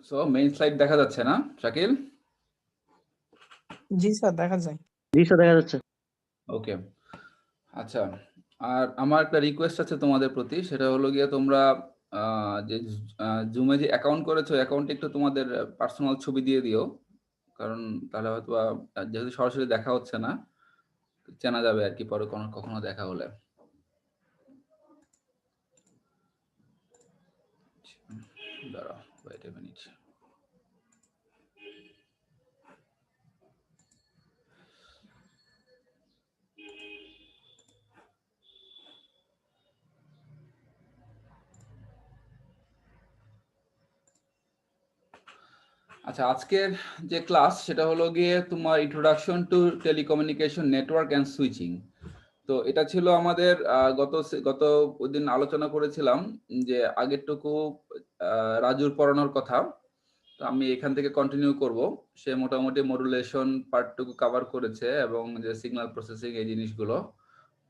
So main slide দেখা যাচ্ছে না শাকিল? জি স্যার, দেখা যায়। জি স্যার, দেখা যাচ্ছে। ওকে, আচ্ছা। আর আমার একটা রিকোয়েস্ট আছে তোমাদের প্রতি, সেটা হলো গিয়ে তোমরা যে জুমে যে অ্যাকাউন্ট করেছো, অ্যাকাউন্টে একটু তোমাদের পার্সোনাল ছবি দিয়ে দিও, কারণ তাহলে হয়তো যেহেতু সরাসরি দেখা হচ্ছে না, চেনা যাবে আর কি পরে কখনো দেখা হলে। দাঁড়াও, ওয়েট এ মিনিট। আচ্ছা, আজকের যে ক্লাস সেটা হলো গিয়ে তোমার introduction to telecommunication network and switching. তো এটা ছিল আমাদের গত দিন আলোচনা করেছিলাম যে আগেরটুকু রাজুর পড়ানোর কথা। তো আমি এখান থেকে কন্টিনিউ করব। সে মোটামুটি মডুলেশন পার্টটুকু কভার করেছে এবং যে সিগন্যাল প্রসেসিং এই জিনিসগুলো।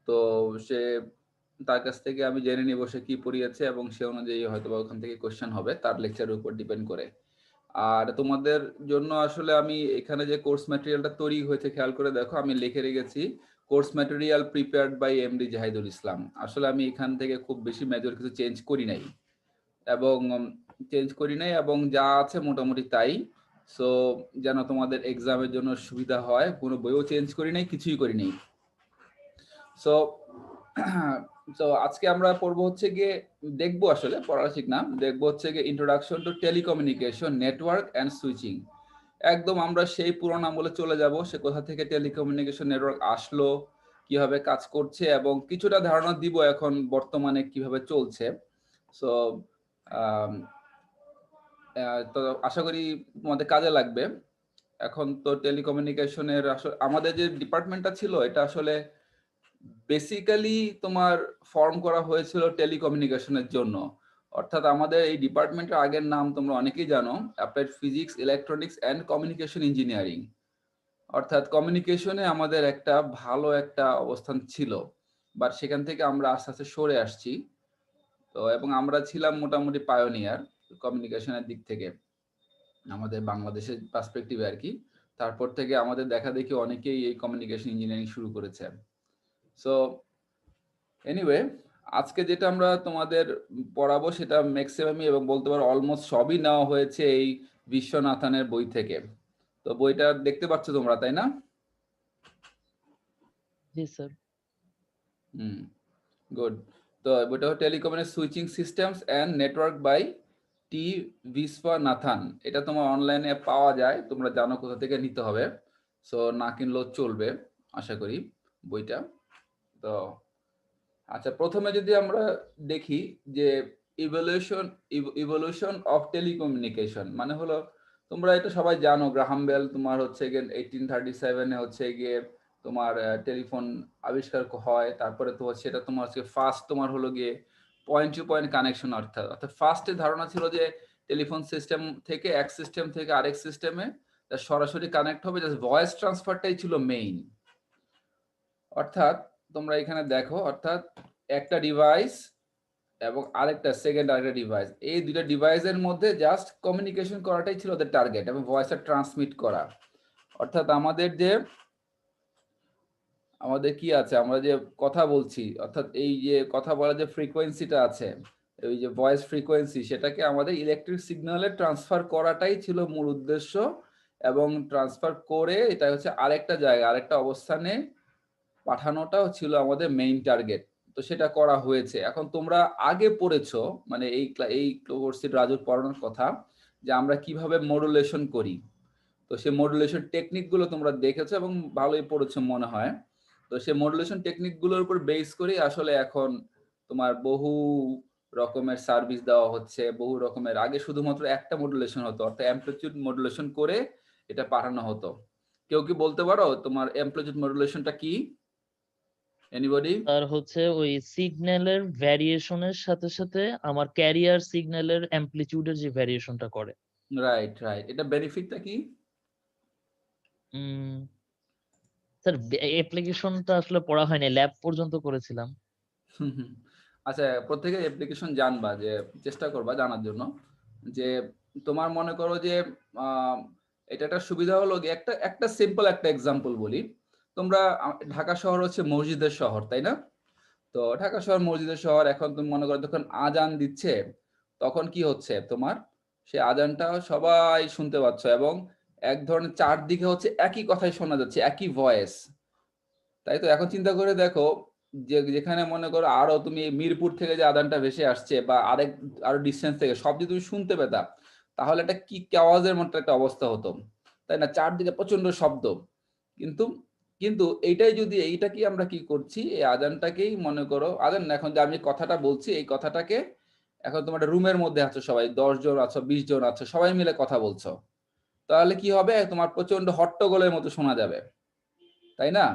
তো সে তার কাছ থেকে আমি জেনে নিব সে কি পড়িয়েছে এবং সে অনুযায়ী হয়তো বা ওখান থেকে কোশ্চেন হবে তার লেকচারের উপর ডিপেন্ড করে। আর তোমাদের জন্য আসলে আমি এখানে যে কোর্স ম্যাটেরিয়ালটা তৈরি হয়েছে খেয়াল করে দেখো, আমি লিখে রেখেছি course material prepared by MD Zahidul Islam. আসলে আমি এখান থেকে খুব বেশি মেজর কিছু চেঞ্জ করি নাই এবং যা আছে মোটামুটি তাই। সো যেন তোমাদের এক্সামের জন্য সুবিধা হয়, কোনো বইও চেঞ্জ করি নাই, কিছুই করি নাই। সো তো আজকে আমরা পড়বো হচ্ছে গিয়ে, দেখবো আসলে পড়া ঠিক না, দেখবো হচ্ছে গিয়ে introduction to telecommunication network and switching. একদম আমরা সেই পুরোনো আমলে চলে যাব, সে কোথা থেকে টেলিকমিউনিকেশন নেটওয়ার্ক আসলো, কিভাবে কাজ করছে এবং কিছুটা ধারণা দিব এখন বর্তমানে কিভাবে চলছে। সো তো আশা করি তোমাদের কাজে লাগবে। এখন তো টেলিকমিউনিকেশনের আসলে আমাদের যে ডিপার্টমেন্টটা ছিল এটা আসলে বেসিক্যালি তোমার ফর্ম করা হয়েছিল টেলিকমিউনিকেশনের জন্য। অর্থাৎ আমাদের এই ডিপার্টমেন্টের আগের নাম তোমরা অনেকেই জানো, applied physics electronics and communication engineering. অর্থাৎ কমিউনিকেশনে আমাদের একটা ভালো একটা অবস্থান ছিল, বাট সেখান থেকে আমরা আস্তে আস্তে সরে আসছি। তো এবং আমরা ছিলাম মোটামুটি পায়োনিয়ার কমিউনিকেশনের দিক থেকে আমাদের বাংলাদেশের পার্সপেক্টিভে আর কি। তারপর থেকে আমাদের দেখা দেখি অনেকেই এই কমিউনিকেশন ইঞ্জিনিয়ারিং শুরু করেছে। সো এনিওয়ে, আজকে যেটা আমরা তোমাদের পড়াবো সেটা ম্যাক্সিমামই এবং বলতে পারো অলমোস্ট সবই নেওয়া হয়েছে এই বিশ্বনাথনের বই থেকে। তো বইটা দেখতে পাচ্ছ তোমরা, তাই না? জি স্যার। গুড। তো বইটা হলো telecommunication switching systems and network by T Viswanathan. এটা তোমার অনলাইনে পাওয়া যায়, তোমরা জানো কোথা থেকে নিতে হবে। সো না কিনলেও চলবে আশা করি বইটা। তো আচ্ছা, প্রথমে যদি আমরা দেখি যে ইভলিউশন অফ টেলিকমিউনিকেশন মানে হলো, তোমরা এটা সবাই জানো গ্রাহাম বেল তোমার হচ্ছে গিয়ে 1837 হচ্ছে গিয়ে তোমার টেলিফোন আবিষ্কার হয়। তারপরে তো সেটা তোমার হচ্ছে ফার্স্ট তোমার হলো গিয়ে পয়েন্ট টু পয়েন্ট কানেকশন। অর্থাৎ ফার্স্টের ধারণা ছিল যে টেলিফোন সিস্টেম থেকে এক সিস্টেম থেকে আরেক সিস্টেমে সরাসরি কানেক্ট হবে, জাস্ট ভয়েস ট্রান্সফারটাই ছিল মেইন। অর্থাৎ তোমরা এখানে দেখো, অর্থাৎ একটা ডিভাইস এবং আরেকটা ডিভাইস, এই দুইটা ডিভাইসের মধ্যে জাস্ট কমিউনিকেশন করাটাই ছিল ওদের টার্গেট এবং ভয়েসটা ট্রান্সমিট করা। অর্থাৎ আমাদের কি আছে, আমরা যে কথা বলছি, অর্থাৎ এই যে কথা বলার যে ফ্রিকোয়েন্সিটা আছে, ওই যে ভয়েস ফ্রিকোয়েন্সি, সেটাকে আমাদের ইলেকট্রিক সিগন্যালে ট্রান্সফার করাটাই ছিল মূল উদ্দেশ্য। এবং ট্রান্সফার করে এটা হচ্ছে আরেকটা জায়গায় আরেকটা অবস্থানে পাঠানোটাও ছিল আমাদের মেইন টার্গেট। তো সেটা করা হয়েছে। এখন তোমরা আগে পড়েছো, মানে এই কোর্সে রাজুর পড়ানোর কথা যে আমরা কিভাবে মডুলেশন করি। তো সেই মডুলেশন টেকনিকগুলো তোমরা দেখেছো এবং ভালোই পড়েছো মনে হয়। তো সেই মডুলেশন টেকনিকগুলোর উপর বেস করে আসলে এখন তোমার বহু রকমের সার্ভিস দেওয়া হচ্ছে, বহু রকমের। আগে শুধুমাত্র একটা মডুলেশন হতো, অর্থাৎ অ্যামপ্লিটিউড মডুলেশন করে এটা পাঠানো হতো। কেউ কি বলতে পারো তোমার অ্যামপ্লিটিউড মডুলেশনটা কি? এনিবডি? আর হচ্ছে ওই সিগন্যালের ভ্যারিয়েশনের সাথে সাথে আমার ক্যারিয়ার সিগন্যালের অ্যামপ্লিটিউডের যে ভ্যারিয়েশনটা করে। Right right. এটা বেনিফিটটা কি? স্যার অ্যাপ্লিকেশনটা আসলে পড়া হয়নি, ল্যাব পর্যন্ত করেছিলাম। আচ্ছা, প্রত্যেকে অ্যাপ্লিকেশন জানবা, যে চেষ্টা করবা জানার জন্য যে তোমার মনে করো যে এটা একটা সুবিধা হলো গিয়ে একটা একটা সিম্পল একটা এক্সাম্পল বলি। তোমরা ঢাকা শহর হচ্ছে মসজিদের শহর, তাই না? তো ঢাকা শহর মসজিদের শহর। এখন তুমি মনে করো যখন আজান দিচ্ছে তখন কি হচ্ছে তোমার, সে আজানটা সবাই শুনতে পাচ্ছ এবং এক ধরনের চারদিকে হচ্ছে একই কথাই শোনা যাচ্ছে, একই ভয়েস, তাই তো? এখন চিন্তা করে দেখো যে যেখানে মনে করো আরো তুমি মিরপুর থেকে যে আদানটা ভেসে আসছে বা আরো ডিস্টেন্স থেকে সব যদি তুমি শুনতে পেতা, তাহলে একটা কি আওয়াজের মতো একটা অবস্থা হতো, তাই না? চারদিকে প্রচন্ড শব্দ। কিন্তু কিন্তু এইটাই যদি এইটা কি আমরা কি করছি, এই আজানটাকেই মনে করো আজান না, এখন যে আমি কথাটা বলছি এই কথাটাকে এখন তোমার রুমের মধ্যে আছো, সবাই 10 জন আছো, 20 জন আছো, সবাই মিলে কথা বলছো, তাহলে কি হবে, তোমার প্রচন্ড হট্টগোলের মতো শোনা যাবে, তাই না?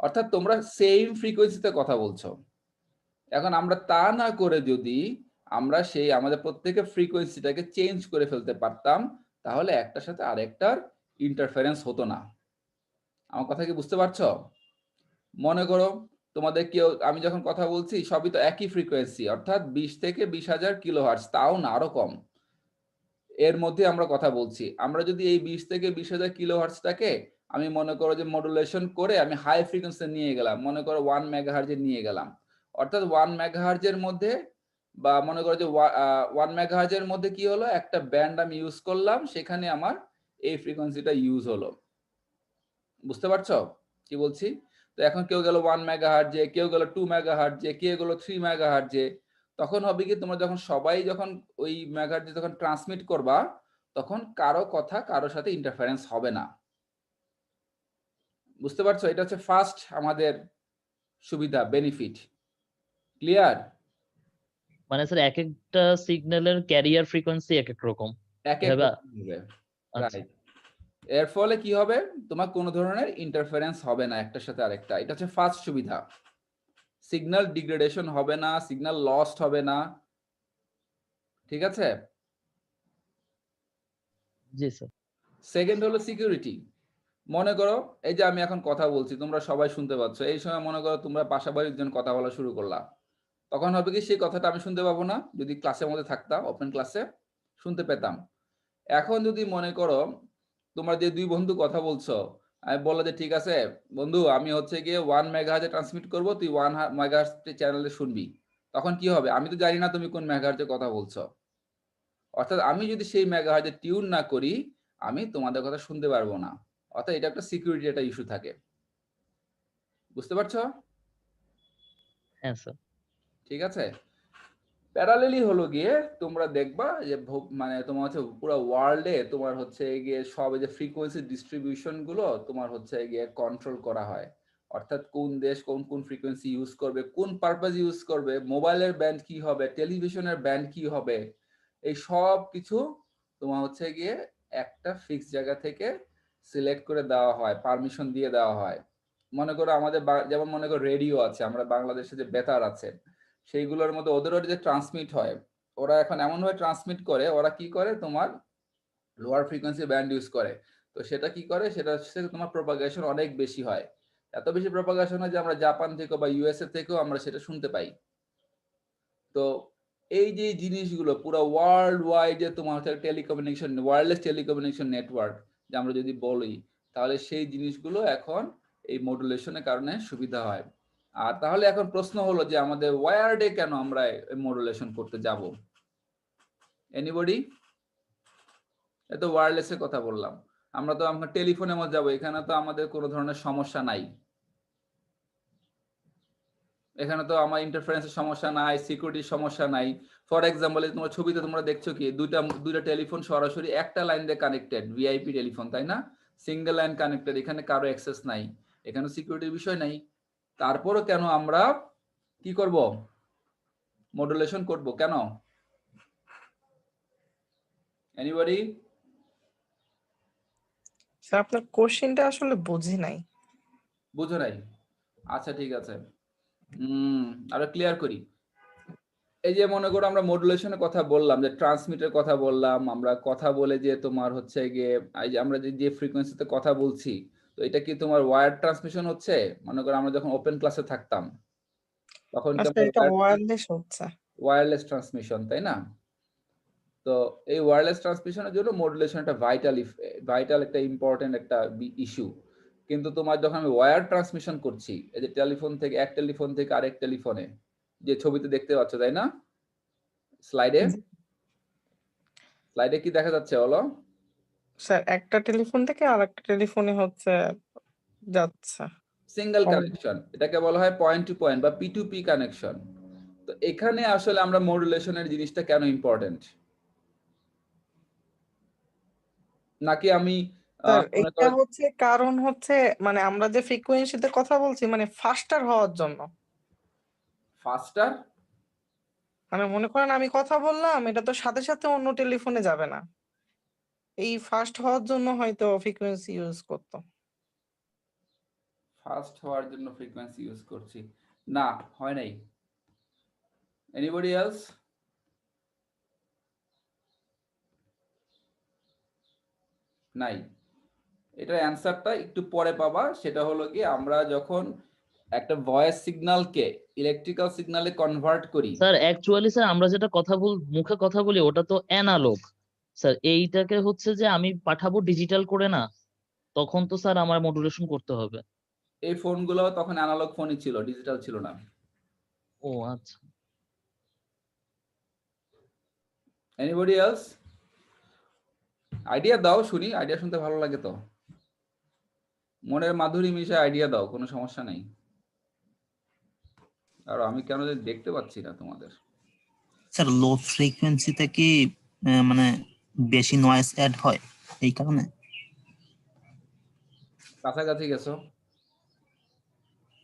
অর্থাৎ তোমরা সেম ফ্রিকোয়েন্সিতে কথা বলছো। এখন আমরা তা না করে যদি আমরা সেই আমাদের প্রত্যেকের ফ্রিকোয়েন্সিটাকে চেঞ্জ করে ফেলতে পারতাম, তাহলে একটার সাথে আরেকটার ইন্টারফারেন্স হতো না। আমার কথা কি বুঝতে পারছো? মনে করো তোমাদের কেউ, আমি যখন কথা বলছি সবই তো একই ফ্রিকোয়েন্সি, অর্থাৎ 20 থেকে 20,000 কিলোহার্টজ, তাও না আরো কম, এর মধ্যে আমরা কথা বলছি। আমরা যদি এই 20 থেকে 20,000 কিলোহার্টজটাকে আমি মনে করো যে মডুলেশন করে আমি হাই ফ্রিকোয়েন্সি নিয়ে গেলাম, মনে করো 1 মেগাহার্জে নিয়ে গেলাম, অর্থাৎ 1 মেগাহার্জের মধ্যে বা মনে করো যে 1 মেগাহার্জের মধ্যে কি হলো, একটা ব্যান্ড আমি ইউজ করলাম, সেখানে আমার এই ফ্রিকোয়েন্সিটা ইউজ হলো। বুঝতে পারছো কি বলছি? তো এখন কেউ গেল 1 মেগাহার্জে, কেউ গেল 2 মেগাহার্জে, কেউ গেল 3 মেগাহার্জে, তখন হবে কি তোমরা যখন সবাই যখন ওই মেগাহার্জে যখন ট্রান্সমিট করবা, তখন কারো কথা কারোর সাথে ইন্টারফারেন্স হবে না। বুঝতে পারছো? এটা হচ্ছে ফার্স্ট আমাদের সুবিধা, বেনিফিট। ক্লিয়ার? মানে স্যার এক একটা সিগন্যালের ক্যারিয়ার ফ্রিকোয়েন্সি এক এক রকম এক এক এভাবে। রকম হবে, আচ্ছা রাইট। এর ফলে কি হবে, তোমার কোনো ধরনের ইন্টারফারেন্স হবে না একটার সাথে আরেকটা, এটা হচ্ছে ফার্স্ট সুবিধা। সিগন্যাল ডিগ্রেডেশন হবে না, সিগন্যাল লস্ট হবে না, ঠিক আছে? জি স্যার। সেকেন্ড হলো সিকিউরিটি। মনে করো এই যে আমি এখন কথা বলছি, তোমরা সবাই শুনতে পাচ্ছ, এই সময় মনে করো তোমরা পাশাপাশি জন কথা বলা শুরু করলা, তখন হবে কি সেই কথাটা আমি শুনতে পাবো না, যদি ক্লাসের মধ্যে থাকতাম, ওপেন ক্লাসে শুনতে পেতাম। এখন যদি মনে করো তোমরা যে দুই বন্ধু কথা বলছো, আমি বললো যে ঠিক আছে বন্ধু, আমি হচ্ছে গিয়ে 1 মেগাহার্জে ট্রান্সমিট করবো, তুই 1 মেগাহার্জ চ্যানেলে শুনবি, তখন কি হবে, আমি তো জানি না তুমি কোন মেগাহার্জে কথা বলছো, অর্থাৎ আমি যদি সেই মেগাহার্জে টিউন না করি, আমি তোমাদের কথা শুনতে পারবো না। অর্থাৎ এটা একটা সিকিউরিটি একটা ইস্যু থাকে। বুঝতে পারছো? হ্যাঁ স্যার। ঠিক আছে। প্যারালেলি হলো গিয়ে তোমরা দেখবা যে মানে তোমার হচ্ছে পুরো ওয়ার্ল্ডে তোমার হচ্ছে গিয়ে সব এই যে ফ্রিকোয়েন্সি ডিস্ট্রিবিউশন গুলো তোমার হচ্ছে গিয়ে কন্ট্রোল করা হয়। অর্থাৎ কোন দেশ কোন কোন ফ্রিকোয়েন্সি ইউজ করবে, কোন পারপাস ইউজ করবে, মোবাইলের ব্যান্ড কি হবে, টেলিভিশনের ব্যান্ড কি হবে, এই সব কিছু তোমার হচ্ছে গিয়ে একটা ফিক্স জায়গা থেকে সিলেক্ট করে দেওয়া হয়, পারমিশন দিয়ে দেওয়া হয়। মনে করো আমাদের যেমন মনে করো রেডিও আছে, আমরা বাংলাদেশে যে বেতার আছে, সেইগুলোর মধ্যে ওদেরও যে ট্রান্সমিট হয়, ওরা এখন এমন ভাবে ট্রান্সমিট করে, ওরা কি করে তোমার লোয়ার ফ্রিকোয়েন্সি ব্যান্ড ইউজ করে। তো সেটা কি করে, সেটা হচ্ছে তোমার প্রপাগেশন অনেক বেশি হয়, এত বেশি প্রপাগেশন হয় যে আমরা জাপান থেকে বা ইউএসএ থেকেও আমরা সেটা শুনতে পাই। তো এই যে জিনিসগুলো পুরো ওয়ার্ল্ড ওয়াইড যে তোমার হচ্ছে টেলিকমিউনিকেশন, ওয়্যারলেস টেলিকমিউনিকেশন নেটওয়ার্ক যে আমরা যদি বলি, তাহলে সেই জিনিসগুলো এখন এই মডুলেশনের কারণে সুবিধা হয়। আর তাহলে এখন প্রশ্ন হলো যে আমাদের ওয়্যারডে কেন আমরা মডুলেশন করতে যাব? এনিবডি? এত ওয়্যারলেসের কথা বললাম, আমরা তো আমরা টেলিফোনের মধ্যে যাবো, এখানে তো আমাদের কোনো ধরনের সমস্যা নাই, এখানে তো আমার ইন্টারফারেন্সের সমস্যা নাই, সিকিউরিটির সমস্যা নাই। ফর এক্সাম্পল তোমার ছবিতে তোমরা দেখছো কি দুইটা দুইটা টেলিফোন সরাসরি একটা লাইন দিয়ে কানেক্টেড, ভিআইপি টেলিফোন, তাই না? সিঙ্গেল লাইন কানেক্টেড, এখানে কারো অ্যাক্সেস নাই, এখানে সিকিউরিটির বিষয় নাই। তারপরও কেন আমরা কি করব, মডুলেশন করব কেন? এনিবডি? স্যার আপনার কোশ্চেনটা আসলে বুঝি নাই। বুঝো নাই? আচ্ছা ঠিক আছে, আরো ক্লিয়ার করি। এই যে মনে করো আমরা মডুলেশনের কথা বললাম, যে ট্রান্সমিটের কথা বললাম, আমরা কথা বলে যে তোমার হচ্ছে গিয়ে এই যে আমরা যে ফ্রিকোয়েন্সিতে কথা বলছি, তো এটা কি তোমার ওয়্যার ট্রান্সমিশন হচ্ছে? মনে করো আমরা যখন ওপেন ক্লাসে থাকতাম তখন কি আচ্ছা আমরা এটা ওয়্যারলেস হচ্ছে। ওয়্যারলেস ট্রান্সমিশন, তাই না? তো এই ওয়্যারলেস ট্রান্সমিশনের জন্য মডুলেশন একটা ভাইটাল একটা ইম্পর্টেন্ট একটা ইস্যু। কিন্তু তোমার যখন আমি ওয়্যার ট্রান্সমিশন করছি, এই যে টেলিফোন থেকে এক টেলিফোন থেকে আরেক টেলিফোনে, যে ছবিতে দেখতে পাচ্ছ তাই না স্লাইডে, স্লাইডে কি দেখা যাচ্ছে বলো? স্যার একটা টেলিফোন থেকে আরেকটা টেলিফোনে হচ্ছে যাচ্ছে। সিঙ্গেল ও। কানেকশন, এটাকে বলা হয় পয়েন্ট টু পয়েন্ট বা P2P কানেকশন। তো এখানে আসলে আমরা মডুলেশনের জিনিসটা কেন ইম্পর্টেন্ট, নাকি আমি স্যার মনে এটা করো হচ্ছে কারণ হচ্ছে মানে আমরা যে ফ্রিকোয়েন্সিতে কথা বলছি মানে ফাস্টার হওয়ার জন্য। ফাস্টার? মানে মনে করেন আমি কথা বললাম, এটা তো সাথে সাথে অন্য টেলিফোনে যাবে না। এই ফাস্ট হওয়ার জন্য হয়তো ফ্রিকোয়েন্সি ইউজ করতো। ফাস্ট হওয়ার জন্য ফ্রিকোয়েন্সি ইউজ করছি? না, হয় নাই। Anybody else? নাই। এটার অ্যান্সারটা একটু পরে পাবা। সেটা হলো কি, আমরা যখন একটা ভয়েস সিগন্যালকে ইলেকট্রিক্যাল সিগন্যালে কনভার্ট করি। স্যার অ্যাকচুয়ালি স্যার আমরা যেটা মুখে কথা বলি ওটা তো অ্যানালগ। স্যার এইটাকে হচ্ছে যে আমি পাঠাবো ডিজিটাল করে না, তখন তো স্যার আমার মডুলেশন করতে হবে। এই ফোনগুলো তখন অ্যানালগ ফোনই ছিল, ডিজিটাল ছিল না। ও আচ্ছা। Anybody else? আইডিয়া দাও শুনি, আইডিয়া শুনতে ভালো লাগে তো। মনের মাধুরী মিশে আইডিয়া দাও, কোনো সমস্যা নেই। আর আমি কেন যে দেখতে পাচ্ছি না তোমাদের। স্যার লো ফ্রিকোয়েন্সিতে কি মানে বেশি নয়েজ অ্যাড হয় এই কারণে? কাছাকাছি গেছো।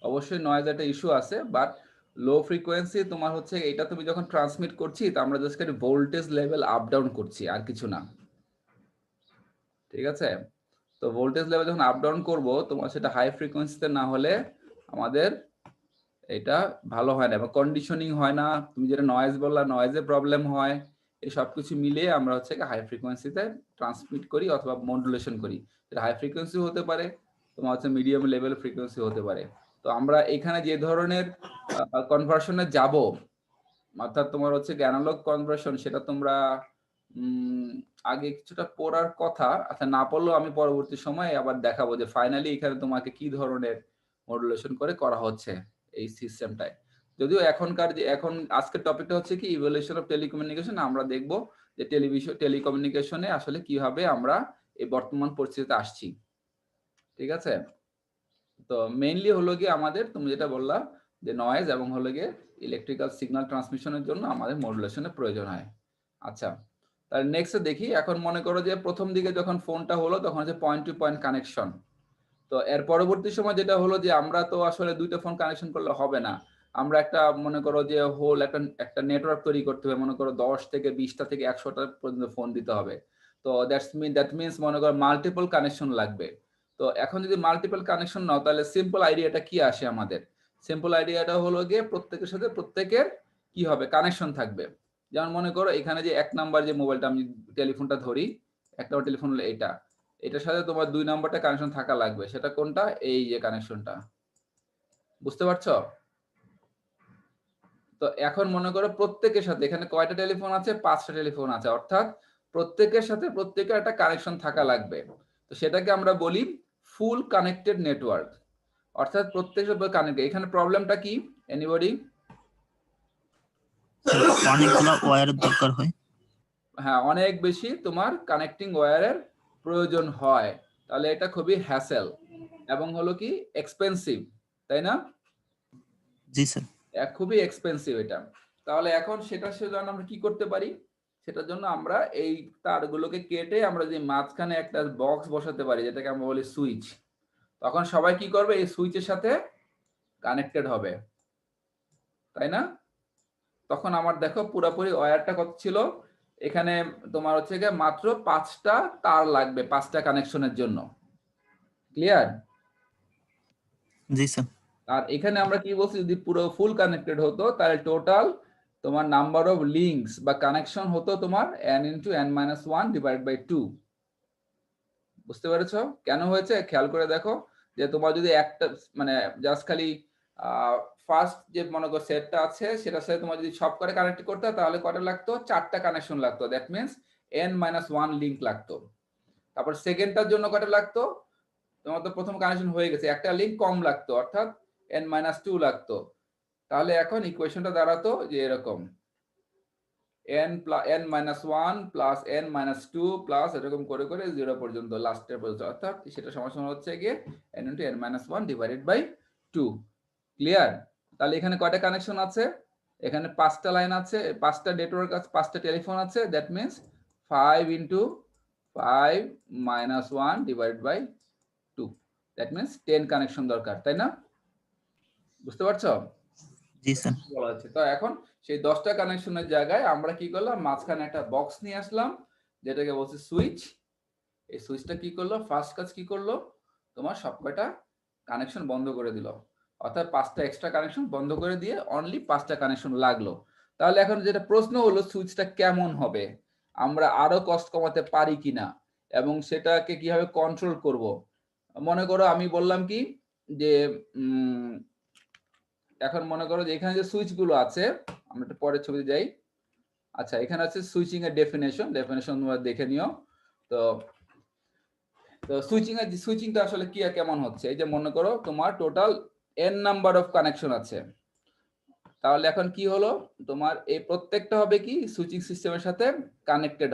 অবশ্যই নয়েজ একটা ইস্যু আছে, বাট লো ফ্রিকোয়েন্সি তোমার হচ্ছে এটা তুমি যখন ট্রান্সমিট করছি, তো আমরা জাস্ট একটা ভোল্টেজ লেভেল আপ ডাউন করছি, আর কিছু না। ঠিক আছে? তো ভোল্টেজ লেভেল যখন আপ ডাউন করবো, তোমার সেটা হাই ফ্রিকোয়েন্সিতে না হলে আমাদের এটা ভালো হয় না, এবং কন্ডিশনিং হয় না। তুমি যেটা নয়েজ বললা, নয়েজে প্রবলেম হয়। এই সব কিছু মিলিয়ে আমরা হচ্ছে হাই ফ্রিকোয়েন্সিতে ট্রান্সমিট করি অথবা মডুলেশন করি। এটা হাই ফ্রিকোয়েন্সি হতে পারে, তোমার হচ্ছে মিডিয়াম লেভেল ফ্রিকোয়েন্সি হতে পারে। তো আমরা এখানে যে ধরনের কনভার্সনে যাব, অর্থাৎ তোমার হচ্ছে অ্যানালগ কনভার্সন, সেটা তোমরা আগে কিছুটা পড়ার কথা। আচ্ছা, না পড়লেও আমি পরবর্তী সময়ে আবার দেখাবো যে ফাইনালি এখানে তোমাকে কি ধরনের মডুলেশন করে করা হচ্ছে এই সিস্টেমটায়। যদিও এখন আজকের টপিকটা হচ্ছে কি ইভলিউশন অফ টেলিকমিউনিকেশন। আমরা দেখব যে টেলিকমিউনিকেশনে আসলে কিভাবে আমরা এই বর্তমান পরিস্থিতিতে আসছি। ঠিক আছে? তো মেইনলি হলো গিয়ে আমাদের, তুমি যেটা বললা যে নয়েজ এবং হলো গিয়ে ইলেকট্রিক্যাল সিগন্যাল ট্রান্সমিশনের জন্য আমাদের মডুলেশনের প্রয়োজন হয়। আচ্ছা, তাহলে নেক্সট দেখি। এখন মনে করো যে প্রথম দিকে যখন ফোনটা হলো তখন হচ্ছে পয়েন্ট টু পয়েন্ট কানেকশন। তো এর পরবর্তী সময় যেটা হলো যে আমরা তো আসলে দুইটা ফোন কানেকশন করলে হবে না। আমরা একটা মনে করো যে হোল একটা নেটওয়ার্ক তৈরি করতে হবে। মনে করো 10 থেকে 20টা থেকে 100টা পর্যন্ত ফোন দিতে হবে। তো দ্যাট মিনস মনে করো মাল্টিপল কানেকশন লাগবে। তো এখন যদি মাল্টিপল কানেকশন নাও, তাহলে সিম্পল আইডিয়াটা কি আসে আমাদের? সিম্পল আইডিয়াটা হলো গিয়ে প্রত্যেকের সাথে প্রত্যেকের কি হবে, কানেকশন থাকবে। যেমন মনে করো এখানে যে 1 নাম্বার যে মোবাইলটা, আমি টেলিফোনটা ধরি, 1 নাম্বার টেলিফোন হলো এটা, এটার সাথে তোমার 2 নাম্বারটা কানেকশন থাকা লাগবে। সেটা কোনটা? এই যে কানেকশনটা। বুঝতে পারছো? তো এখন মনে করো প্রত্যেকের সাথে এখানে কয়টা টেলিফোন আছে? 5টা টেলিফোন আছে, অর্থাৎ প্রত্যেকের সাথে প্রত্যেকের একটা কানেকশন থাকা লাগবে। তো সেটাকে আমরা বলি ফুল কানেক্টেড নেটওয়ার্ক, অর্থাৎ প্রত্যেকের সাথে কানেক্টেড। এখানে প্রবলেমটা কি? এনিবডি? অনেকগুলো ওয়্যারের দরকার হয়। হ্যাঁ, অনেক বেশি তোমার কানেক্টিং ওয়্যারের প্রয়োজন হয়। তাহলে এটা খুবই হ্যাসেল এবং হলো কি এক্সপেন্সিভ, তাই না? জি স্যার। খুবই এক্সপেন্সিভ এটা। তাহলে এখন সেটার জন্য আমরা কি করতে পারি? সেটার জন্য আমরা এই তারগুলোকে কেটে আমরা যে মাঝখানে একটা বক্স বসাতে পারি, যেটাকে আমরা বলি সুইচ। তখন সবাই কি করবে? এই সুইচের সাথে কানেক্টেড হবে, তাই না? তখন আমার দেখো পুরোপুরি ওয়্যারটা কত ছিল? এখানে তোমার হচ্ছে গিয়ে মাত্র 5টা তার লাগবে 5টা কানেকশনের জন্য। ক্লিয়ার? জি স্যার। আর এখানে আমরা কি বলছি, যদি পুরো ফুল কানেক্টেড হতো তাহলে টোটাল তোমার নাম্বার অফ লিঙ্কস বা কানেকশন হতো তোমার n × n-1 ডিভাইড বাই 2। বুঝতে পেরেছো কেন হয়েছে? খেয়াল করে দেখো যে তোমার যদি একটা মানে জাস্ট খালি ফার্স্ট যে মনে করো সেটটা আছে সেটার সাথে তোমার যদি সব করে কানেক্ট করতে হয় তাহলে কটা লাগতো, 4টা কানেকশন লাগতো, দ্যাট মিনস n-1 লিংক লাগতো। তারপর সেকেন্ডটার জন্য কটা লাগতো, তোমার তো প্রথম কানেকশন হয়ে গেছে, একটা লিংক কম লাগতো অর্থাৎ n-2 লাগতো। তাহলে এখন ইকুয়েশনটা দাঁড়াতো যে এরকম n-1 প্লাস n-2 প্লাস এরকম করে করে 0 পর্যন্ত লাস্টের পর্যন্ত, অর্থাৎ সেটা সমান হচ্ছে গিয়ে n * n-1 divided by 2। Clear? তাহলে এখানে কয়টা কানেকশন আছে, এখানে 5টা লাইন আছে, 5টা নেটওয়ার্ক আছে, 5টা টেলিফোন আছে, that means 5 * 5 - 1 divided by 2, that means 10 connection দরকার, তাই না? বুঝতে পারছো? জি স্যার। বলা হচ্ছে তো এখন সেই 10টা কানেকশনের জায়গায় আমরা কি করলাম, মাঝখানে একটা বক্স নিয়ে আসলাম যেটাকে বলছে সুইচ। এই সুইচটা কি করলো, ফার্স্ট কাজ কি করলো, তোমার সবকটা কানেকশন বন্ধ করে দিল, অর্থাৎ 5টা এক্সট্রা কানেকশন বন্ধ করে দিয়ে অনলি 5টা কানেকশন লাগলো। তাহলে এখন যেটা প্রশ্ন হলো সুইচটা কেমন হবে, আমরা আরো কষ্ট কমাতে পারি কিনা এবং সেটাকে কিভাবে কন্ট্রোল করব। মনে করো আমি বললাম কি যে এখন মনে করো যে এখানে যে সুইচ গুলো আছে, আমরা একটু পরের ছবিতে যাই। আচ্ছা, এখানে আছে সুইচিং এর ডেফিনেশন তোমরা দেখে নিও। তো সুইচিংটা আসলে কি কেমন হচ্ছে, এই যে মনে করো তোমার total n number of connection আছে, তাহলে এখন কি হলো, তোমার এই প্রত্যেকটা হবে কি সুইচিং সিস্টেমের সাথে কানেক্টেড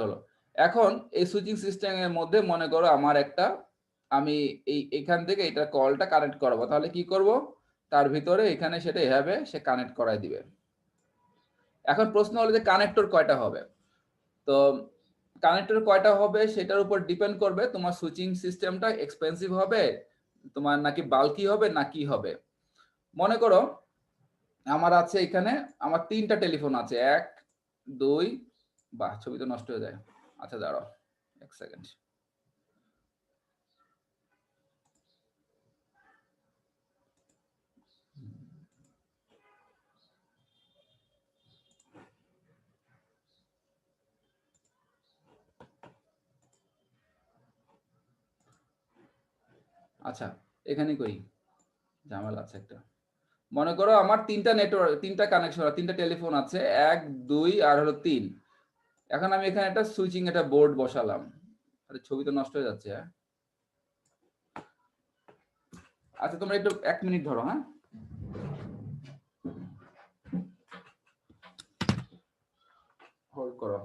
হলো। এখন এই সুইচিং সিস্টেমের মধ্যে মনে করো আমার একটা, আমি এখান থেকে এটা কলটা কানেক্ট করাবো, তাহলে কি করব, তার ভিতরে এখানে সেটা এভাবে সে কানেক্ট করাই দিবে। এখন প্রশ্ন হলো যে কানেক্টর কয়টা হবে, তো কানেক্টর কয়টা হবে সেটার উপর ডিপেন্ড করবে তোমার সুইচিং সিস্টেমটা এক্সপেন্সিভ হবে তোমার নাকি বাল্কি হবে না কি হবে। মনে করো আমার আছে এখানে, আমার 3টা টেলিফোন আছে, 1 2, বাহ ছবি তো নষ্ট হয়ে যায়, আচ্ছা দাঁড়াও 1 সেকেন্ড। আচ্ছা এখানেই করি, ঝামেলা আছে একটা। মনে করো আমার 3টা নেটওয়ার্ক, 3টা কানেকশন, 3টা টেলিফোন আছে, 1 2 আর হলো 3। এখন আমি এখানে একটা সুইচিং একটা বোর্ড বসালাম, আরে ছবি তো নষ্ট হয়ে যাচ্ছে। হ্যাঁ আচ্ছা তোমরা একটু 1 মিনিট ধরো, হ্যাঁ হোল্ড করো।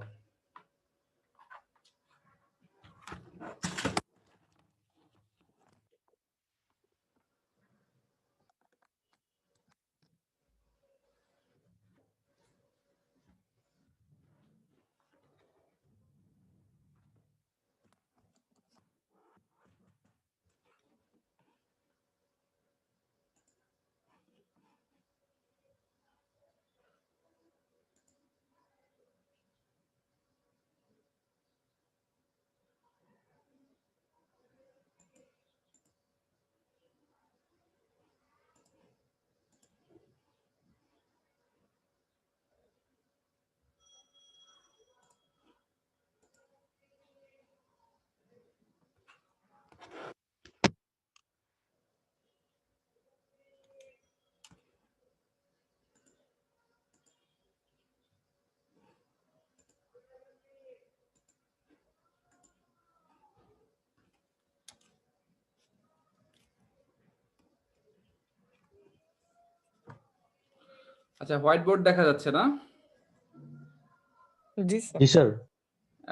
আচ্ছা হোয়াইট বোর্ড দেখা যাচ্ছে না? জি স্যার। জি স্যার।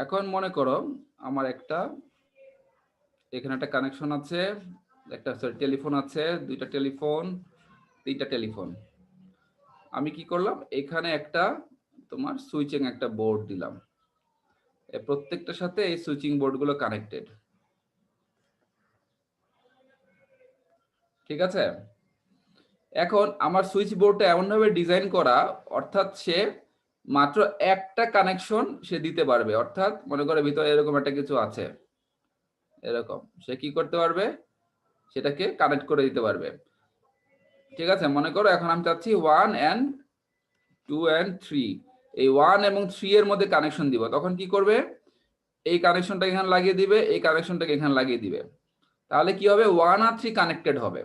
এখন মনে করো আমার একটা এখানে একটা কানেকশন আছে, একটা টেলিফোন আছে, 2টা টেলিফোন, 3টা টেলিফোন। আমি কি করলাম, এখানে একটা তোমার সুইচিং একটা বোর্ড দিলাম, এই প্রত্যেকটার সাথে এই সুইচিং বোর্ডগুলো কানেক্টেড, ঠিক আছে? এখন আমার সুইচ বোর্ডটা এমনভাবে ডিজাইন করা, অর্থাৎ সে মাত্র একটা কানেকশন সে দিতে পারবে, অর্থাৎ মনে করে ভিতরে এরকম একটা কিছু আছে, এরকম সে কি করতে পারবে, সেটাকে কানেক্ট করে দিতে পারবে, ঠিক আছে? মনে করো এখন আমি চাচ্ছি 1 and 2 and 3, এই 1 এবং 3 এর মধ্যে কানেকশন দিব, তখন কি করবে, এই কানেকশনটা এখানে লাগিয়ে দিবে, এই কানেকশনটাকে এখানে লাগিয়ে দিবে, তাহলে কি হবে 1 আর 3 কানেক্টেড হবে,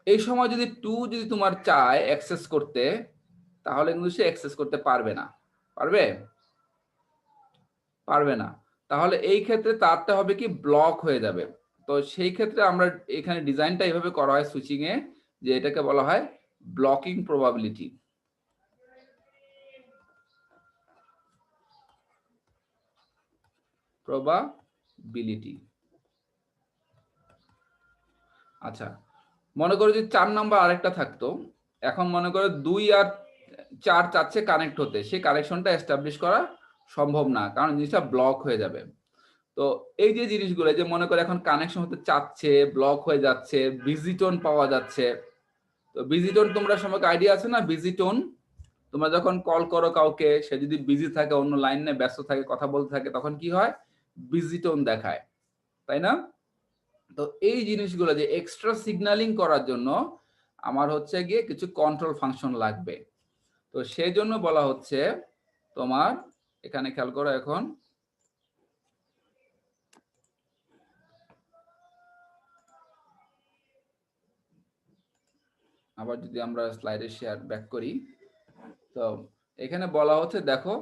এই সময় যদি 2 যদি তোমার চায় অ্যাক্সেস করতে, তাহলে কিন্তু সে অ্যাক্সেস করতে পারবে না। পারবে? পারবে না। তাহলে এই ক্ষেত্রে তারটা হবে কি ব্লক হয়ে যাবে। তো সেই ক্ষেত্রে আমরা এখানে ডিজাইনটা এভাবে করা হয় সুইচিং এ, যে এটাকে বলা হয় ব্লকিং প্রবাবিলিটি। প্রবাবিলিটি। আচ্ছা, মনে করো যে 4 নাম্বার আরেকটা থাকতো, এখন মনে করো 2 আর 4 চাচ্ছে কানেক্ট হতে, সেই কানেকশনটা এস্টাবলিশ করা সম্ভব না, কারণ জিনিসটা ব্লক হয়ে যাবে। তো এই যে জিনিসগুলো, যে মনে করো এখন কানেকশন হতে চাচ্ছে, ব্লক হয়ে যাচ্ছে, বিজি টোন পাওয়া যাচ্ছে। তো বিজি টোন তোমরা সবাইকে আইডিয়া আছে না? বিজি টোন, তোমরা যখন কল করো কাউকে, সে যদি বিজি থাকে, অন্য লাইনে ব্যস্ত থাকে, কথা বলতে থাকে, তখন কি হয়? বিজি টোন দেখায়, তাই না? তো এই জিনিসগুলো যে এক্সট্রা সিগন্যালিং করার জন্য আমার হচ্ছে গিয়ে কিছু কন্ট্রোল ফাংশন লাগবে। তো সেই জন্য বলা হচ্ছে তোমার, এখানে খেয়াল করো, এখন আবার যদি আমরা স্লাইডে শেয়ার ব্যাক করি, তো এখানে বলা হচ্ছে দেখো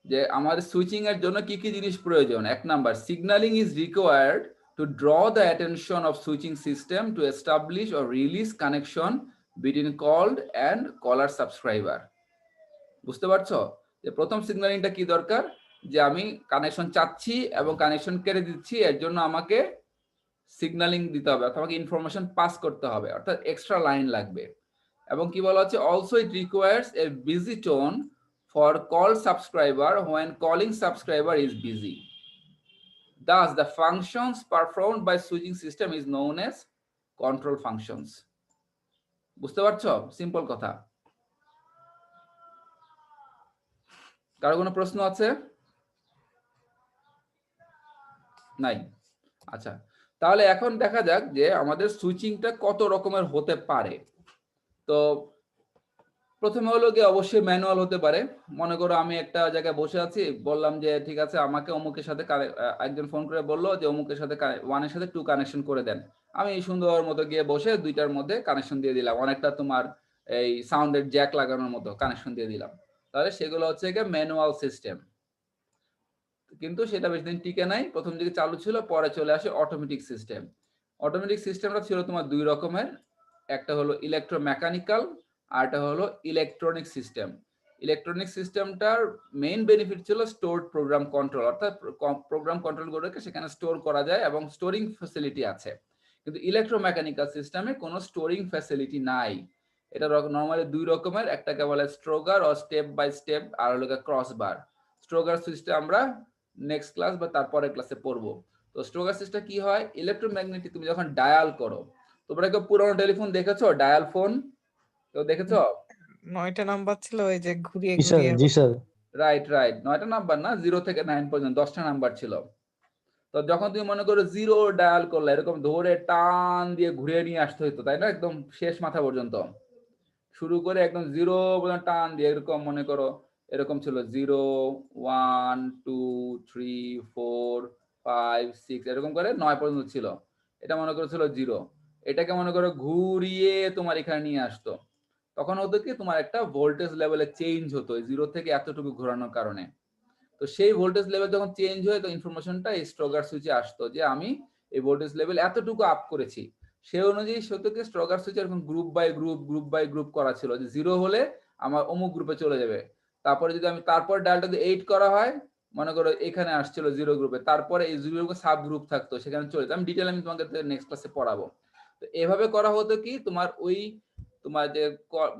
যে আমাদের সুইচিং এর জন্য কি কি জিনিস প্রয়োজন। 1 number, signalling is required to draw the attention of switching system to establish or release connection between called and caller subscriber. বুঝতে পারছো যে প্রথম সিগন্যালিংটা কি দরকার, যে আমি কানেকশন চাচ্ছি এবং কানেকশন কেটে দিচ্ছি, এর জন্য আমাকে সিগন্যালিং দিতে হবে, অর্থাৎ আমাকে ইনফরমেশন পাস করতে হবে, অর্থাৎ এক্সট্রা লাইন লাগবে। এবং কি বলা হচ্ছে, also it requires A busy tone for call subscriber when calling subscriber is busy. Thus, the functions performed by switching system is known as control functions. বুঝতে পারছো? সিম্পল কথা। কারো কোনো প্রশ্ন আছে? নাই? আচ্ছা, তাহলে এখন দেখা যাক যে আমাদের সুইচিংটা কত রকমের হতে পারে। তো প্রথমে হলো গিয়ে অবশ্যই ম্যানুয়াল হতে পারে। মনে করো আমি একটা জায়গায় বসে আছি, বললাম যে ঠিক আছে আমাকে অমুকের সাথে একজন ফোন করে বললো যে অমুকের সাথে 1 এর সাথে 2 কানেকশন করে দেন। আমি সুন্দর মতো গিয়ে বসে 2টার মধ্যে কানেকশন দিয়ে দিলাম, অনেকটা তোমার এই সাউন্ডের জ্যাক লাগানোর মতো কানেকশন দিয়ে দিলাম। তাহলে সেগুলো হচ্ছে গিয়ে ম্যানুয়াল সিস্টেম, কিন্তু সেটা বেশি দিন টিকে নাই। প্রথম দিকে চালু ছিল, পরে চলে আসে অটোমেটিক সিস্টেম। অটোমেটিক সিস্টেমটা ছিল তোমার 2 রকমের, একটা হলো ইলেকট্রোমেকানিক্যাল আর একটা হলো ইলেকট্রনিক সিস্টেম। ইলেকট্রনিক সিস্টেমটার মেইন বেনিফিট ছিল স্টোরড প্রোগ্রাম কন্ট্রোল, অর্থাৎ প্রোগ্রাম কন্ট্রোলগুলোকে সেখানে স্টোর করা যায় এবং স্টোরিং ফ্যাসিলিটি আছে। কিন্তু ইলেকট্রোমেকানিক্যাল সিস্টেমে কোনো স্টোরিং ফ্যাসিলিটি নাই। এটা নরমালি 2 রকমের, একটাকে বলে স্ট্রোগার ও স্টেপ বাই স্টেপ, আর হলো ক্রসবার। স্ট্রোগার সিস্টেম আমরা নেক্সট ক্লাস বা তারপরের ক্লাসে পড়বো। তো স্ট্রোগার সিস্টেম কি হয়, ইলেকট্রোম্যাগনেটিক, তুমি যখন ডায়াল করো, তোমরা কেউ পুরোনো টেলিফোন দেখেছো? ডায়াল ফোন কেউ দেখেছো? 9টা নাম্বার ছিল, ওই যে ঘুরিয়ে জি স্যার, ঘুরিয়ে। জি স্যার। রাইট রাইট, 9টা নাম্বার না, 0 থেকে 9 পর্যন্ত 10টা নাম্বার ছিল। তো যখন তুমি মনে করো 0 ডায়াল করলে, এরকম ধরে টান দিয়ে ঘুরিয়ে নিয়ে আসতে হতো, তাই না? একদম শেষ মাথা পর্যন্ত শুরু করে একদম 0 পর্যন্ত টান দিয়ে, এরকম মনে করো এরকম ছিল 0 1 2 3 4 5 6 এরকম করে 9 পর্যন্ত ছিল। এটা মনে করো ছিল 0, এটাকে মনে করো ঘুরিয়ে তোমার এখানে নিয়ে আসতো। তখন হতো কি, তোমার একটা ভোল্টেজ লেভেলে চেঞ্জ হতো 0 থেকে এতটুকু ঘোরানোর কারণে। তো সেই ভোল্টেজ লেভেল যখন চেঞ্জ হয়, তো ইনফরমেশনটা এই স্ট্রোগার সুইচে আসতো যে আমি এই ভোল্টেজ লেভেল এতটুকু আপ করেছি। সেই অনুযায়ী সত্যকে স্ট্রোগার সুইচ এরকম গ্রুপ বাই গ্রুপ করা ছিল, যে 0 হলে আমার অমুক গ্রুপে চলে যাবে। তারপরে যদি আমি তারপর ডায়ালটা যদি 8 করা হয়, মনে করো এখানে আসছিল 0 গ্রুপে, তারপরে এই 0 সাব গ্রুপ থাকতো, সেখানে চলে যেত। আমি ডিটেইল আমি তোমাকে নেক্সট ক্লাসে পড়াবো। তো এভাবে করা হতো কি, তোমার ওই তোমার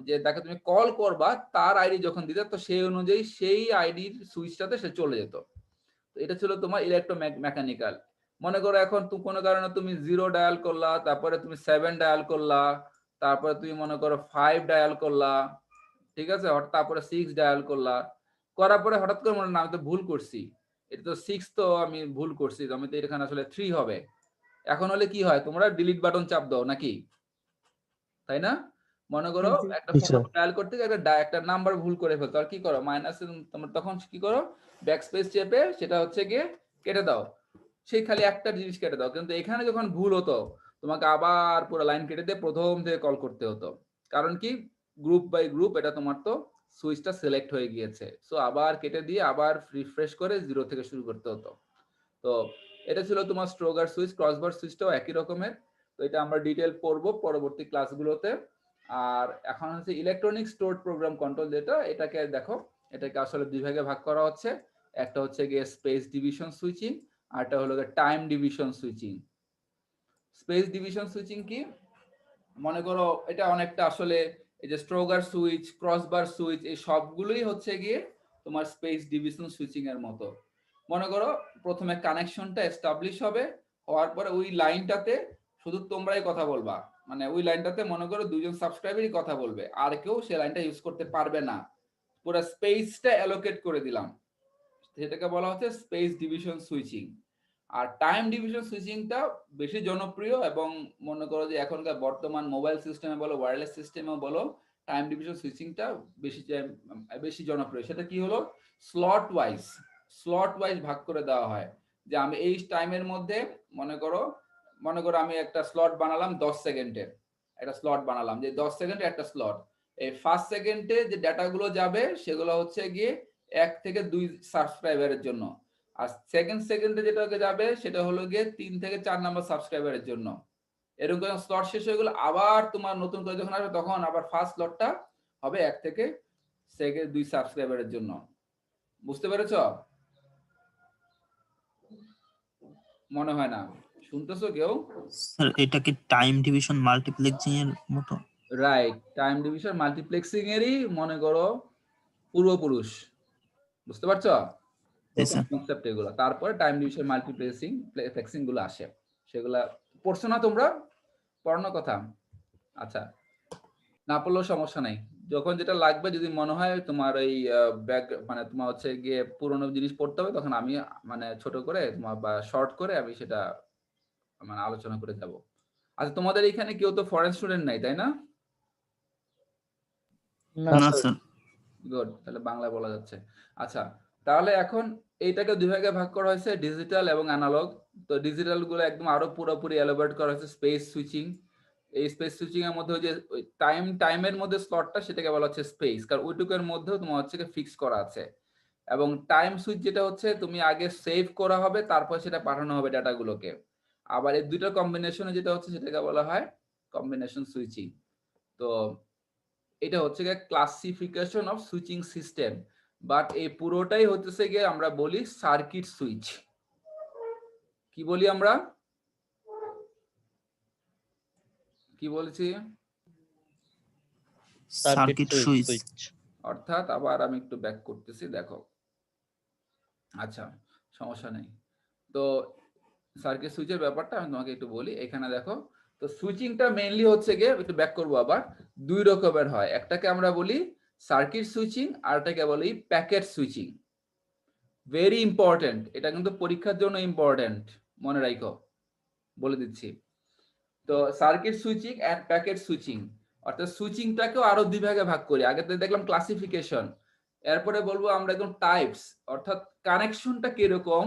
যে তাকে তুমি কল করবা, তার আইডি যখন দিতে, তো সেই অনুযায়ী সেই আইডির সুইচটাতে সে চলে যেত। তো এটা ছিল তোমার ইলেকট্রোমেকানিক্যাল। মনে করো এখন তুমি কোনো কারণে তুমি 0 ডায়াল করলা, তারপরে তুমি 7 ডায়াল করলা, তারপরে তুমি মনে করো 5 ডায়াল করলা, ঠিক আছে, তারপরে 6 ডায়াল করলা, করার পরে হঠাৎ করে মনে না আমি তো ভুল করছি, এটা তো 6, তো আমি ভুল করছি, আমি তো এখানে আসলে 3 হবে। এখন হলে কি হয়, তোমরা ডিলিট বাটন চাপ দাও নাকি, তাই না? মনে করো একটা জি ফোন স্যার। ডায়াল করতে গিয়ে একটা নাম্বার ভুল করে ফেলতো, আর কি করো, মাইনাস, তোমরা তখন কি করো, ব্যাকস্পেস চেপে সেটা হচ্ছে গিয়ে কেটে দাও, সেই খালি একটা জিনিস কেটে দাও। কিন্তু এখানে যখন ভুল হতো, তোমাকে আবার পুরো লাইন কেটে দিয়ে প্রথম থেকে কল করতে হতো। কারণ কি, গ্রুপ বাই গ্রুপ এটা তোমার তো সুইচটা সিলেক্ট হয়ে গিয়েছে, সো আবার কেটে দিয়ে আবার রিফ্রেশ করে 0 থেকে শুরু করতে হতো। তো এটা ছিল তোমার স্ট্রোগার সুইচ। ক্রসবার সুইচটাও একই রকমের, তো এটা আমরা ডিটেল পড়বো পরবর্তী ক্লাসগুলোতে। আর এখন হচ্ছে ইলেকট্রনিক স্টোরড প্রোগ্রাম কন্ট্রোল, যেটা এটাকে দেখো, এটাকে আসলে দুই ভাগে ভাগ করা হচ্ছে। একটা হচ্ছে গিয়ে স্পেস ডিভিশন সুইচিং, আর একটা হলো time division switching. Space division switching কি, মনে করো এটা অনেকটা আসলে এই যে স্ট্রোগার সুইচ, ক্রসবার সুইচ, এই সবগুলোই হচ্ছে গিয়ে তোমার স্পেস ডিভিশন সুইচিং এর মতো। মনে করো প্রথমে কানেকশনটা এস্টাবলিশ হবে, হওয়ার পরে ওই লাইনটাতে শুধু তোমরাই কথা বলবা, মানে ওই লাইনটাতে মনে করো 2জন সাবস্ক্রাইবারই কথা বলবে, আর কেউ সেই লাইনটা ইউজ করতে পারবে না। পুরো স্পেসটা অ্যালোকেট করে দিলাম, সেটাকে বলা হচ্ছে স্পেস ডিভিশন সুইচিং। আর টাইম ডিভিশন সুইচিংটা বেশি জনপ্রিয়, এবং মনে করো যে এখনকার বর্তমান মোবাইল সিস্টেমে বলো, ওয়্যারলেস সিস্টেমে বলো, টাইম ডিভিশন সুইচিংটা বেশি জনপ্রিয়। সেটা কি হলো, স্লট ওয়াইজ ভাগ করে দেওয়া হয়। যে আমি এই টাইমের মধ্যে মনে করো আমি একটা স্লট বানালাম 10 সেকেন্ডের, একটা স্লট বানালাম যে 10 সেকেন্ডে একটা স্লট। এই ফার্স্ট সেকেন্ডে যে ডাটাগুলো যাবে সেগুলো হচ্ছে গিয়ে 1 থেকে 2 সাবস্ক্রাইবারের জন্য, আর সেকেন্ড সেকেন্ডে যেটা যাবে সেটা হলো গিয়ে 3 থেকে 4 নাম্বার সাবস্ক্রাইবারের জন্য। এরকম যখন স্লট শেষ হয়ে গেল, আবার তোমার নতুন করে যখন আসবে তখন আবার ফার্স্ট স্লটটা হবে 1 থেকে 2 সাবস্ক্রাইবারের জন্য। বুঝতে পেরেছ? মনে হয় না, শুনতেছো কেউ? স্যার এটা কি টাইম ডিভিশন মাল্টিপ্লেক্সিং এর মতো? রাইট, টাইম ডিভিশন মাল্টিপ্লেক্সিং এরই মনে করো পূর্বপুরুষ। বুঝতে পারছো? কনসেপ্ট এগুলো। তারপরে টাইম ডিভিশন মাল্টিপ্লেক্সিং গুলো আসে, সেগুলা পড়ছো না তোমরা, পড়ানোর কথা? আচ্ছা, না পড়লেও সমস্যা নাই, যখন যেটা লাগবে, যদি মনে হয় তোমার এই ব্যাক মানে তোমার হচ্ছে গিয়ে পুরোনো জিনিস পড়তে হবে, তখন আমি মানে ছোট করে তোমার বা শর্ট করে আমি সেটা মানে আলোচনা করে যাব। আচ্ছা, তোমাদের এখানে কেউ তো ফরেন স্টুডেন্ট নাই, তাই না? না না স্যার। স্যার। গুড, তাহলে বাংলায় বলা যাচ্ছে। আচ্ছা, তাহলে এখন এইটাকে দুই ভাগে ভাগ করা হয়েছে, ডিজিটাল এবং অ্যানালগ। তো ডিজিটাল গুলো একদম আরো পুরোপুরি এলাবোরেট করা হয়েছে স্পেস সুইচিং। এই স্পেস সুইচিং এর মধ্যে যে টাইমের মধ্যে স্লটটা, সেটাকে বলা হচ্ছে স্পেস, কারণ ওইটুকুর মধ্যেও তোমার হচ্ছে ফিক্স করা আছে। এবং টাইম সুইচ যেটা হচ্ছে তুমি আগে সেভ করা হবে, তারপর সেটা পাঠানো হবে ডাটাগুলোকে। আবার এই দুইটা কম্বিনেশনে যেটা হচ্ছে সেটাকে বলা হয় কম্বিনেশন সুইচিং। তো এটা হচ্ছে গিয়ে classification of switching system, but এই পুরোটাই হচ্ছে গিয়ে আমরা বলি সার্কিট সুইচ। কি বলি আমরা, কি বলছি? Circuit switch. অর্থাৎ আবার আমি একটু ব্যাক করতেছি, দেখো। আচ্ছা, সমস্যা নেই। তো সার্কিট সুইচের ব্যাপারটা আমি তোমাকে একটু বলি, এখানে দেখো। তো সুইচিংটা মেইনলি হচ্ছে গিয়ে, একটু ব্যাক করবো আবার, দুই রকমের হয়। একটাকে আমরা বলি সার্কিট সুইচিং, আর একটাকে বলি প্যাকেট সুইচিং। ভেরি ইম্পর্টেন্ট, এটা কিন্তু পরীক্ষার জন্য ইম্পর্টেন্ট, মনে রাখো, বলে দিচ্ছি। তো circuit switching and packet switching, অর্থাৎ সুইচিংটাকেও আরো দুই ভাগে ভাগ করি। আগে তো দেখলাম ক্লাসিফিকেশন, এরপরে বলবো আমরা একদম টাইপস, অর্থাৎ কানেকশনটা কিরকম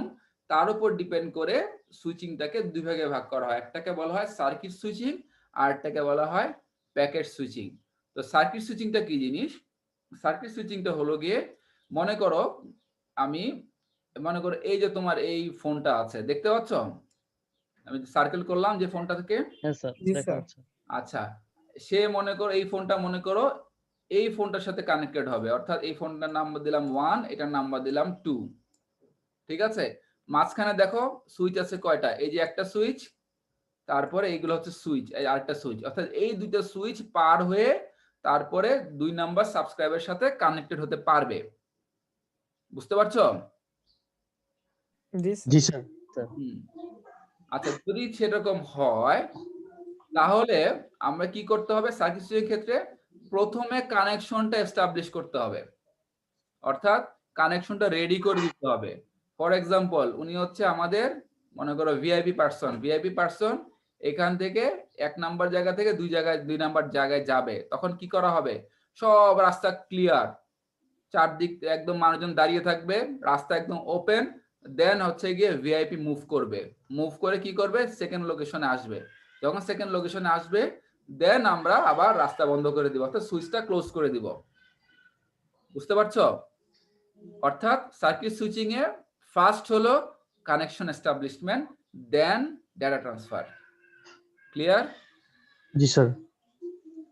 তার উপর ডিপেন্ড করে সুইচিংটাকে দুই ভাগে ভাগ করা হয়। একটাকে বলা হয় সার্কিট সুইচিং, আর একটাকে বলা হয় প্যাকেট সুইচিং। তো সার্কিট সুইচিংটা কি জিনিস? সার্কিট সুইচিংটা হলো গিয়ে, মনে করো এই যে তোমার এই ফোনটা আছে, দেখতে পাচ্ছ? আমি সার্কেল করলাম যে ফোনটা থেকে। হ্যাঁ স্যার, জি দেখা স্যার। যাচ্ছে। আচ্ছা, সে মনে করো এই ফোনটা মনে করো এই ফোনটার সাথে কানেক্টেড হবে, অর্থাৎ এই ফোনটার নাম্বার দিলাম 1, এটার নাম্বার দিলাম 2। ঠিক আছে, মাঝখানে দেখো সুইচ আছে কয়টা? এই যে একটা সুইচ, তারপরে এইগুলো হচ্ছে সুইচ, এই আরেকটা সুইচ, অর্থাৎ এই দুইটা সুইচ পার হয়ে তারপরে 2 নাম্বার সাবস্ক্রাইবের সাথে কানেক্টেড হতে পারবে। বুঝতে পারছো? জি স্যার। আচ্ছা, যদি সেরকম হয় তাহলে আমরা কি করতে হবে? সার্কিট সুইচের ক্ষেত্রে প্রথমে কানেকশনটা এস্টাবলিশ করতে হবে, অর্থাৎ কানেকশনটা রেডি করে দিতে হবে। ফর এক্সাম্পল, উনি হচ্ছে আমাদের মনে করো ভিআইপি পারসন, এখান থেকে 1 নাম্বার জায়গা থেকে 2 নাম্বার জায়গায় যাবে, তখন কি করা হবে? সব রাস্তা ক্লিয়ার, চারদিক একদম মানুষজন দাঁড়িয়ে থাকবে, রাস্তা একদম ওপেন। দেন হচ্ছে গিয়ে ভিআইপি মুভ করে কি করবে? সেকেন্ড লোকেশনে আসবে। তো যখন সেকেন্ড লোকেশনে আসবে দেন আমরা আবার রাস্তা বন্ধ করে দিব, অর্থাৎ সুইচটা ক্লোজ করে দিব। বুঝতে পারছো? অর্থাৎ সার্কিট সুইচিং এ ফার্স্ট হলো কানেকশন এস্টাবলিশমেন্ট, দেন ডেটা ট্রান্সফার। ক্লিয়ার? জি স্যার।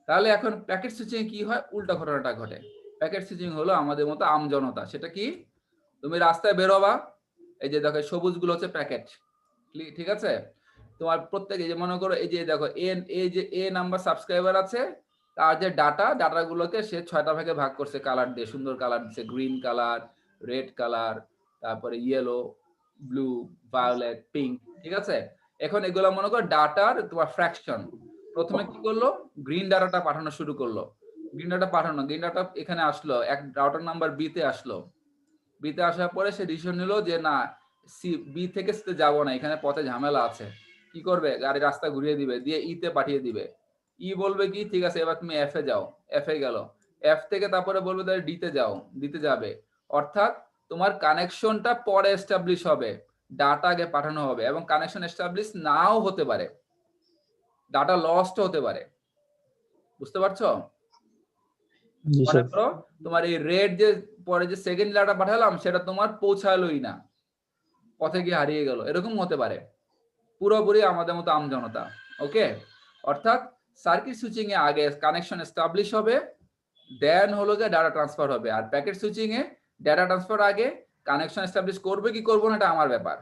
তাহলে এখন প্যাকেট সুইচিং কি হয়? উল্টা ঘটনাটা ঘটে। প্যাকেট সুইচিং হলো আমাদের মতো আমজনতা। সেটা কি? তুমি রাস্তায় বেরোবা, এই যে দেখো সবুজ গুলো হচ্ছে প্যাকেট, ঠিক আছে? তোমার প্রত্যেকে যে মনে করো এই যে দেখো এই যে এ নাম্বার সাবস্ক্রাইবার আছে, তার যে ডাটাগুলোকে সে 6টা ভাগে ভাগ করছে কালার দিয়ে, সুন্দর কালার দিচ্ছে, গ্রিন কালার, রেড কালার, তারপরে ইয়েলো, ব্লু, ভায়োলেট, পিঙ্ক, ঠিক আছে? এখন এগুলো মনে করো ডাটার তোমার ফ্র্যাকশন। প্রথমে কি করলো? গ্রিন ডাটাটা পাঠানো শুরু করলো। গ্রিন ডাটা এখানে আসলো, এক রাউটার নাম্বার বি তে আসলো। বিতে আসার পরে সে ডিসিশন নিল যে না, বি থেকে সিতে যাবো না, এখানে পথে ঝামেলা আছে। কি করবে? গাড়ি রাস্তা ঘুরিয়ে দিবে, দিয়ে ইতে পাঠিয়ে দিবে। ই বলবে কি ঠিক আছে এবার তুমি এফ এ যাও, এফ এ গেল। এফ থেকে তারপরে বলবে তাহলে ডিতে যাও, ডিতে যাবে। অর্থাৎ তোমার কানেকশনটা পরে এস্টাবলিশ হবে, ডাটা আগে পাঠানো হবে, এবং কানেকশন এস্টাবলিশ নাও হতে পারে, ডাটা লস্ট হতে পারে। বুঝতে পারছো? জি মনে স্যার। করো তোমার এই রেড যে পরে যে সেকেন্ড ডাটা পাঠালাম সেটা তোমার পৌঁছালোই না, পথে গিয়ে হারিয়ে গেল, এরকম হতে পারে। পুরোপুরি আমাদের মতো আমজনতা। ওকে? অর্থাৎ সার্কিট সুইচিং এ আগে কানেকশন এস্টাবলিশ হবে, দেন হলো যে ডাটা ট্রান্সফার হবে। আর প্যাকেট সুইচিং এ ডাটা ট্রান্সফার আগে, কানেকশন এস্টাবলিশ করবে কি করবো না এটা আমার ব্যাপার,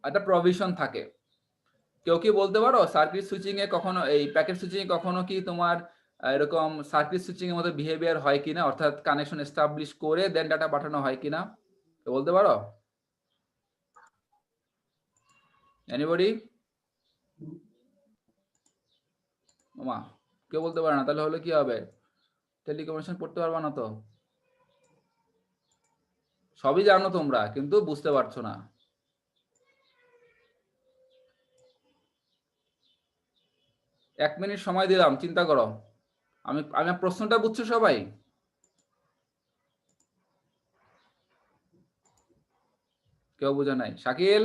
একটা প্রভিশন থাকে। কেউ কি বলতে পারো সার্কিট সুইচিং এ কখনো, এই প্যাকেট সুইচিং এ কখনো কি তোমার এরকম সার্কিট সুইচিং এর মতো বিহেভিয়ার হয় কিনা, অর্থাৎ কানেকশন এস্টাবলিশ করে দেন ডাটা পাঠানো হয় কিনা? কেউ বলতে পারো? এনিবডি? ওমা, কেউ বলতে পারে না, তাহলে হলে কি হবে? টেলিকমিউনিকেশন পড়তে পারবা না তো? সবই জানো তোমরা, কিন্তু বুঝতে পারছো না। এক মিনিট সময় দিলাম, চিন্তা করো। আমি আমি প্রশ্নটা বুঝছো সবাই? কেউ বুঝে নাই? শাকিল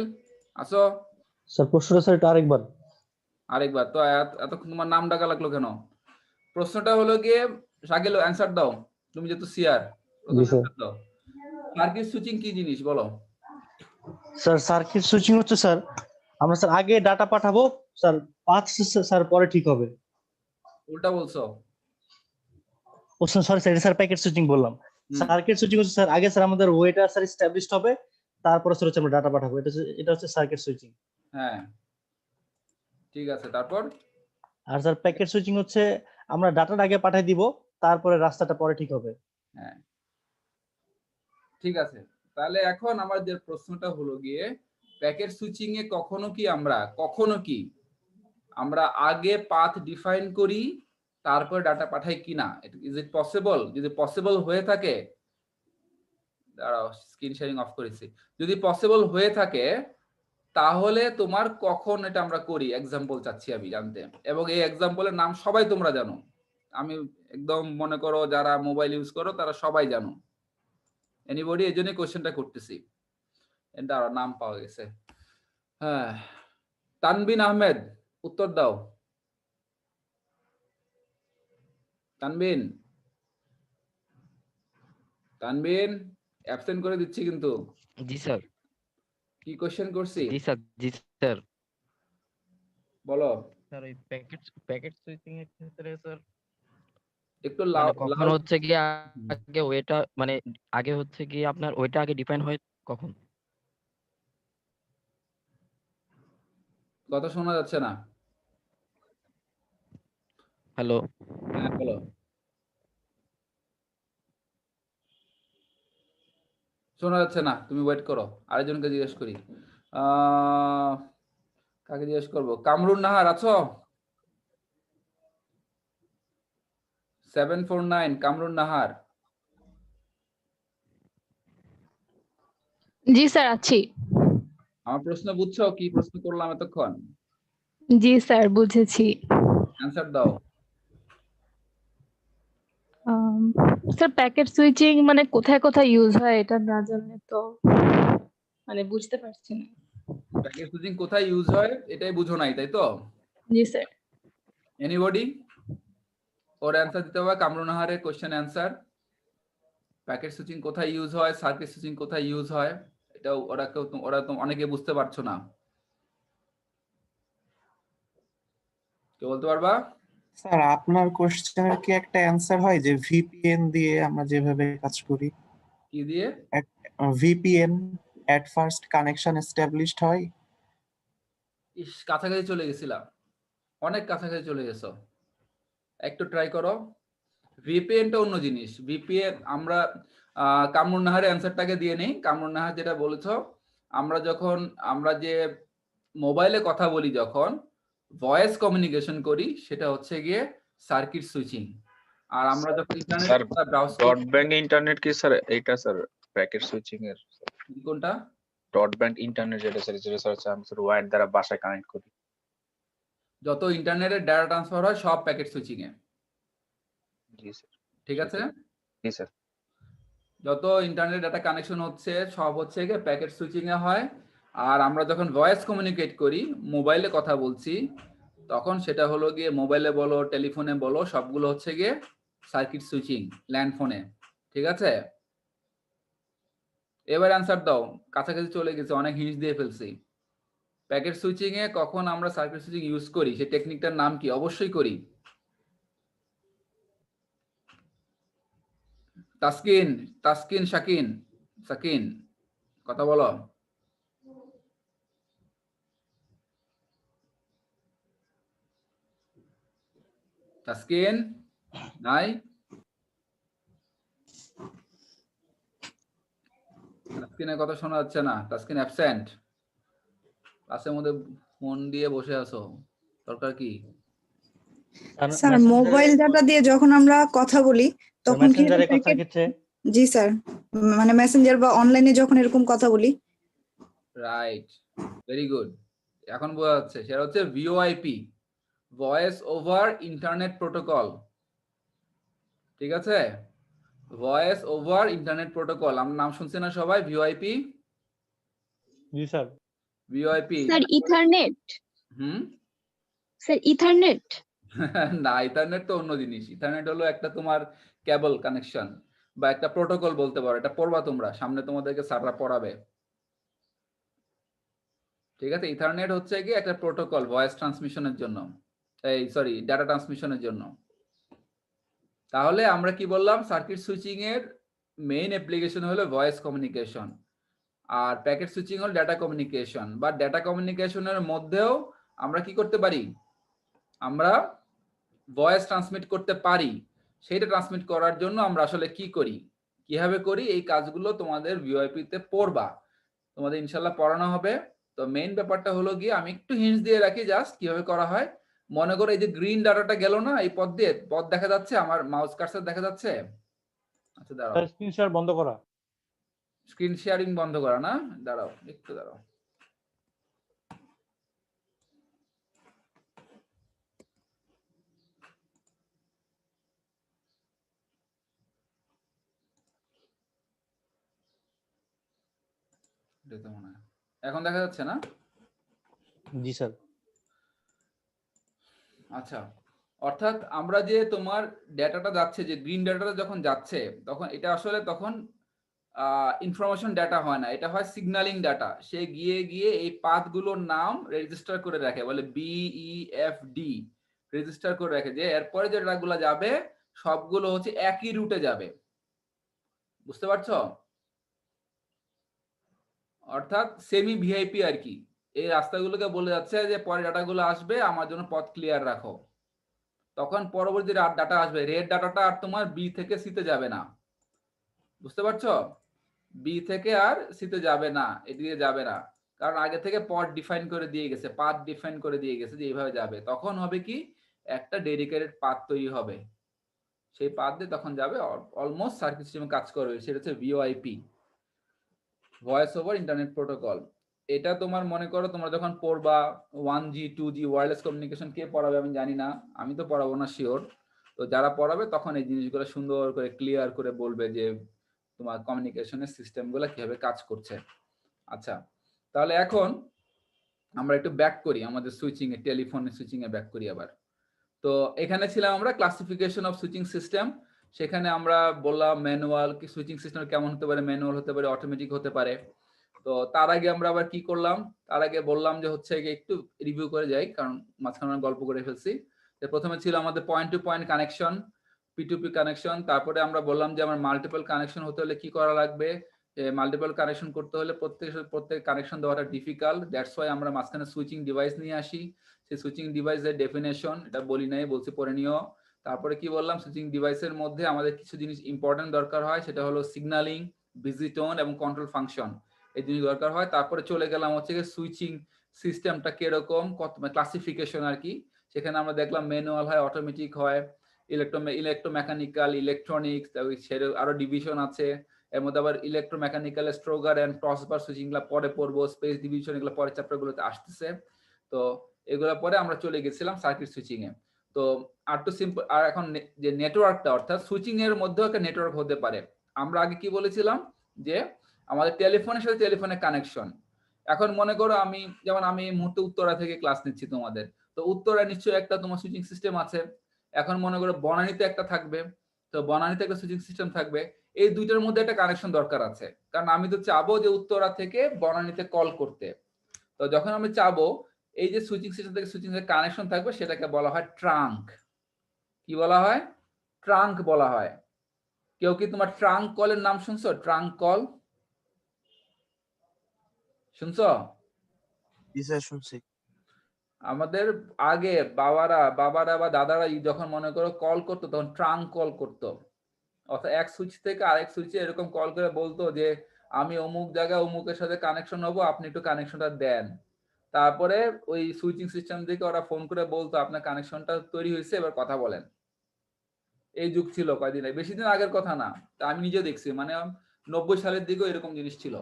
আসো স্যার প্রশ্নটা স্যার এটা আরেকবার। আরেকবার। তো এতক্ষণ তোমার নাম ডাকা লাগলো কেন? প্রশ্নটা হলো গিয়ে, শাকিল অ্যান্সার দাও, তুমি যেহেতু সিআর, জি স্যার। অ্যান্সার দাও। সার্কিট সুইচিং কি জিনিস বলো? স্যার সার্কিট সুইচিং হচ্ছে স্যার আমরা স্যার আগে ডাটা পাঠাবো স্যার, পাঁচ স্যার পরে ঠিক হবে। উল্টা বলছো। ও সরি স্যার, এটা স্যার প্যাকেট সুইচিং বললাম। সার্কিট সুইচিং হচ্ছে স্যার আগে স্যার আমাদের ওয়েটা স্যার এস্টাবলিশড হবে, তারপরে স্যার হচ্ছে আমরা ডাটা পাঠাবো, এটা হচ্ছে সার্কিট সুইচিং। হ্যাঁ ঠিক আছে, তারপর? আর স্যার প্যাকেট সুইচিং হচ্ছে আমরা ডাটাটা আগে পাঠিয়ে দিব, তারপরে রাস্তাটা পরে ঠিক হবে। হ্যাঁ ঠিক আছে। তাহলে এখন আমাদের প্রশ্নটা হলো গিয়ে, প্যাকেট সুইচিং এ কখনো কি আমরা আগে পাথ ডিফাইন করি তারপর ডাটা পাঠাই কিনা? Is it possible? যদি পসিবল হয়ে থাকে, দাঁড়াও স্ক্রিন শেয়ারিং অফ করেছি, যদি পসিবল হয়ে থাকে তাহলে তোমার কখন এটা আমরা করি এক্সাম্পল চাচ্ছি আমি জানতে, এবং এই এক্সাম্পলের নাম সবাই তোমরা জানো। আমি একদম মনে করো যারা মোবাইল ইউজ করো তারা সবাই জানো। এনিবডি? এই জন্যই কোশ্চেনটা করতেছি। এটা নাম পাওয়া গেছে। হ্যাঁ, তানবিন আহমেদ উত্তর দাও। তানবিন, তানবিন অ্যাবসেন্ট করে দিচ্ছি কিন্তু। জি স্যার। কি কোশ্চেন করছি জি স্যার। বলো। স্যার ওই প্যাকেট সুইচিং এর ক্ষেত্রে স্যার একটু মানে কখন লাউড। হচ্ছে কি আগে ওয়েটা মানে আগে হচ্ছে কি আপনার ওয়েটা আগে ডিফাইন হয় কখন? কথা শোনা যাচ্ছে না। হ্যালো। হ্যাঁ বলো। শোনা যাচ্ছে না, তুমি ওয়েট করো, আরেকজনকে জিজ্ঞেস করি। কাকে জিজ্ঞেস করবো? কামরুন নাহার আছো? 749 কামরুন নাহার। জি স্যার আছি। আমার প্রশ্ন বুঝছো? কি প্রশ্ন করলাম এতক্ষণ? জি স্যার বুঝেছি। অ্যান্সার দাও। স্যার প্যাকেট সুইচিং মানে কোথায় কোথায় ইউজ হয় এটা না জানলে তো মানে বুঝতে পারছি না। প্যাকেট সুইচিং কোথায় ইউজ হয় এটাই বুঝো নাই, তাই তো? জি স্যার। এনিবডি ওর অ্যান্সার দিতে হবে? কামরুনাহারের কোশ্চেন অ্যান্সার, প্যাকেট সুইচিং কোথায় ইউজ হয়, সার্কিট সুইচিং কোথায় ইউজ হয়, এটা ওরা তো অনেকে বুঝতে পারছো না। কে বলতে পারবা? স্যার আপনার কোশ্চেনের কি একটা অ্যান্সার হয় যে ভিপিএন দিয়ে আমরা যেভাবে কাজ করি, কি দিয়ে? VPN at first connection established হয়? ইস, কাছাকাছি চলে গেছিলাম, অনেক কাছাকাছি চলে গেছো, একটু ট্রাই করো। ভিপিএনটা অন্য জিনিস। ভিপিএন আমরা কামরুন নাহারের অ্যান্সারটাকে দিয়ে নেই। কামরুন নাহার যেটা বলেছো, আমরা যে মোবাইলে কথা বলি, যখন ভয়েস কমিউনিকেশন করি, সেটা হচ্ছে গিয়ে সার্কিট সুইচিং। আর আমরা যখন ইন্টারনেট ব্রাউজ করি, ব্রডব্যান্ড ইন্টারনেট কি স্যার এইটা স্যার প্যাকেট সুইচিং এর? কোনটা? ব্রডব্যান্ড ইন্টারনেট যেটা স্যার হচ্ছে আমি স্যার ওয়্যার দ্বারা বাসায় কানেক্ট করি। যত ইন্টারনেটের ডাটা ট্রান্সফার হয় সব প্যাকেট সুইচিং এ। জি স্যার। ঠিক আছে? জি স্যার। যত ইন্টারনেট ডাটা কানেকশন হচ্ছে সব হচ্ছে গিয়ে প্যাকেট সুইচিং এ হয়। আর আমরা যখন ভয়েস কমিউনিকেট করি, মোবাইলে কথা বলছি, তখন সেটা হলো গিয়ে মোবাইলে বলো, টেলিফোনে বলো, সবগুলো হচ্ছে গিয়ে সার্কিট সুইচিং, ল্যান্ড ফোনে। ঠিক আছে? এবার অ্যান্সার দাও, কাছাকাছি চলে গেছে, অনেক হিন্টস দিয়ে ফেলছি। প্যাকেট সুইচিং এ কখন আমরা সার্কিট সুইচিং ইউজ করি, সেই টেকনিকটার নাম কি? অবশ্যই করি। তাসকিন সাকিন কথা বলো। তাসকিন নাই? তাসকিনের কথা শোনা যাচ্ছে না, তাসকিন অ্যাবসেন্ট। ক্লাসের মধ্যে ফোন দিয়ে বসে আছো, দরকার কি? স্যার মোবাইল ডাটা দিয়ে যখন আমরা কথা বলি তখন কি মেসেঞ্জারে কথার ক্ষেত্রে জি স্যার, মানে মেসেঞ্জার বা অনলাইনে যখন এরকম কথা বলি। রাইট, ভেরি গুড, এখন বোঝা যাচ্ছে। সেটা হচ্ছে VoIP, voice over internet protocol. ঠিক আছে? ভয়েস ওভার ইন্টারনেট প্রোটোকল, আমরা নাম শুনছি না সবাই? ভিওআইপি। জি sir. VOIP sir Ethernet. Sir Ethernet না, ইথারনেট তো অন্য জিনিস। ইথারনেট হলো একটা তোমার কেবল কানেকশন বা একটা প্রোটোকল বলতে পারো। এটা পড়বা তোমরা, সামনে তোমাদেরকে স্যাররা পড়াবে। ঠিক আছে? ইথারনেট হচ্ছে কি একটা প্রোটোকল ভয়েস ট্রান্সমিশনের জন্য, এই সরি ডাটা ট্রান্সমিশনের জন্য। তাহলে আমরা কি বললাম? সার্কিট সুইচিং এর মেইন অ্যাপ্লিকেশন হলো ভয়েস কমিউনিকেশন, আর প্যাকেট সুইচিং হলো ডাটা কমিউনিকেশন। বা ডাটা কমিউনিকেশনের মধ্যেও আমরা কি করতে পারি? আমরা ভয়েস ট্রান্সমিট করতে পারি। সেইটা ট্রান্সমিট করার জন্য আমরা আসলে কি করি, কিভাবে করি, এই কাজগুলো তোমাদের ভিওআইপি তে পড়বা, তোমাদের ইনশাল্লাহ পড়ানো হবে। তো মেইন ব্যাপারটা হলো গিয়ে, আমি একটু হিন্টস দিয়ে রাখি জাস্ট কিভাবে করা হয়। মনে করো এই যে গ্রিন ডাটাটা গেল না, এই পথ দিয়ে, পথ দেখা যাচ্ছে, আমার মাউস কার্সার দেখা যাচ্ছে? আচ্ছা দাঁড়াও, স্ক্রিন শেয়ার বন্ধ করা। স্ক্রিন শেয়ারিং বন্ধ করা না? দাঁড়াও একটু দাঁড়াও। এখন দেখা যাচ্ছে না? জি স্যার। আচ্ছা, অর্থাৎ আমরা যে তোমার ডেটাটা যাচ্ছে, যে গ্রিন ডাটাটা যখন যাচ্ছে, তখন এটা আসলে তখন ইনফরমেশন ডাটা হয় না, এটা হয় সিগন্যালিং ডাটা। সে গিয়ে গিয়ে এই পাথগুলোর নাম রেজিস্টার করে রাখে, বলে BEFD, রেজিস্টার করে রাখে, যে এরপরে যে ডাটাগুলো যাবে সবগুলো হচ্ছে একই রুটে যাবে। বুঝতে পারছো? অর্থাৎ সেমি ভিআইপি আর কি। এই রাস্তাগুলোকে বলে যাচ্ছে যে পরে ডাটাগুলো আসবে, আমার জন্য পথ ক্লিয়ার রাখো। তখন পরবর্তী ডাটা আসবে, রেড ডাটাটা আর তোমার বি থেকে সিতে যাবে না। বুঝতে পারছো? বি থেকে আর সিতে যাবে না, এদিকে যাবে না, কারণ আগে থেকে পথ ডিফাইন করে দিয়ে গেছে, পাথ ডিফাইন করে দিয়ে গেছে যে এইভাবে যাবে। তখন হবে কি, একটা ডেডিকেটেড পাথ তৈরি হবে, সেই পাথ দিয়ে তখন যাবে, অলমোস্ট সার্কিট সিস্টেমে কাজ করবে। সেটা হচ্ছে VoIP, voice over internet protocol. এটা তোমার মনে করো তোমরা যখন পড়বা 1G 2G ওয়্যারলেস কমিউনিকেশন, কে পড়াবে আমি জানি না, আমি তো পড়াবো না শিওর। তো যারা পড়াবে তখন এই জিনিসগুলো সুন্দর করে ক্লিয়ার করে বলবে যে তোমার কমিউনিকেশনের সিস্টেমগুলো কিভাবে কাজ করছে। আচ্ছা, তাহলে এখন আমরা একটু ব্যাক করি আমাদের সুইচিং এ, টেলিফোনের সুইচিং এ ব্যাক করি আবার। তো এখানে ছিলাম আমরা ক্লাসিফিকেশন অফ সুইচিং সিস্টেম। সেখানে আমরা বললাম ম্যানুয়াল কি সুইচিং সিস্টেম কেমন হতে পারে, ম্যানুয়াল হতে পারে, অটোমেটিক হতে পারে। তো তার আগে আমরা আবার কি করলাম, তার আগে বললাম যে হচ্ছে একটু রিভিউ করে যাই, কারণ মাঝখানে আমরা গল্প করে ফেলছি। প্রথমে ছিল আমাদের point to point connection, P2P connection. তারপরে আমরা বললাম যে আমার মাল্টিপল কানেকশন হতে হলে কি করা লাগবে, মাল্টিপল কানেকশন করতে হলে প্রত্যেক কানেকশন দেওয়াটা ডিফিকাল্ট, দ্যাটস ওয়াই আমরা মাঝখানে সুইচিং ডিভাইস নিয়ে আসি। সেই সুইচিং ডিভাইসের ডেফিনেশন এটা বলি নাই, বলছি পরে নিও। তারপরে কি বললাম, সুইচিং ডিভাইসের মধ্যে আমাদের কিছু জিনিস ইম্পর্টেন্ট দরকার হয়, সেটা হলো সিগন্যালিং, বিজি টোন এবং কন্ট্রোল ফাংশন, এই জিনিস দরকার হয়। তারপরে চলে গেলাম হচ্ছে সুইচিং সিস্টেমটা কিরকম, কত ক্লাসিফিকেশন আর কি। সেখানে আমরা দেখলাম ম্যানুয়াল হয়, অটোমেটিক হয়, ইলেকট্রোমেকানিক্যাল, ইলেকট্রনিক্স, আরো ডিভিশন আছে। এর মধ্যে আবার ইলেকট্রোমেকানিক্যাল, স্ট্রোগার এন্ড ক্রসবার সুইচিং গুলো পরে পড়বো, স্পেস ডিভিশন এগুলো পরে চ্যাপ্টার গুলোতে আসতেছে। তো এগুলো পরে আমরা চলে গেছিলাম সার্কিট সুইচিং এ। তো আর টু সিম্পল, আর এখন যে নেটওয়ার্কটা, অর্থাৎ সুইচিং এর মধ্যেও একটা নেটওয়ার্ক হতে পারে। আমরা আগে কি বলেছিলাম যে আমাদের টেলিফোনের সাথে টেলিফোনের কানেকশন। এখন মনে করো আমি, যেমন আমি এই মুহূর্তে উত্তরা থেকে ক্লাস নিচ্ছি তোমাদের, তো উত্তরা নিশ্চয়ই একটা তোমার সুইচিং সিস্টেম আছে। এখন মনে করো বনানীতে একটা থাকবে, তো বনানীতে একটা সুইচিং সিস্টেম থাকবে। এই দুইটার মধ্যে একটা কানেকশন দরকার আছে, কারণ আমি তো চাবো যে উত্তরা থেকে বনানীতে কল করতে। তো যখন আমি চাবো এই যে সুইচিং সিস্টেম থেকে সুইচিং এর কানেকশন থাকবে, সেটাকে বলা হয় ট্রাঙ্ক। কি বলা হয়? ট্রাঙ্ক বলা হয়। কেউ কি তোমার ট্রাঙ্ক কলের নাম শুনছো? ট্রাঙ্ক কল শুনছো? জি স্যার, শুনছি। আমাদের আগে বাবারা বা দাদারা যখন মনে করো কল করতো, তখন ট্রাঙ্ক কল করতো। অর্থাৎ এক সুইচ থেকে আরেক সুইচে এরকম কল করে বলতো যে আমি অমুক জায়গায় অমুকের সাথে কানেকশন হবো, আপনি একটু কানেকশনটা দেন। তারপরে ওই সুইচিং সিস্টেম থেকে ওরা ফোন করে বলতো আপনার কানেকশনটা তৈরি হয়েছে, এবার কথা বলেন। এই যুগ ছিল কয়দিন, বেশি দিন আগের কথা না, তা আমি নিজে দেখছি, মানে 90 সালের দিকেও এরকম জিনিস ছিল,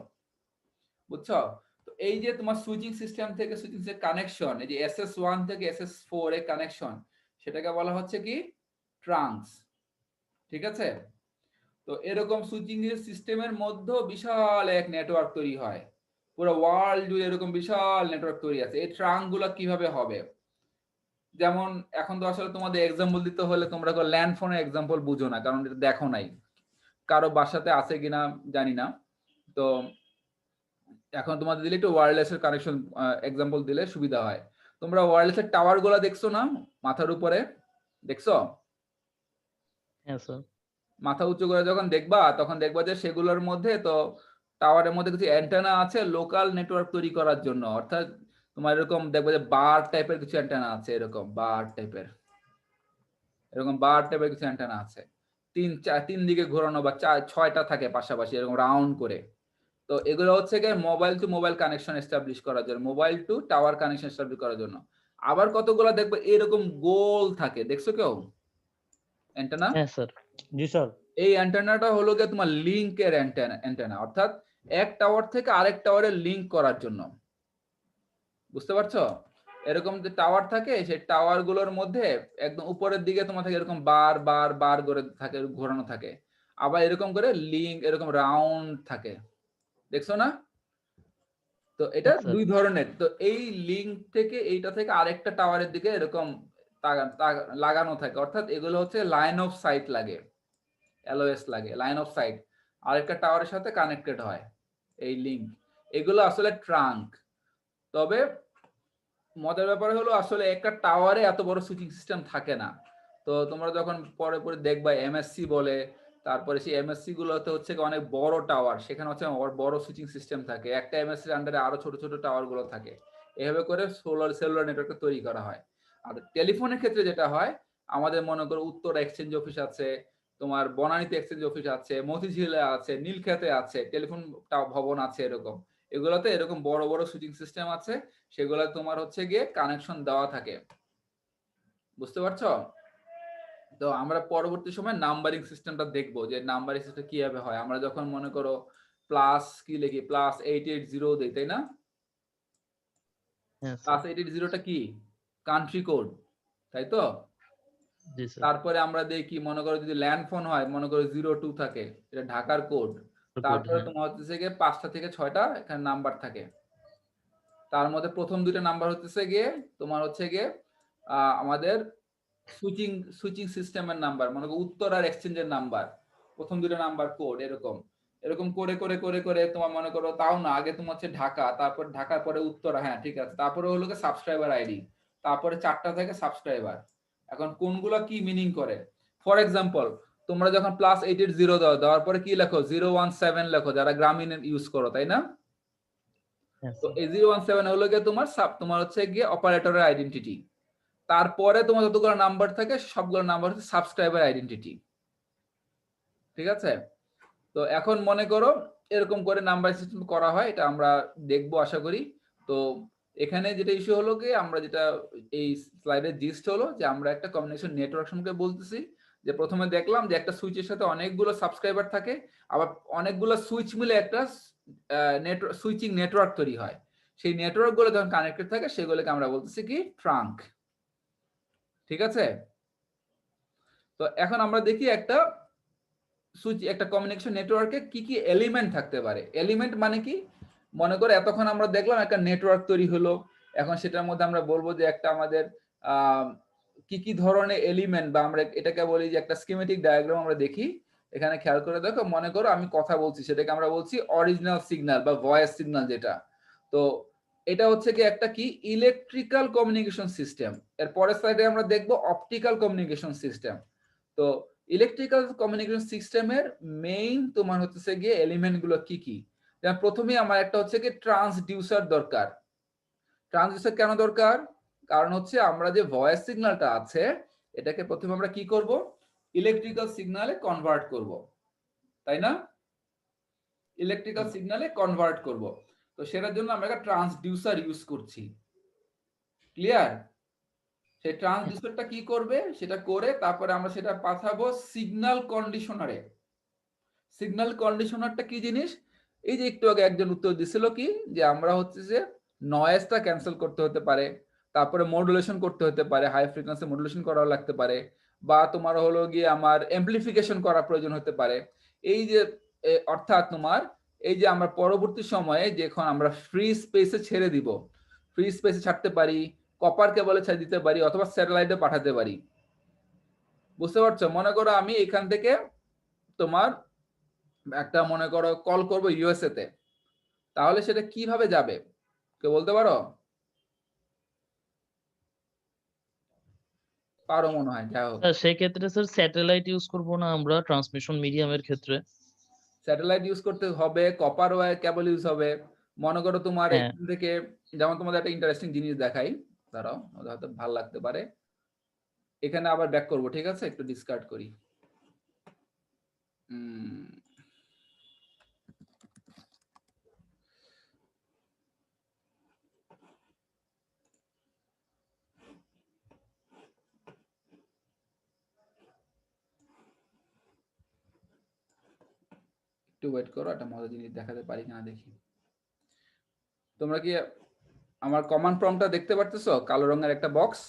বুঝছো? তো এই যে তোমার সুইচিং সিস্টেম থেকে সুইচিং এর কানেকশন, এই যে SS1 থেকে SS4 এর কানেকশন, সেটাকে বলা হচ্ছে কি ট্রাঙ্কস। ঠিক আছে? তো এরকম সুইচিং এর সিস্টেমের মধ্যে বিশাল এক নেটওয়ার্ক তৈরি হয়, পুরো ওয়ার্ল্ড জুড়ে এরকম বিশাল নেটওয়ার্ক তৈরি আছে। এই ট্রাঙ্ক গুলা কিভাবে হবে, যেমন এখন তো আসলে তোমাদের এক্সাম্পল দিতে হলে তোমরা ল্যান্ড ফোনের এক্সাম্পল বুঝো না, কারণ এটা দেখো নাই, কারো বাসাতে আছে কিনা জানি না। তো এখন তোমাদের দিলে একটু ওয়্যারলেস এর কানেকশন এক্সাম্পল দিলে সুবিধা হয়। তোমরা ওয়্যারলেস এর টাওয়ার গুলা দেখছো না মাথার উপরে, দেখছো? হ্যাঁ স্যার। মাথা উঁচু করে যখন দেখবা, তখন দেখবা যে সেগুলোর মধ্যে তো টাওয়ারের মধ্যে কিছু অ্যান্টেনা আছে লোকাল নেটওয়ার্ক তৈরি করার জন্য। অর্থাৎ তোমার এরকম দেখবা যে বার টাইপের কিছু অ্যান্টেনা আছে, এরকম বার টাইপের কিছু অ্যান্টেনা আছে, তিন দিকে ঘোরানো, বা 6টা থাকে পাশাপাশি এরকম রাউন্ড করে। তো এগুলো হচ্ছে গিয়ে mobile to mobile connection establish করার জন্য, mobile to tower connection establish করার জন্য। আবার কতগুলো দেখবে এরকম গোল থাকে, দেখছো কেউ অ্যান্টেনা? হ্যাঁ স্যার। জি স্যার। এই অ্যান্টেনাটা হলো গিয়ে তোমার লিংকের অ্যান্টেনা, অর্থাৎ এক টাওয়ার থেকে আরেক টাওয়ারে লিংক করার জন্য। বুঝতে পারছো? এরকম যে টাওয়ার থাকে, সেই টাওয়ার গুলোর মধ্যে একদম উপরের দিকে তোমার থাকে এরকম বার করে থাকে, ঘোরানো থাকে। আবার এরকম করে লিংক এরকম রাউন্ড থাকে, দেখছো না? তো এটা হ্যাঁ স্যার। দুই ধরনের। তো এই লিংক থেকে এইটা থেকে আরেকটা টাওয়ারের দিকে এরকম লাগানো থাকে, অর্থাৎ এগুলো হচ্ছে লাইন অফ সাইট লাগে, LOS লাগে, লাইন অফ সাইট, আরেকটা টাওয়ারের সাথে কানেক্টেড হয় এই লিংক। এগুলো আসলে ট্রাঙ্ক। তবে মজার ব্যাপার হলো আসলে একটা টাওয়ারে এত বড় সুইচিং সিস্টেম থাকে না। তো তোমরা যখন পরে দেখবা MSC বলে, তারপরে সেই MSC গুলোতে হচ্ছে অনেক বড় টাওয়ার, সেখানে হচ্ছে বড় সুইচিং সিস্টেম থাকে, একটা MSC এর আন্ডারে আরো ছোট ছোট টাওয়ার গুলো থাকে। এভাবে করে সেলুলার নেটওয়ার্কটা তৈরি করা হয়। আর টেলিফোনের ক্ষেত্রে যেটা হয়, আমাদের মনে করো উত্তরা এক্সচেঞ্জ অফিস আছে, তোমার বনানীতে এক্সচেঞ্জ অফিস আছে, মতিঝিলে আছে, নীলক্ষেতে আছে, টেলিফোন ভবন আছে, এরকম এগুলোতে এরকম বড় বড় সুইচিং সিস্টেম আছে, সেগুলো তোমার হচ্ছে গিয়ে কানেকশন দেওয়া থাকে। বুঝতে পারছো? তো আমরা পরবর্তী সময় নাম্বারিং সিস্টেমটা দেখবো, যে নাম্বারিং সিস্টেম কিভাবে হয়। আমরা যখন মনে করো প্লাস কি লিখি, +880 দেই, তাই না? হ্যাঁ স্যার। +880টা কি কান্ট্রি কোড, তাই তো? জি স্যার। তারপরে আমরা দেখি মনে করো যদি ল্যান্ড ফোন হয়, মনে করো 02 থাকে, এটা ঢাকার কোড। তারপরে তোমার হচ্ছে গিয়ে 5টা থেকে 6টা এখানে নাম্বার থাকে। তার মধ্যে প্রথম দুইটা নাম্বার হচ্ছে গিয়ে তোমার হচ্ছে গিয়ে আমাদের সুইচিং সিস্টেমের নাম্বার, মনে করো উত্তর আর এক্সচেঞ্জের নাম্বার, প্রথম দুটো নাম্বার কোড এরকম করে করে করে করে তোমার মনে করো, তাও না, আগে তোমার হচ্ছে ঢাকা, তারপর ঢাকার পরে উত্তরা, হ্যাঁ ঠিক আছে, তারপরে হলো সাবস্ক্রাইবার আইডি, তারপরে 4টা থেকে সাবস্ক্রাইবার। এখন কোনগুলা কি মিনিং করে? ফর এক্সাম্পল, তোমরা যখন +880 দেওয়ার পরে কি লেখো? 017 লেখো, যারা গ্রামীণ ইউজ করো, তাই না? তো এই 017 হলো গিয়ে তোমার হচ্ছে গিয়ে অপারেটরের আইডেন্টিটি। তারপরে তোমার যতগুলো নাম্বার থাকে সবগুলো নাম্বার হচ্ছে সাবস্ক্রাইবার আইডেন্টিটি, ঠিক আছে? তো এখন মনে করো এরকম করে নাম্বার সিস্টেম করা হয়, এটা আমরা দেখবো আশা করি। তো এখানে যেটা ইস্যু হলো কি, আমরা যেটা এই স্লাইডের জিস্ট হলো যে আমরা একটা কমিউনিকেশন নেটওয়ার্ক সম্পর্কে বলতেছি, যে প্রথমে দেখলাম যে একটা সুইচের সাথে অনেকগুলো সাবস্ক্রাইবার থাকে, আবার অনেকগুলো সুইচ মিলে একটা সুইচিং নেটওয়ার্ক তৈরি হয়। সেই নেটওয়ার্ক গুলো যখন কানেক্টেড থাকে সেগুলোকে আমরা বলতেছি কি ট্রাঙ্ক, ঠিক আছে? তো এখন আমরা দেখি একটা কমিউনিকেশন নেটওয়ার্কে কি কি এলিমেন্ট থাকতে পারে। এলিমেন্ট মানে কি? মনে করে এতক্ষণ আমরা দেখলাম একটা নেটওয়ার্ক তৈরি হলো, এখন সেটার মধ্যে আমরা বলবো যে একটা আমাদের কি কি ধরনের এলিমেন্ট, বা আমরা এটাকে বলি যে একটা স্কিমেটিক ডায়াগ্রাম আমরা দেখি। এখানে খেয়াল করে দেখো, মনে করো আমি কথা বলছি, সেটাকে আমরা বলছি অরিজিনাল সিগন্যাল বা ভয়েস সিগন্যাল যেটা। তো এটা হচ্ছে কি একটা কি ইলেকট্রিক্যাল কমিউনিকেশন সিস্টেম। এর পরের স্লাইডে আমরা দেখবো অপটিক্যাল কমিউনিকেশন সিস্টেম। তো ইলেকট্রিক্যাল কমিউনিকেশন সিস্টেমের মেইন তোমার হচ্ছে গিয়ে এলিমেন্ট গুলো কি কি? যেমন প্রথমে আমার একটা হচ্ছে কি ট্রান্সডিউসার দরকার। ট্রান্সডিউসার কেন দরকার? কারণ হচ্ছে আমরা যে ভয়েস সিগন্যালটা আছে এটাকে প্রথমে আমরা কি করব? ইলেকট্রিক্যাল সিগন্যালে কনভার্ট করব, তাই না? ইলেকট্রিক্যাল সিগন্যালে কনভার্ট করব। তো সেটার জন্য আমরা একটা ট্রান্সডিউসার ইউজ করছি। ক্লিয়ার? সেই ট্রান্সডিউসারটা কি করবে? সেটা করে তারপরে আমরা সেটা পাঠাবো সিগন্যাল কন্ডিশনারে। সিগন্যাল কন্ডিশনারটা কি জিনিস? এই যে একটু আগে একজন উত্তর দিছিল কি, যে আমরা হচ্ছে যে নয়েজটা ক্যান্সেল করতে হতে পারে, তারপরে মডুলেশন করতে হতে পারে, হাই ফ্রিকোয়েন্সি মডুলেশন করা লাগতে পারে, বা তোমার হলো গিয়ে আমার এমপ্লিফিকেশন করা প্রয়োজন হতে পারে। এই যে অর্থাৎ তোমার এই যে আমরা পরবর্তী সময়ে যখন আমরা ফ্রি স্পেসে ছেড়ে দিব, ফ্রি স্পেসে ছাড়তে পারি, কপার কেবলে ছেড়ে দিতে পারি, অথবা স্যাটেলাইটে পাঠাতে পারি। বুঝতে পারছো? মনে করো আমি এখান থেকে তোমার একটা মনে করো কল করব ইউএসএ তে, তাহলে সেটা কিভাবে যাবে কেউ বলতে পারো? পারো মনে হয়। যাই হোক, সেই ক্ষেত্রে স্যার স্যাটেলাইট ইউজ করব না আমরা ট্রান্সমিশন মিডিয়ামের ক্ষেত্রে? স্যাটেলাইট ইউজ করতে হবে, কপার ওয়্যার কেবল ইউজ হবে। মনে করো তোমার হ্যাঁ। এখান থেকে, যেমন তোমাদের একটা ইন্টারেস্টিং জিনিস দেখাই, দাঁড়াও, ওদের হয়তো ভালো লাগতে পারে। এখানে আবার ব্যাক করব, ঠিক আছে? একটু ডিসকার্ড করি। একটু ওয়েট করো, একটা মজার জিনিস দেখাতে পারি কিনা দেখি। তোমরা কি আমার কমান্ড প্রম্পটটা দেখতে পারতেছো? কালো রঙের একটা বক্স।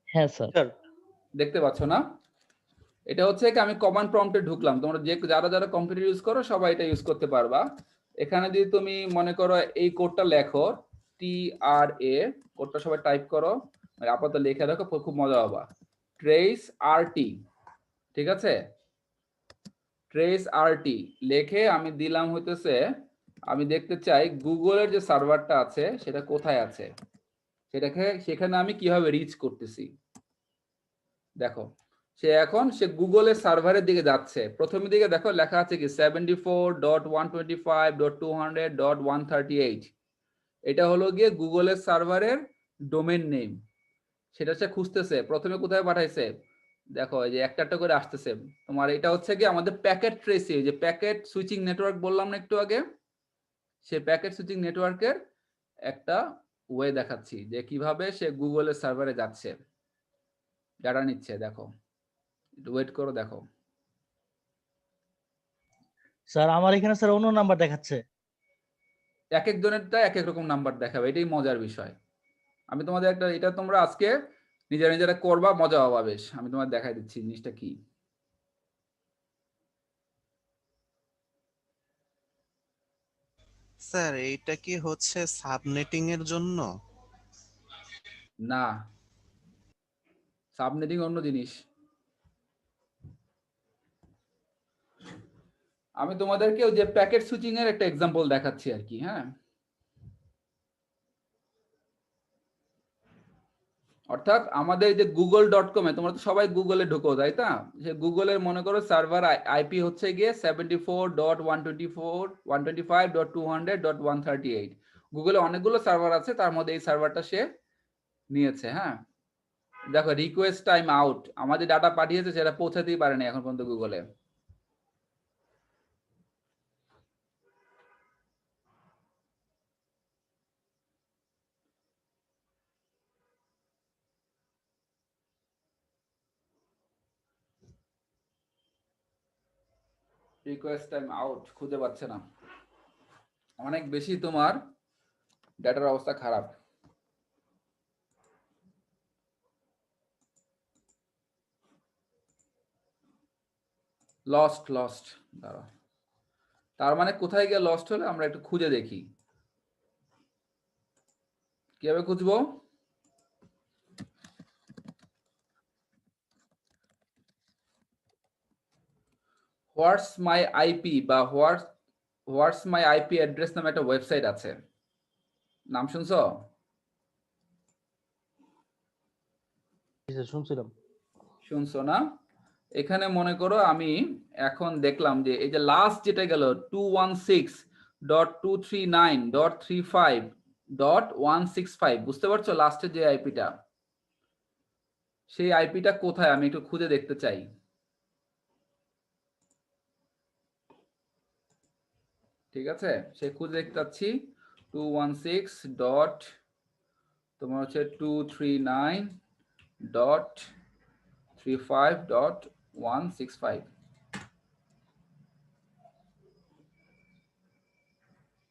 হ্যাঁ স্যার। দেখতে পাচ্ছ না? এটা হচ্ছে কি আমি কমান্ড প্রম্পটে ঢুকলাম। তোমরা যে যারা কম্পিউটার ইউজ করো সবাই এটা ইউজ করতে পারবা। এখানে যদি তুমি মনে করো এই কোডটা লেখো, TRA কোডটা সবাই টাইপ করো, আপাতত লিখে রাখো, খুব মজা পাবা। ট্রেস RT, ঠিক আছে? ট্রেস RT লেখে আমি দিলাম হইতেছে, আমি দেখতে চাই গুগলের যে সার্ভারটা আছে সেটা কোথায় আছে, সেখানে আমি কিভাবে রিচ করতেছি। দেখো সে গুগলের সার্ভারের দিকে যাচ্ছে। প্রথমের দিকে দেখো লেখা আছে কি 74.125.200.138। এটা হলো গিয়ে গুগলের সার্ভারের ডোমেন নেম। সেটা সে খুঁজতেছে। প্রথমে কোথায় পাঠাইছে দেখো, এই যে একটা একটা করে আসতেছে তোমার। এটা হচ্ছে কি আমাদের প্যাকেট ট্রেসিং, যে প্যাকেট সুইচিং নেটওয়ার্ক বললাম না একটু আগে, সে প্যাকেট সুইচিং নেটওয়ার্কের একটা ওয়ে দেখাচ্ছি যে কিভাবে সে গুগলের সার্ভারে যাচ্ছে, ডাটা নিচ্ছে। দেখো, ওয়েট করো, দেখো। স্যার আমার এখানে স্যার অন্য নাম্বার দেখাচ্ছে। এক একজনেরটা এক এক রকম নাম্বার দেখাবে, এটাই মজার বিষয়। আমি তোমাদের এটা তোমরা আজকে নিজেরা করবা, মজা পাবা বেশ। আমি তোমাদের দেখাই দিচ্ছি জিনিসটা কি। স্যার এইটা কি হচ্ছে সাবনেটিং এর জন্য? না, সাবনেটিং অন্য জিনিস। আমি তোমাদেরকে ওই যে প্যাকেট সুইচিং এর একটা এক্সাম্পল দেখাচ্ছি আর কি। হ্যাঁ, অর্থাৎ আমাদের যে google.com এ তোমরা তো সবাই গুগলে ঢুকো, তাই না? যে গুগলের মনে করো সার্ভার আইপি হচ্ছে গিয়ে 74.124.125.200.138। গুগলে অনেকগুলো সার্ভার আছে, তার মধ্যে এই সার্ভারটা সে নিয়েছে। হ্যাঁ, দেখো রিকোয়েস্ট টাইম আউট, আমাদের ডাটা পাঠিয়েছে সেটা পৌঁছাতেই পারেনি এখন পর্যন্ত গুগলে। রিকোয়েস্ট টাইম আউট খুঁজে পাচ্ছে না, অনেক বেশি তোমার ডাটার অবস্থা খারাপ। লস্ট লস্ট, দাঁড়াও, তার মানে কোথায় গিয়ে লস্ট হলে আমরা একটু খুঁজে দেখি। কিভাবে খুঁজবো? হোয়াটস মাই আইপি বা হোয়াটস মাই আইপি অ্যাড্রেস নামে একটা ওয়েবসাইট আছে, নাম শুনছো? শুনছিলাম। শুনছো না? এখানে মনে করো আমি এখন দেখলাম যে এই যে লাস্ট যেটা গেল 216.239.35.165, বুঝতে পারছো লাস্টের যে আইপিটা, সেই আইপিটা কোথায় আমি একটু খুঁজে দেখতে চাই। ঠিক আছে, সে খুঁজে দেখতে চাচ্ছি 216. তোমার হচ্ছে 239.35.165।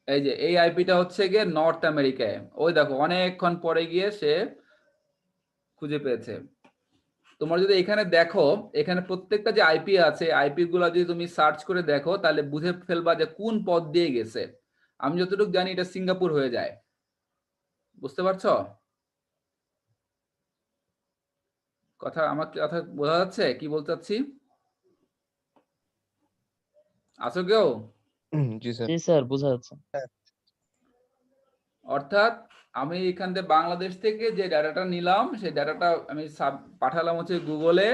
এই যে এই আইপিটা হচ্ছে গিয়ে নর্থ আমেরিকায়। ওই দেখো অনেকক্ষণ পরে গিয়ে সে খুঁজে পেয়েছে। তোমরা যদি এখানে দেখো, এখানে প্রত্যেকটা যে আইপি আছে, আইপি গুলা যদি তুমি সার্চ করে দেখো তাহলে বুঝে ফেলবা যে কোন পথ দিয়ে গেছে। আমি যতটুকু জানি এটা সিঙ্গাপুর হয়ে যায়, বুঝতে পারছো কথা? আমার কথা বোঝা যাচ্ছে কি বলতে চাচ্ছি? আছো কেউ? জি স্যার। জি স্যার, বোঝা যাচ্ছে। অর্থাৎ আমি এখান থেকে বাংলাদেশ থেকে যে ডাটাটা নিলাম, সেই ডাটাটা আমি পাঠালাম হচ্ছে গুগলে,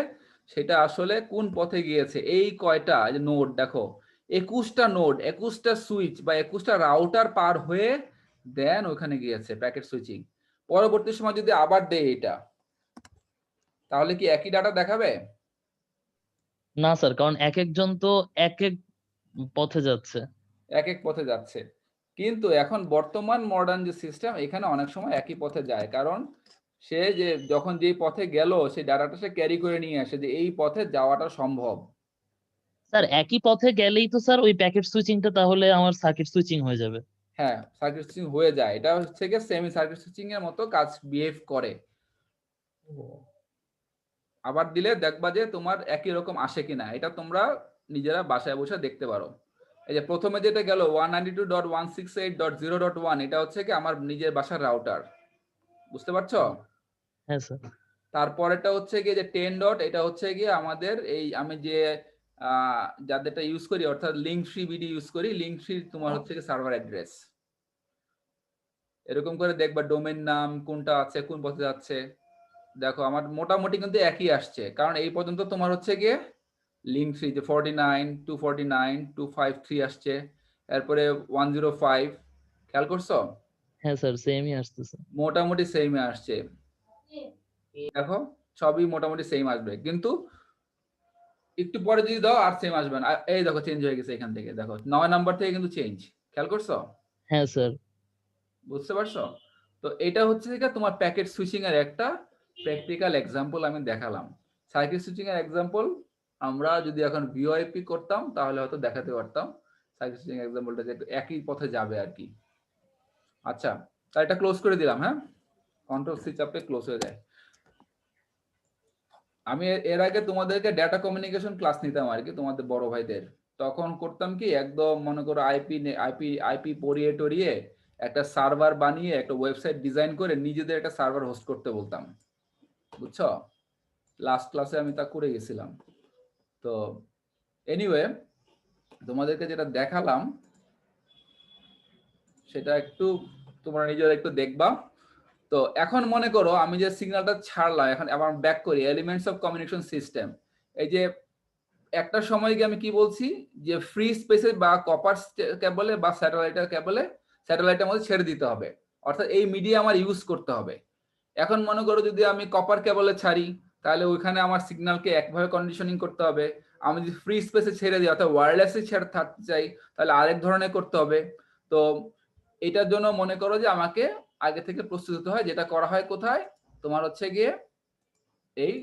সেটা আসলে কোন পথে গিয়েছে। এই কয়টা নোড দেখো, 21টা নোড, 21টা সুইচ বা 21টা রাউটার পার হয়ে দেন ওখানে গিয়েছে প্যাকেট সুইচিং। পরবর্তী সময় যদি আবার দেয় এটা, তাহলে কি একই ডাটা দেখাবে? না স্যার, কারণ এক একজন তো এক এক পথে যাচ্ছে। এক এক পথে যাচ্ছে, কিন্তু এখন বর্তমান মডার্ন যে সিস্টেম, এখানে অনেক সময় একই পথে যায়, কারণ সে যে যখন যে পথে গেল সেই ডাটাটা সে ক্যারি করে নিয়ে আসে যে এই পথে যাওয়াটা সম্ভব। স্যার একই পথে গেলেই তো স্যার ওই প্যাকেট সুইচিংটা তাহলে আমার সার্কিট সুইচিং হয়ে যাবে। হ্যাঁ, সার্কিট সুইচিং হয়ে যায়, এটা হচ্ছে গিয়ে সেমি সার্কিট সুইচিং এর মতো কাজ বিহেভ করে। আবার দিলে দেখবা যে তোমার একই রকম আসে কিনা, এটা তোমরা নিজেরা বাসায় বসে দেখতে পারো। এই যে প্রথমে যেটা গেল 192.168.0.1, এটা হচ্ছে কি আমার নিজের বাসার রাউটার, বুঝতে পারছো? হ্যাঁ স্যার। তারপরেটা হচ্ছে গিয়ে যে 10. এটা হচ্ছে গিয়ে আমাদের এই আমি যে যাদেরটা ইউজ করি, অর্থাৎ লিঙ্কট্রি বিডি ইউজ করি, লিঙ্কট্রি তোমার হচ্ছে গিয়ে সার্ভার অ্যাড্রেস। এরকম করে দেখবা ডোমেন নাম কোনটা আছে, কোন পথে যাচ্ছে। দেখো আমার মোটামুটি কিন্তু একই আসছে, কারণ এই পর্যন্ত তোমার হচ্ছে গিয়ে লিঙ্কট্রি যে 49, 249, 253 আসছে, এরপরে 105, খেয়াল করছো? হ্যাঁ স্যার, সেমই আসতেছে। মোটামুটি সেমই আসছে। দেখো সবই মোটামুটি সেম আসবে, কিন্তু একটু পরে যদি দাও আর সেম আসবে না। এই দেখো চেঞ্জ হয়ে গেছে, এখান থেকে দেখো 9 নাম্বার থেকে কিন্তু চেঞ্জ, খেয়াল করছো? হ্যাঁ স্যার। বুঝতে পারছো? তো এটা হচ্ছে যে তোমার প্যাকেট সুইচিং এর একটা প্র্যাকটিক্যাল এক্সাম্পল আমি দেখালাম। সার্কিট সুইচিং এর এক্সাম্পল আমরা যদি এখন ভিওআইপি করতাম তাহলে হয়তো দেখাতে পারতাম সার্কিট সুইচিং এক্সাম্পলটা যে একই পথে যাবে আর কি। আচ্ছা, তাই এটা ক্লোজ করে দিলাম। হ্যাঁ, কন্ট্রোল সি চাপে ক্লোজ হয়ে যায়। আমি এর আগে তোমাদেরকে ডেটা কমিউনিকেশন ক্লাস নিতাম আর কি, তোমাদের বড় ভাইদের। তখন করতাম কি, একদম মনে করো আইপি পড়িয়ে টরিয়ে একটা সার্ভার বানিয়ে একটা ওয়েবসাইট ডিজাইন করে নিজেদের একটা সার্ভার হোস্ট করতে বলতাম, বুঝছো? লাস্ট ক্লাসে আমি তা করে গেছিলাম। তো এনিওয়ে, তোমাদেরকে যেটা দেখালাম সেটা একটু তোমরা নিজেরা একটু দেখবা। তো এখন মনে করো আমি যে সিগন্যালটা ছাড়লাম, এখন আবার ব্যাক করি এলিমেন্টস অফ কমিউনিকেশন সিস্টেম। এই যে একটা সময় গিয়ে আমি কি বলছি যে ফ্রি স্পেসে বা কপার কেবলে বা স্যাটেলাইটের মধ্যে ছেড়ে দিতে হবে, অর্থাৎ এই মিডিয়া আমার ইউজ করতে হবে। এখন মনে করো যদি আমি কপার কেবলে ছাড়ি তাহলে ওইখানে আমার সিগন্যালকে একভাবে কন্ডিশনিং করতে হবে। আমি যদি ফ্রি স্পেসে ছেড়ে দিই অর্থাৎ ওয়্যারলেসে ছেড়ে থাকতে চাই তাহলে আরেক ধরনের করতে হবে। তো এটার জন্য মনে করো যে আমাকে আগে থেকে প্রস্তুত হতে হয়, যেটা করা হয় কোথায়, তোমার হচ্ছে গিয়ে এই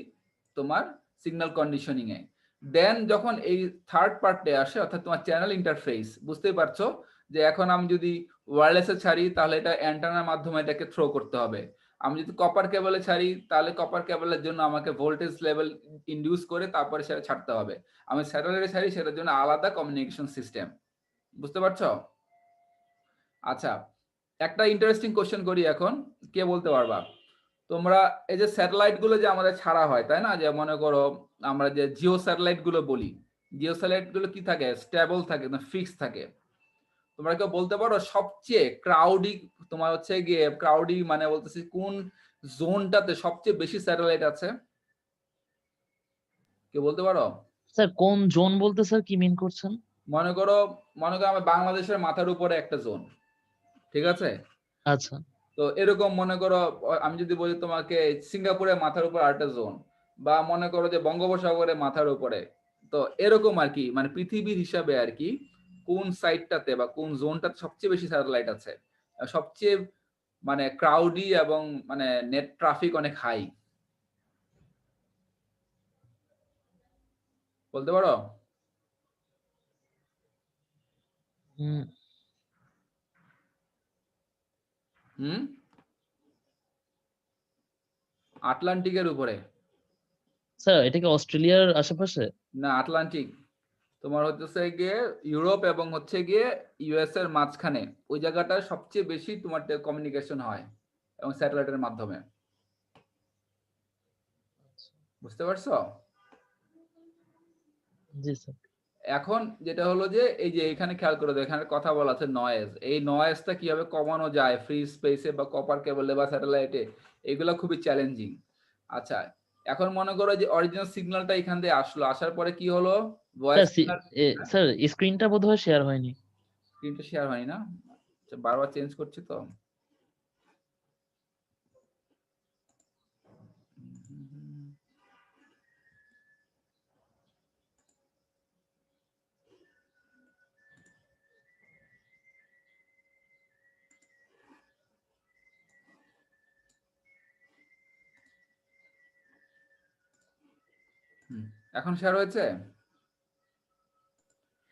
তোমার সিগন্যাল কন্ডিশনিং এ। দেন যখন এই থার্ড পার্টে আসে অর্থাৎ তোমার চ্যানেল ইন্টারফেস, বুঝতেই পারছো যে এখন আমি যদি ওয়্যারলেসে ছাড়ি তাহলে এটা অ্যান্টেনার মাধ্যমে এটাকে থ্রো করতে হবে। আমি যদি কপার কেবলে ছাড়ি তাহলে কপার কেবলের জন্য আমাকে ভোল্টেজ লেভেল ইনডিউস করে তারপরে সেটা ছাড়তে হবে। আমি স্যাটেলাইটে ছাড়ি সেটার জন্য আলাদা কমিউনিকেশন সিস্টেম, বুঝতে পারছো? আচ্ছা, একটা ইন্টারেস্টিং কোশ্চেন করি এখন, কে বলতে পারবা তোমরা এই যে স্যাটেলাইট গুলো যে আমাদের ছাড়া হয় তাই না, যে মনে করো আমরা যে জিও স্যাটেলাইট গুলো বলি, জিও স্যাটেলাইট গুলো কি থাকে, স্টেবল থাকে না ফিক্স থাকে। তোমরা কেউ বলতে পারো সবচেয়ে ক্রাউডি, তোমার হচ্ছে গিয়ে ক্রাউডি মানে বলতেছি কোন জোনটাতে সবচেয়ে বেশি স্যাটেলাইট আছে, কেউ বলতে পারো? স্যার কোন জোন বলতে স্যার কি মিন করছেন? মনে করো আমার বাংলাদেশের মাথার উপরে একটা জোন, ঠিক আছে? আচ্ছা তো এরকম মনে করো আমি যদি বলি তোমাকে সিঙ্গাপুরের মাথার উপর আরেকটা জোন, বা মনে করো যে বঙ্গোপসাগরের মাথার উপরে, তো এরকম আর কি, মানে পৃথিবীর হিসাবে আর কি কোন সাইটটাতে বা কোন জোনটাতে সবচেয়ে বেশি স্যাটেলাইট আছে, সবচেয়ে মানে ক্রাউডি এবং মানে নেট ট্রাফিক অনেক হাই, বলতে পারো? হুম, হুম, আটলান্টিকের উপরে স্যার এটা কি অস্ট্রেলিয়ার আশেপাশে? না, আটলান্টিক তোমার হচ্ছে গিয়ে ইউরোপ এবং হচ্ছে গিয়ে ইউএস এর মাঝখানে, ওই জায়গাটা সবচেয়ে বেশি তোমার কমিউনিকেশন হয় এবং স্যাটেলাইটের মাধ্যমে, বুঝতে পারছো? জি স্যার। এখন যেটা হলো যে এই যে এখানে খেয়াল করে দাও, এখানে কথা বলা আছে নয়েজ, এই নয়েজটা কিভাবে কমানো যায় ফ্রি স্পেসে বা কপার কেবলে বা স্যাটেলাইটে, এগুলো খুবই চ্যালেঞ্জিং। আচ্ছা, এখন মনে করো যে অরিজিনাল সিগন্যালটা এখান দিয়ে আসলো, আসার পরে কি হলো, ভয়েস স্যার স্ক্রিনটা বোধহয় শেয়ার হয়নি। স্ক্রিনটা শেয়ার হয়নি না? আচ্ছা, বারবার চেঞ্জ করছি তো। এখন শেয়ার হয়েছে?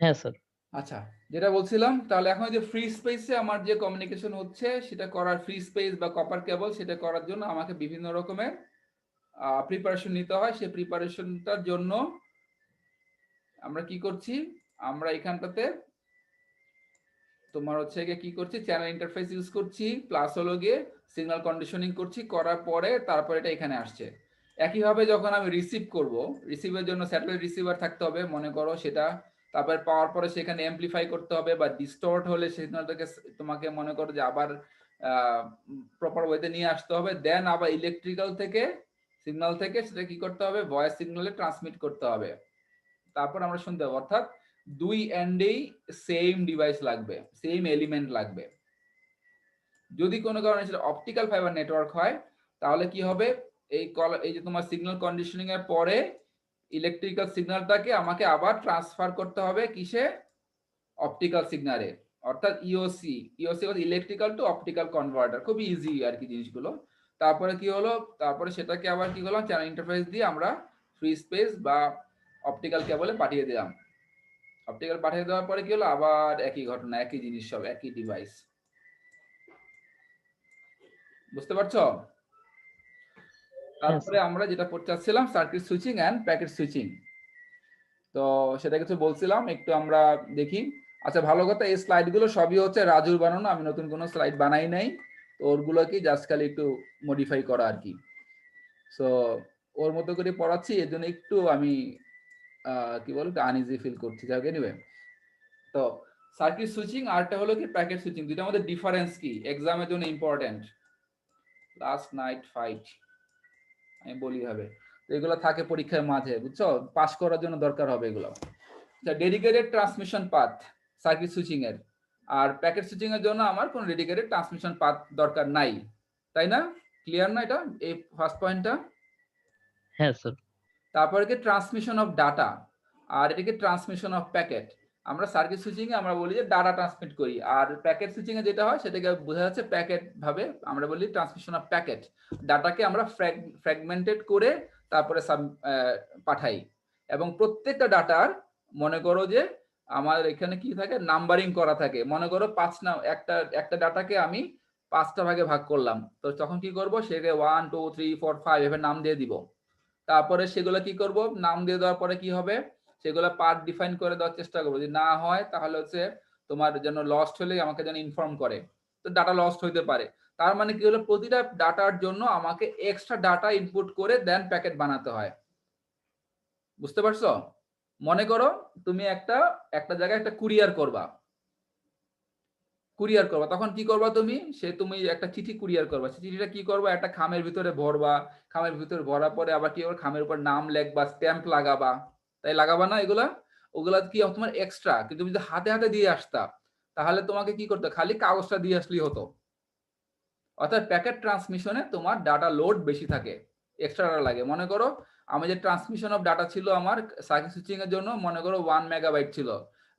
হ্যাঁ স্যার। আচ্ছা, যেটা বলছিলাম, তাহলে এখন যে ফ্রি স্পেসে আমার যে কমিউনিকেশন হচ্ছে সেটা করার, ফ্রি স্পেস বা কপার কেবল সেটা করার জন্য আমাকে বিভিন্ন রকমের প্রিপারেশন নিতে হয়। সেই প্রিপারেশনটার জন্য আমরা কি করছি, আমরা এখানটাতে তোমার হচ্ছে গিয়ে কি করছি, চ্যানেল ইন্টারফেস ইউজ করছি, প্লাস হলো গিয়ে সিগন্যাল কন্ডিশনিং করছি, করার পরে তারপর এটা এখানে আসছে। একইভাবে যখন আমি রিসিভ করব, রিসিভের জন্য স্যাটেলাইট রিসিভার থাকতে হবে মনে করো সেটা, তারপরে পাওয়ার পরে সেখানে এমপ্লিফাই করতে হবে, বা ডিস্টর্ট হলে সিগন্যালটাকে তোমাকে মনে করো যে আবার প্রপার ওয়েতে নিয়ে আসতে হবে। দেন আবার ইলেকট্রিক্যাল থেকে সিগন্যাল থেকে সেটা কি করতে হবে, ভয়েস সিগন্যালে ট্রান্সমিট করতে হবে, তারপর আমরা শুনতে পাবো। অর্থাৎ দুই এন্ডেই সেম ডিভাইস লাগবে, সেম এলিমেন্ট লাগবে। যদি কোনো কারণে সেটা অপটিক্যাল ফাইবার নেটওয়ার্ক হয় তাহলে কি হবে, এই যে তোমার সিগন্যাল কন্ডিশনিং এর পরে ইলেকট্রিক্যাল সিগন্যালটাকে আমাকে আবার ট্রান্সফার করতে হবে কিসে, অপটিক্যাল সিগন্যালে, অর্থাৎ EOC electrical to optical converter, খুব ইজি আর কি জিনিসগুলো। তারপরে কি হলো, তারপরে সেটাকে আবার কি করলাম, চ্যানেল ইন্টারফেস দিয়ে আমরা ফ্রি স্পেস বা অপটিক্যাল কেবলে পাঠিয়ে দিলাম। অপটিক্যাল পাঠিয়ে দেওয়ার পরে কি হলো, আবার একই ঘটনা, একই জিনিস, সব একই ডিভাইস, বুঝতে পারছো? তারপরে আমরা যেটা করতে চাচ্ছিলাম circuit switching and packet switching. তো সেটা কিছু বলছিলাম, একটু আমরা দেখি। আচ্ছা ভালো কথা, এই স্লাইডগুলো সবই হচ্ছে রাজুর বানানো, আমি নতুন কোনো স্লাইড বানাই নাই। তো ওরগুলো কি জাস্ট খালি একটু মডিফাই করা আর কি। সো ওর মতো করে পড়াচ্ছি, এর জন্য একটু আমি কি বলবো আনইজি ফিল করছি। যাক এনিওয়ে, তো সার্কিট সুইচিং আরটা হলো কি প্যাকেট সুইচিং, দুইটার মধ্যে ডিফারেন্স কি এক্সামের জন্য ইম্পর্টেন্ট। লাস্ট নাইট ফাইট আমি বলি হবে, তো এগুলো থাকে পরীক্ষার মাঝে, বুঝছো, পাস করার জন্য দরকার হবে এগুলো। Dedicated transmission path circuit switching এর, আর প্যাকেট সুইচিং এর জন্য আমার কোনো ডেডিকেটেড ট্রান্সমিশন পাথ দরকার নাই, তাই না? ক্লিয়ার না এটা, এই ফার্স্ট পয়েন্টটা? হ্যাঁ স্যার। তারপরে কি ট্রান্সমিশন অফ ডাটা, আর এটাকে ট্রান্সমিশন অফ প্যাকেট। আমরা সার্কিট সুইচিং এ আমরা বলি যে ডাটা ট্রান্সমিট করি, আর প্যাকেট সুইচিং এ যেটা হয় সেটাকে বোঝা যাচ্ছে প্যাকেট ভাবে, আমরা বলি ট্রান্সমিশন অফ প্যাকেট। ডাটাকে আমরা ফ্র্যাগমেন্টেড করে তারপরে পাঠাই, এবং প্রত্যেকটা ডাটার মনে করো যে আমার এখানে কি থাকে, নাম্বারিং করা থাকে। মনে করো একটা ডাটাকে আমি 5টা ভাগে ভাগ করলাম, তো তখন কি করব, সেটাকে 1 2 3 4 5 এভাবে নাম দিয়ে দিব। তারপরে সেগুলো কি করব, নাম দিয়ে দেওয়ার পরে কি হবে, সেগুলো পার্ট ডিফাইন করে দেওয়ার চেষ্টা করবো। যদি না হয় তাহলে হচ্ছে তোমার যেন লস্ট হলে আমাকে যেন ইনফর্ম করে, তো ডাটা লস্ট হইতে পারে। তার মানে কি হলো, প্রতিটা ডাটার জন্য আমাকে এক্সট্রা ডাটা ইনপুট করে দেন প্যাকেট বানাতে হয়। বুঝতে পারছো? মনে করো তুমি একটা জায়গায় একটা কুরিয়ার করবা, তখন কি করবা তুমি একটা চিঠি কুরিয়ার করবা। সেই চিঠিটা কি করবা, একটা খামের ভিতরে ভরবা, খামের ভিতরে ভরার পরে আবার কি করবা, খামের উপর নাম লেখবা, স্ট্যাম্প লাগাবা, তাই লাগাবা না? ওগুলা কি তোমার এক্সট্রা, কিন্তু তুমি যদি হাতে হাতে দিয়ে আসতা তাহলে তোমাকে কি করতে, খালি কাগজটা দিয়ে আসলেই হতো। অর্থাৎ প্যাকেট ট্রান্সমিশনে তোমার ডাটা লোড বেশি থাকে, এক্সট্রা ডাটা লাগে। মনে করো আমি যে ট্রান্সমিশন অফ ডাটা ছিল আমার সার্কিট সুইচিং এর জন্য, মনে করো 1 মেগাবাইট ছিল,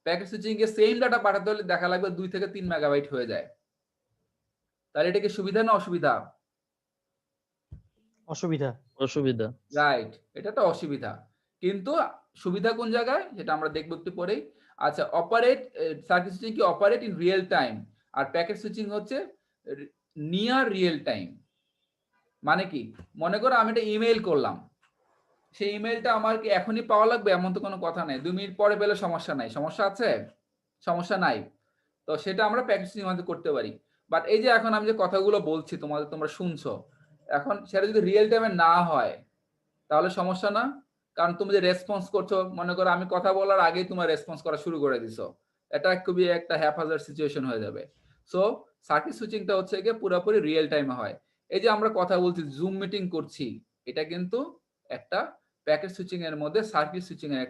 প্যাকেট সুইচিং এ সেম ডাটা পাঠাতে হলে দেখা লাগবে 2 থেকে 3 মেগাবাইট হয়ে যায়। তাহলে এটা কি সুবিধা না অসুবিধা? অসুবিধা। অসুবিধা। রাইট, এটা তো অসুবিধা, কিন্তু সুবিধা কোন জায়গায় সেটা আমরা দেখব একটু পরেই। আচ্ছা, সার্কিট সুইচিং কি অপারেট ইন রিয়েল টাইম, আর প্যাকেট সুইচিং হচ্ছে নিয়ার রিয়েল টাইম। মানে কি, মনে করো আমি একটা ইমেইল করলাম, সেই ইমেইলটা আমার কি এখনই পাওয়া লাগবে এমন তো কোনো কথা নাই, 2 মিনিট পরে পেলে সমস্যা নাই, সমস্যা আছে? সমস্যা নাই। তো সেটা আমরা প্যাকেট সুইচিং মধ্যে করতে পারি। বাট এই যে এখন আমি যে কথাগুলো বলছি তোমরা শুনছো, এখন সেটা যদি রিয়েল টাইমে না হয় তাহলে সমস্যা না? কারণ তুমি যে রেসপন্স করছো, মনে করো আমি কথা বলার আগেই তোমার রেসপন্স করা শুরু করে দিছো, এটা খুবই একটা হ্যাপহাজার্ড সিচুয়েশন হয়ে যাবে। সো সার্কিট সুইচিংটা হচ্ছে গিয়ে পুরোপুরি রিয়েল টাইমে হয়। এই যে আমরা কথা বলছি, জুম মিটিং করছি, এটা কিন্তু একটা প্যাকেট সুইচিং এর মধ্যে সার্কিট সুইচিং এর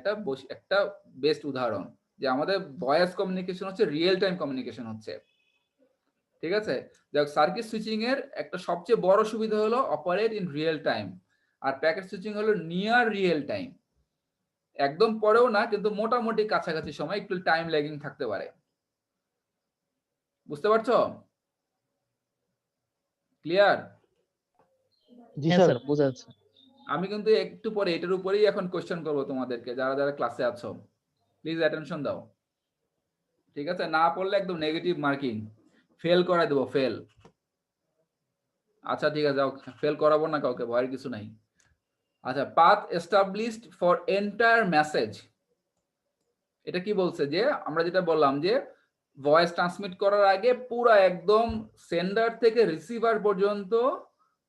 একটা বেস্ট উদাহরণ, যে আমাদের ভয়েস কমিউনিকেশন হচ্ছে রিয়েল টাইম কমিউনিকেশন হচ্ছে। ঠিক আছে, যাক সার্কিট সুইচিং এর একটা সবচেয়ে বড় সুবিধা হলো অপারেট ইন রিয়েল টাইম, আর প্যাকেট সুইচিং হলো নিয়ার রিয়েল টাইম। একদম পরেও না, কিন্তু মোটামুটি কাছাকাছি সময়, একটু টাইম ল্যাগিং থাকতে পারে। বুঝতে পারছো? ক্লিয়ার? জি হ্যাঁ স্যার। স্যার, বোঝা যাচ্ছে। আমি কিন্তু একটু পরে এটার উপরেই এখন কোশ্চেন করবো তোমাদেরকে, যারা যারা ক্লাসে আছো প্লিজ অ্যাটেনশন দাও। ঠিক আছে, না পড়লে একদম নেগেটিভ মার্কিং, ফেল করে দেবো, ফেল। আচ্ছা ঠিক আছে, যাও, ফেল করাবো না কাউকে, ভয়ের কিছু নাই। আচ্ছা, path established for entire message, এটা কি বলছে, যে আমরা যেটা বললাম যে ভয়েস ট্রান্সমিট করার আগে পুরো একদম সেন্ডার থেকে রিসিভার পর্যন্ত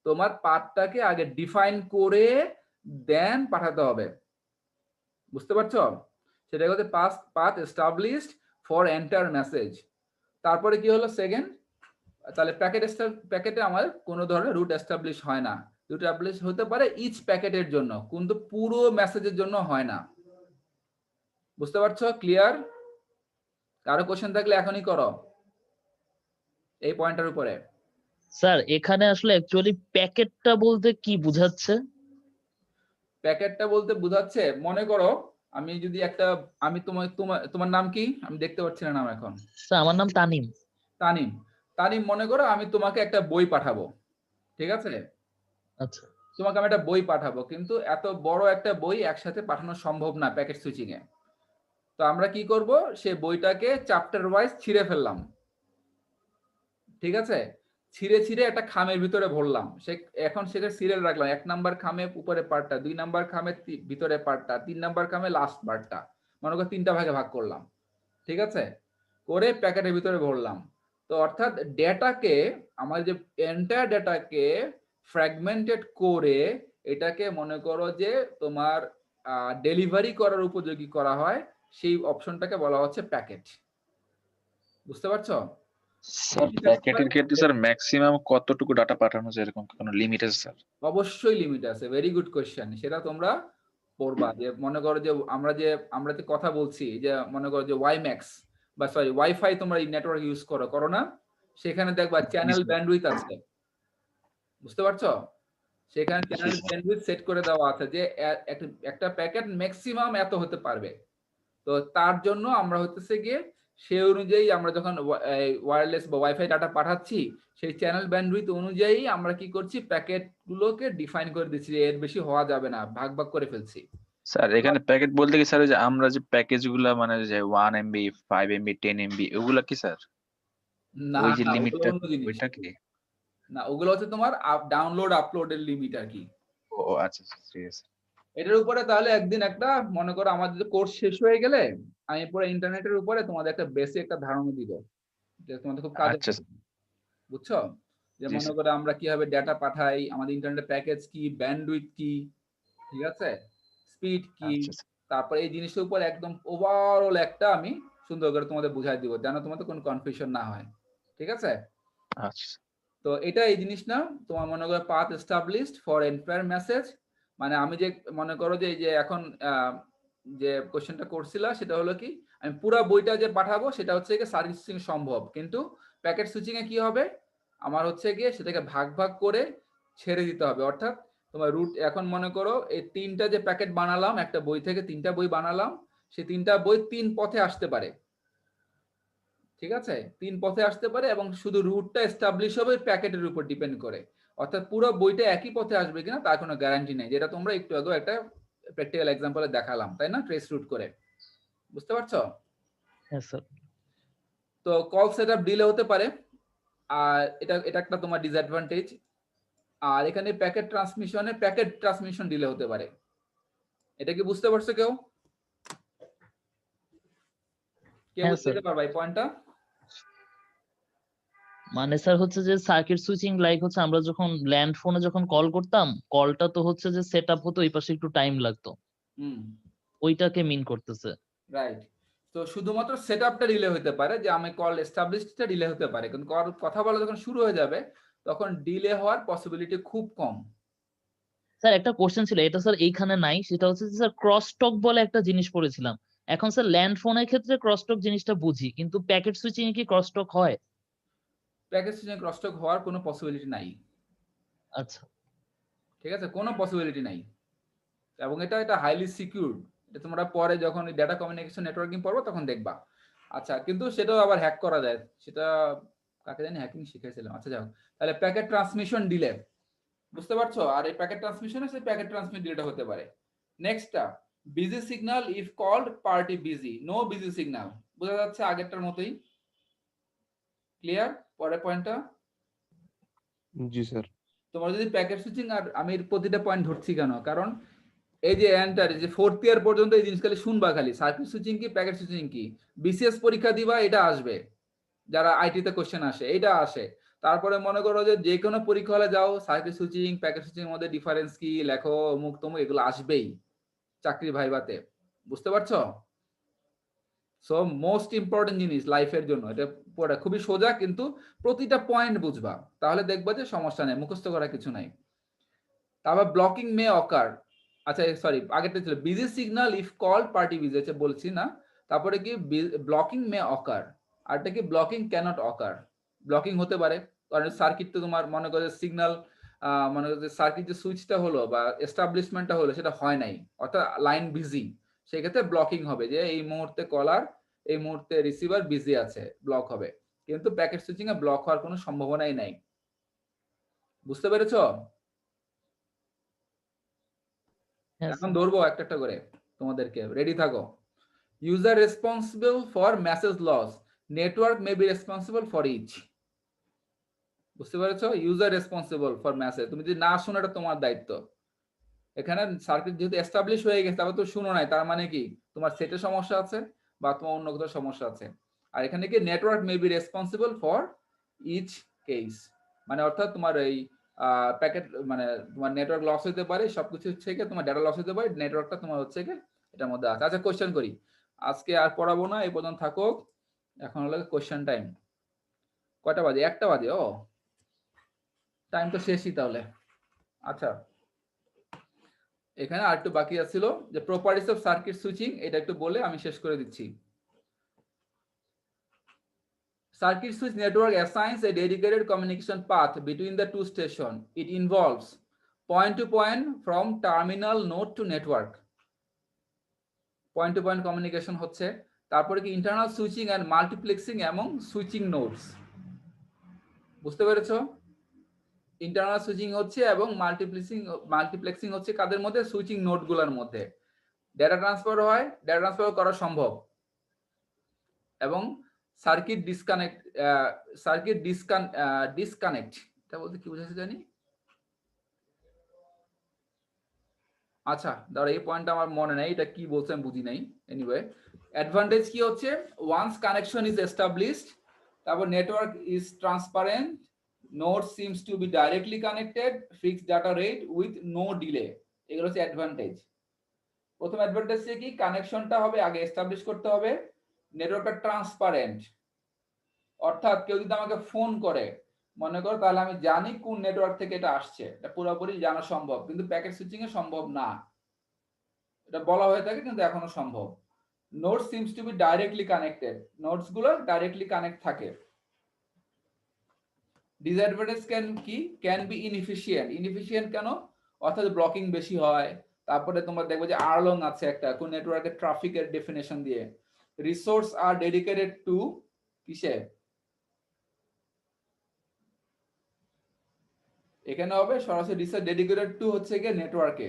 তোমার পাথটাকে আগে ডিফাইন করে দেন পাঠাতে হবে। বুঝতে পারছো? সেটা হচ্ছে path established for entire message. তারপরে কি হলো সেকেন্ড, তাহলে প্যাকেটে আমার কোনো ধরনের রুট এস্টাবলিশ হয় না। রুট এস্টাবলিশ হতে পারে ইচ প্যাকেটের জন্য, কিন্তু পুরো মেসেজের জন্য হয় না। বুঝতে পারছো? ক্লিয়ার? কারো কোশ্চেন থাকলে এখনই করো এই পয়েন্টের উপরে। স্যার এখানে আসলে অ্যাকচুয়ালি প্যাকেটটা বলতে কি বোঝাচ্ছে? প্যাকেটটা বলতে বোঝাচ্ছে, মনে করো আমি যদি আমি তোমার নাম কি, আমি দেখতে পাচ্ছি না নাম এখন। স্যার আমার নাম তানিম। তানিম, মনে করো আমি তোমাকে একটা বই পাঠাবো, ঠিক আছে? আচ্ছা। তোমাকে আমি একটা বই পাঠাবো, কিন্তু এত বড় একটা বই একসাথে পাঠানো সম্ভব না প্যাকেট সুইচিং এ। তো আমরা কি করব, সেই বইটাকে চ্যাপ্টার ওয়াইজ ছিঁড়ে ফেললাম, ঠিক আছে? ছিঁড়ে ছিঁড়ে একটা খামের ভিতরে ভরলাম, এখন সেটা সিরিয়াল রাখলাম, 1 নাম্বার খামে উপরে পার্টটা, 2 নাম্বার খামে ভিতরে পার্টটা, 3 নাম্বার খামে লাস্ট পার্টটা, মনে করো 3টা ভাগে ভাগ করলাম, ঠিক আছে, করে প্যাকেটের ভিতরে ভরলাম। তো অর্থাৎ ডেটাকে, আমার যে এন্টায়ার ডেটাকে ফ্র্যাগমেন্টেড করে এটাকে মনে করো যে তোমার ডেলিভারি করার উপযোগী করা হয়, সেই অপশনটাকে বলা হচ্ছে প্যাকেট। বুঝতে পারছো? স্যার প্যাকেটের ক্ষেত্রে স্যার ম্যাক্সিমাম কতটুকু ডাটা পাঠানো যায়, এরকম কোনো লিমিট আছে স্যার? অবশ্যই লিমিট আছে, ভেরি গুড কোশ্চেন। সেটা তোমরা পড়বা, যে মনে করো যে আমরা যে কথা বলছি, যে মনে করো যে ওয়াইম্যাক্স বা সরি ওয়াইফাই তোমরা এই নেটওয়ার্ক ইউজ করো না, সেখানে দেখবা চ্যানেল ব্যান্ডউইথ আছে, বুঝতে পারছো? সেখানে চ্যানেল ব্যান্ডউইথ সেট করে দেওয়া আছে যে একটা প্যাকেট ম্যাক্সিমাম এত হতে পারবে। তো তার জন্য আমরা হতেছে গিয়ে সেই অনুযায়ী আমরা যখন ওয়্যারলেস বা ওয়াইফাই ডাটা পাঠাচ্ছি, সেই চ্যানেল ব্যান্ডউইথ অনুযায়ী আমরা কি করছি, প্যাকেট গুলোকে ডিফাইন করে দিচ্ছি যে এর বেশি হওয়া যাবে না, ভাগ ভাগ করে ফেলছি। স্যার এখানে প্যাকেট বলতে কি স্যার, যে আমরা যে প্যাকেজ গুলা মানে যে 1 MB 5 MB 10 MB ওগুলা কি স্যার? না ওই যে না, ওগুলো লিমিটটা অন্য জিনিস। ওইটা কি? না, ওগুলো হচ্ছে তোমার ডাউনলোড আপলোডের লিমিট আর কি। ও আচ্ছা ঠিক আছে। এটার উপরে তাহলে একদিন একটা, মনে করো আমাদের কোর্স শেষ হয়ে গেলে আমি পুরো ইন্টারনেটের উপরে তোমাদের একটা বেসিক একটা ধারণা দিব, যে তোমাদের খুব কাজে আচ্ছা লাগবে। বুঝছো? যে জি মনে স্যার। করো আমরা কিভাবে ডেটা পাঠাই, আমাদের ইন্টারনেট প্যাকেজ কি, ব্যান্ডউইথ কি, ঠিক আছে, স্পিড কি, আচ্ছা স্যার। তারপর এই জিনিসের উপর একদম ওভারঅল একটা আমি সুন্দর করে তোমাদের বুঝাই দিব, যেন তোমাদের কোনো কনফিউশন না হয়, ঠিক আছে? আচ্ছা তো এটা এই জিনিস না, তোমার মনে করো path established for entire message, মানে আমি যে মনে করো যে এই যে এখন যে কোশ্চেনটা করছিলা সেটা হলো কি, আমি পুরো বইটা যে পাঠাবো সেটা হচ্ছে গিয়ে সার্ভিস সুইচিং সম্ভব, কিন্তু প্যাকেট সুইচিং এ কি হবে, আমার হচ্ছে গিয়ে সেটাকে ভাগ ভাগ করে ছেড়ে দিতে হবে। অর্থাৎ তোমার রুট, এখন মনে করো এই 3টা যে প্যাকেট বানালাম, একটা বই থেকে 3টা বই বানালাম, সেই 3টা বই 3 পথে আসতে পারে, ঠিক আছে, 3 পথে আসতে পারে, এবং শুধু রুটটা এস্টাবলিশ হবে প্যাকেটের উপর ডিপেন্ড করে। অর্থাৎ পুরো বইটা একই পথে আসবে কিনা তার কোনো গ্যারান্টি নেই, যেটা তোমরা একটু আগে একটা প্র্যাকটিক্যাল এক্সাম্পলে দেখালাম, তাই না, ট্রেস রুট করে। বুঝতে পারছো? হ্যাঁ স্যার। তো কল সেটআপ ডিলে হতে পারে, আর এটা একটা তোমার ডিসঅ্যাডভান্টেজ। আর এখানে প্যাকেট ট্রান্সমিশন ডিলে হতে পারে। এটা কি বুঝতে পারছো কেউ? কে হ্যাঁ বুঝতে স্যার। পারবে এই পয়েন্টটা? মানে স্যার হচ্ছে যে সার্কিট সুইচিং লাইক হচ্ছে আমরা যখন ল্যান্ড ফোনে যখন কল করতাম, কলটা তো হচ্ছে যে সেট আপ হতো, ওই পাশে একটু টাইম লাগতো, ওইটাকে মিন করতেছে। রাইট। তো শুধুমাত্র সেটআপটা ডিলে হতে পারে, যে আমি কল এস্টাবলিশডটা ডিলে হতে পারে, কিন্তু কথা বলা যখন শুরু হয়ে যাবে তখন ডিলে হওয়ার পসিবিলিটি খুব কম। স্যার একটা কোশ্চেন ছিল, এটা স্যার এইখানে নাই, সেটা হচ্ছে যে স্যার ক্রসটক বলে একটা জিনিস পড়েছিলাম। এখন স্যার ল্যান্ড ফোনের ক্ষেত্রে ক্রসটক জিনিসটা বুঝি, কিন্তু প্যাকেট সুইচিং এ কি ক্রসটক হয়? প্যাকেজ সুইচিং ক্রসটক হওয়ার কোনো পসিবিলিটি নাই। আচ্ছা ঠিক আছে, কোনো পসিবিলিটি নাই, এবং এটা হাইলি সিকিউর। এটা তোমরা পরে যখন ডেটা কমিউনিকেশন নেটওয়ার্কিং পড়বো তখন দেখবা। আচ্ছা, কিন্তু সেটাও আবার হ্যাক করা যায়, সেটা কাকে জানি হ্যাকিং শিখাইছিলাম। আচ্ছা যাও, তাহলে প্যাকেট ট্রান্সমিশন ডিলে, বুঝতে পারছো? আর এই প্যাকেট ট্রান্সমিশনে সেই প্যাকেট ট্রান্সমিট ডিলেটা হতে পারে। নেক্সটটা, busy signal if called party busy, no busy signal. বোঝা যাচ্ছে আগেরটার মতোই, ক্লিয়ার? পরের পয়েন্টটা, জি স্যার। তোমার যদি প্যাকেট সুইচিং, আর আমি এর প্রতিটা পয়েন্ট ধরছি কেন, কারণ এই যে এন্টার যে 4th ইয়ার পর্যন্ত এই জিনিস খালি শুনবা, খালি সার্কিট সুইচিং কি, প্যাকেট সুইচিং কি, বিসিএস পরীক্ষা দিবা এটা আসবে, যারা আইটি তে কোশ্চেন আসে এটা আসে। তারপরে মনে করো যে কোনো পরীক্ষা হলে যাও, সার্কিট সুইচিং প্যাকেট সুইচিং এর মধ্যে ডিফারেন্স কি লেখো, অমুক তমুক, এগুলো আসবেই চাকরি ভাইবাতে। বুঝতে পারছো? সো মোস্ট ইম্পর্টেন্ট জিনিস লাইফের জন্য, এটা পড়া খুবই সোজা, কিন্তু প্রতিটা পয়েন্ট বুঝবা, তাহলে দেখবা যে সমস্যা নেই, মুখস্থ করা কিছু নাই। তারপর ব্লকিং মে অকার, আচ্ছা সরি আগেরটা ছিল busy signal if call party busy, আচ্ছা বলছি না। তারপরে কি ব্লকিং মে অকার, আরটা কি ব্লকিং ক্যানট অকার। ব্লকিং হতে পারে কারণ সার্কিট তো তোমার মনে করো সিগন্যাল, মনে করো যে সার্কিট যে সুইচটা হলো বা এস্টাবলিশমেন্টটা হলো সেটা হয় নাই, অর্থাৎ লাইন বিজি, সেক্ষেত্রে ব্লকিং হবে, যে এই মুহূর্তে কলার, এই মুহূর্তে রিসিভার বিজি আছে, ব্লক হবে। কিন্তু প্যাকেট সুইচিং এ ব্লক হওয়ার কোনো সম্ভাবনাই নাই। বুঝতে পেরেছো? হ্যাঁ এখন স্যার। ধরবো একটা একটা করে তোমাদেরকে, রেডি থাকো। User responsible for message loss, network may be responsible for each. বুঝতে পেরেছো? User responsible for message. তুমি যদি না শোনো এটা তোমার দায়িত্ব। এখানে সার্কিট যেহেতু এস্টাবলিশ হয়ে গেছে, তারপর তো শুনো নাই, তার মানে কি তোমার সেটে সমস্যা আছে বা তোমার অন্য কোথাও সমস্যা আছে। আর এখানে কি network may be responsible for each case, মানে অর্থাৎ তোমার এই প্যাকেট মানে তোমার নেটওয়ার্ক লস হতে পারে, সবকিছু হচ্ছে কি তোমার ডেটা লস হতে পারে, নেটওয়ার্কটা তোমার হচ্ছে কি এটার মধ্যে আছে। আচ্ছা কোশ্চেন করি, আজকে আর পড়াবো না, এই পর্যন্ত থাকুক। এখন হলো কোশ্চেন টাইম। কয়টা বাজে? 1টা বাজে। ও টাইম তো শেষই তাহলে। আচ্ছা এখানে আরেকটু বাকি আছিল যে প্রপার্টিস অফ সার্কিট সুইচিং, এটা একটু বলে আমি শেষ করে দিচ্ছি। Circuit switch network assigns a dedicated communication path between the two stations. It involves point-to-point from terminal node to network. Point-to-point communication হচ্ছে, তারপরে কি internal switching and multiplexing among switching nodes. বুঝতে পেরেছো? ইন্টারনাল সুইচিং হচ্ছে এবং multiplexing হচ্ছে কাদের মধ্যে? Switching নোডগুলোর মধ্যে। ডেটা ট্রান্সফার হয়, ডেটা ট্রান্সফার করা সম্ভব, এবং সার্কিট ডিসকানেক্ট এটা বলতে কি বুঝাচ্ছে জানি। আচ্ছা দাঁড়া, এই পয়েন্টটা আমার মনে নেই, এটা কি বলছে আমি বুঝি নাই। এনিওয়ে অ্যাডভান্টেজ কি হচ্ছে? ওয়ান্স কানেকশন ইজ এস্টাবলিশড, তারপর network is transparent, node seems to be directly connected, fixed data rate with no delay. এগুলো হচ্ছে অ্যাডভান্টেজ। প্রথম অ্যাডভান্টেজ কি? কানেকশনটা হবে আগে এস্টাবলিশ করতে হবে, নেটওয়ার্কটা ট্রান্সপারেন্ট, অর্থাৎ কেউ যদি আমাকে ফোন করে মনে করো, তাহলে আমি জানি কোন নেটওয়ার্ক থেকে এটা আসছে, এটা পুরোপুরি জানা সম্ভব, কিন্তু প্যাকেট সুইচিং এ সম্ভব না। এটা বলা হয়ে থাকে কিন্তু এখনো সম্ভব। Node seems to be directly connected, nodes গুলো ডাইরেক্টলি কানেক্ট থাকে। ডিসঅ্যাডভান্টেজ ক্যান বি ইনএফিশিয়েন্ট কেন? অর্থাৎ ব্লকিং বেশি হয়, তারপরে তোমার দেখবে যে আরলং আছে একটা কোন নেটওয়ার্কের ট্রাফিকের ডেফিনেশন দিয়ে। রিসোর্স আর ডেডিকেটেড টু কিসে? এখানে হবে সরাসরি রিসোর্স ডেডিকেটেড টু হচ্ছে গিয়ে নেটওয়ার্কে।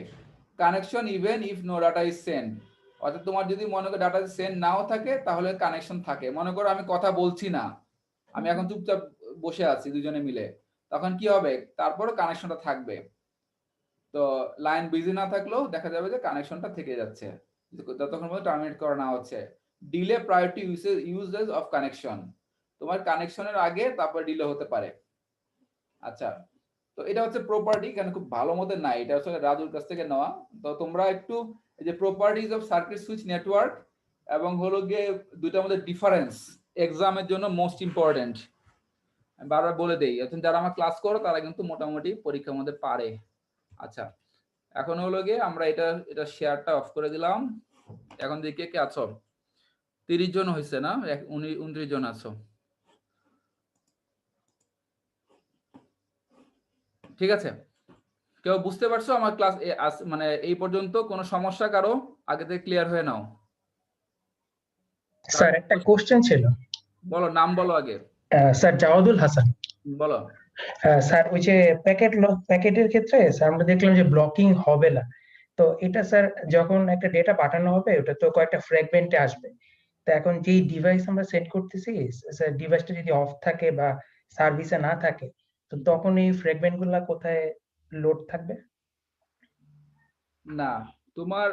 Connection even if no data is send, অর্থাৎ তোমার যদি মনে করো ডাটা সেন্ড নাও থাকে তাহলে কানেকশন থাকে। মনে করো আমি কথা বলছি না, আমি এখন চুপচাপ বসে আছি দুজনে মিলে, তখন কি হবে? তারপরে কানেকশনটা থাকবে। তো লাইন বিজি না থাকলেও দেখা যাবে যে কানেকশনটা থেকে যাচ্ছে যতক্ষণ পর্যন্ত টার্মিনেট করা না হচ্ছে। Delay priority uses of connection, তোমার কানেকশনের আগে তারপর ডিলে হতে পারে। আচ্ছা তো এটা হচ্ছে প্রপার্টি, কেন খুব ভালো মতো নাই, এটা আসলে রাজুর কাছ থেকে নেওয়া। তো তোমরা একটু এই যে properties of circuit switch network এবং হলো গিয়ে দুইটার মধ্যে ডিফারেন্স এক্সামের জন্য মোস্ট ইম্পর্টেন্ট, আমি বারবার বলে দেই। এখন যারা আমার ক্লাস করো তারা কিন্তু মোটামুটি পরীক্ষার মধ্যে পারে। আচ্ছা এখন হলো গিয়ে আমরা এটা শেয়ারটা অফ করে দিলাম। এখন দিকে কে আছো? 30 জন হয়েছে না? 29 জন আছো, ঠিক আছে। কেউ বুঝতে পারছো আমার ক্লাস মানে এই পর্যন্ত? কোনো সমস্যা কারো? আগে থেকে ক্লিয়ার হয়ে নাও। স্যার একটা কোশ্চেন ছিল। বলো, নাম বলো আগে। স্যার জাওয়াদুল হাসান। বলো। স্যার ওই যে প্যাকেটের ক্ষেত্রে স্যার আমরা দেখলাম যে ব্লকিং হবে না, তো এটা স্যার যখন একটা ডেটা পাঠানো হবে ওটা তো কয়েকটা ফ্র্যাগমেন্টে আসবে, তো এখন যেই ডিভাইস আমরা সেট করতেছি স্যার ডিভাইসটা যদি অফ থাকে বা সার্ভিসে না থাকে, তো তখন এই ফ্র্যাগমেন্ট গুলা কোথায় লোড থাকবে? না তোমার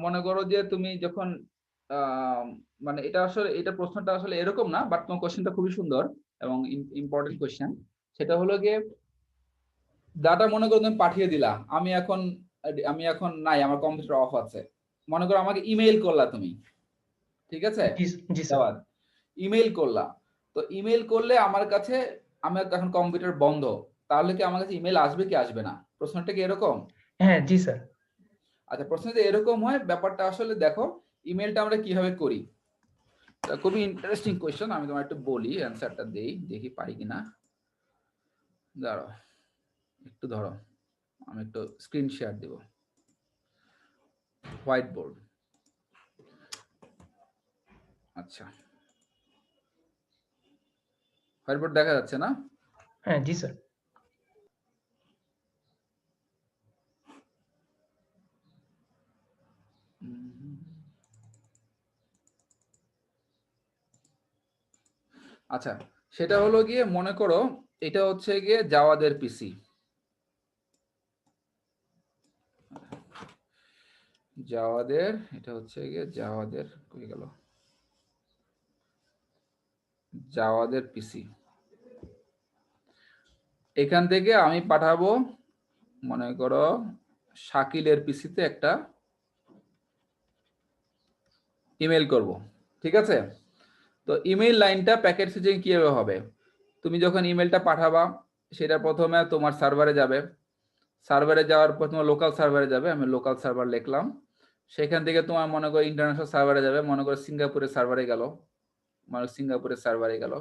মনে করো যে তুমি যখন মানে এটা আসলে এটা প্রশ্নটা আসলে এরকম না, বাট তোমার কোশ্চেনটা খুবই সুন্দর এবং ইম্পর্টেন্ট কোশ্চেন। সেটা হলো গিয়ে ডাটা মনে করো তুমি পাঠিয়ে দিলা, আমি এখন নাই, আমার কম্পিউটার অফ আছে। মনে করো আমাকে ইমেইল করলা তুমি, ঠিক আছে? জি স্যার। ইমেইল করলা, তো ইমেইল করলে আমার কাছে, আমার এখন কম্পিউটার বন্ধ, তাহলে কি আমার কাছে ইমেইল আসবে কি আসবে না? প্রশ্নটা কি এরকম? হ্যাঁ জি স্যার। আচ্ছা প্রশ্ন যদি এরকম হয়, ব্যাপারটা আসলে দেখো ইমেইলটা আমরা কিভাবে করি। খুবই ইন্টারেস্টিং কোয়েশ্চেন, আমি তোমার একটু বলি, অ্যান্সারটা দেই, দেখি পারি কিনা। দাঁড়াও একটু ধরো, আমি একটু স্ক্রিন শেয়ার দেব, হোয়াইট বোর্ড। আচ্ছা হোয়াইট বোর্ড দেখা যাচ্ছে না? হ্যাঁ জি স্যার। আচ্ছা সেটা হলো গিয়ে মনে করো এটা হচ্ছে গিয়ে জাওয়াদের পিসি। জাওয়াদের, এটা হচ্ছে গিয়ে জাওয়াদের, কই গেল, জাওয়াদের পিসি। এখান থেকে আমি পাঠাবো মনে করো শাকিলের পিসিতে একটা ইমেল করব, ঠিক আছে? তো ইমেল লাইনটা প্যাকেট সুইচিং কিভাবে হবে? তুমি যখন ইমেলটা পাঠাবা সেটা প্রথমে তোমার সার্ভারে যাবে, সার্ভারে যাওয়ার পর তোমার লোকাল সার্ভারে যাবে, আমি লোকাল সার্ভার লিখলাম। সেখান থেকে তোমার মনে করো ইন্টারন্যাশনাল সার্ভারে যাবে, মনে করো সিঙ্গাপুরের সার্ভারে গেল, মানে সিঙ্গাপুরের সার্ভারে গেল।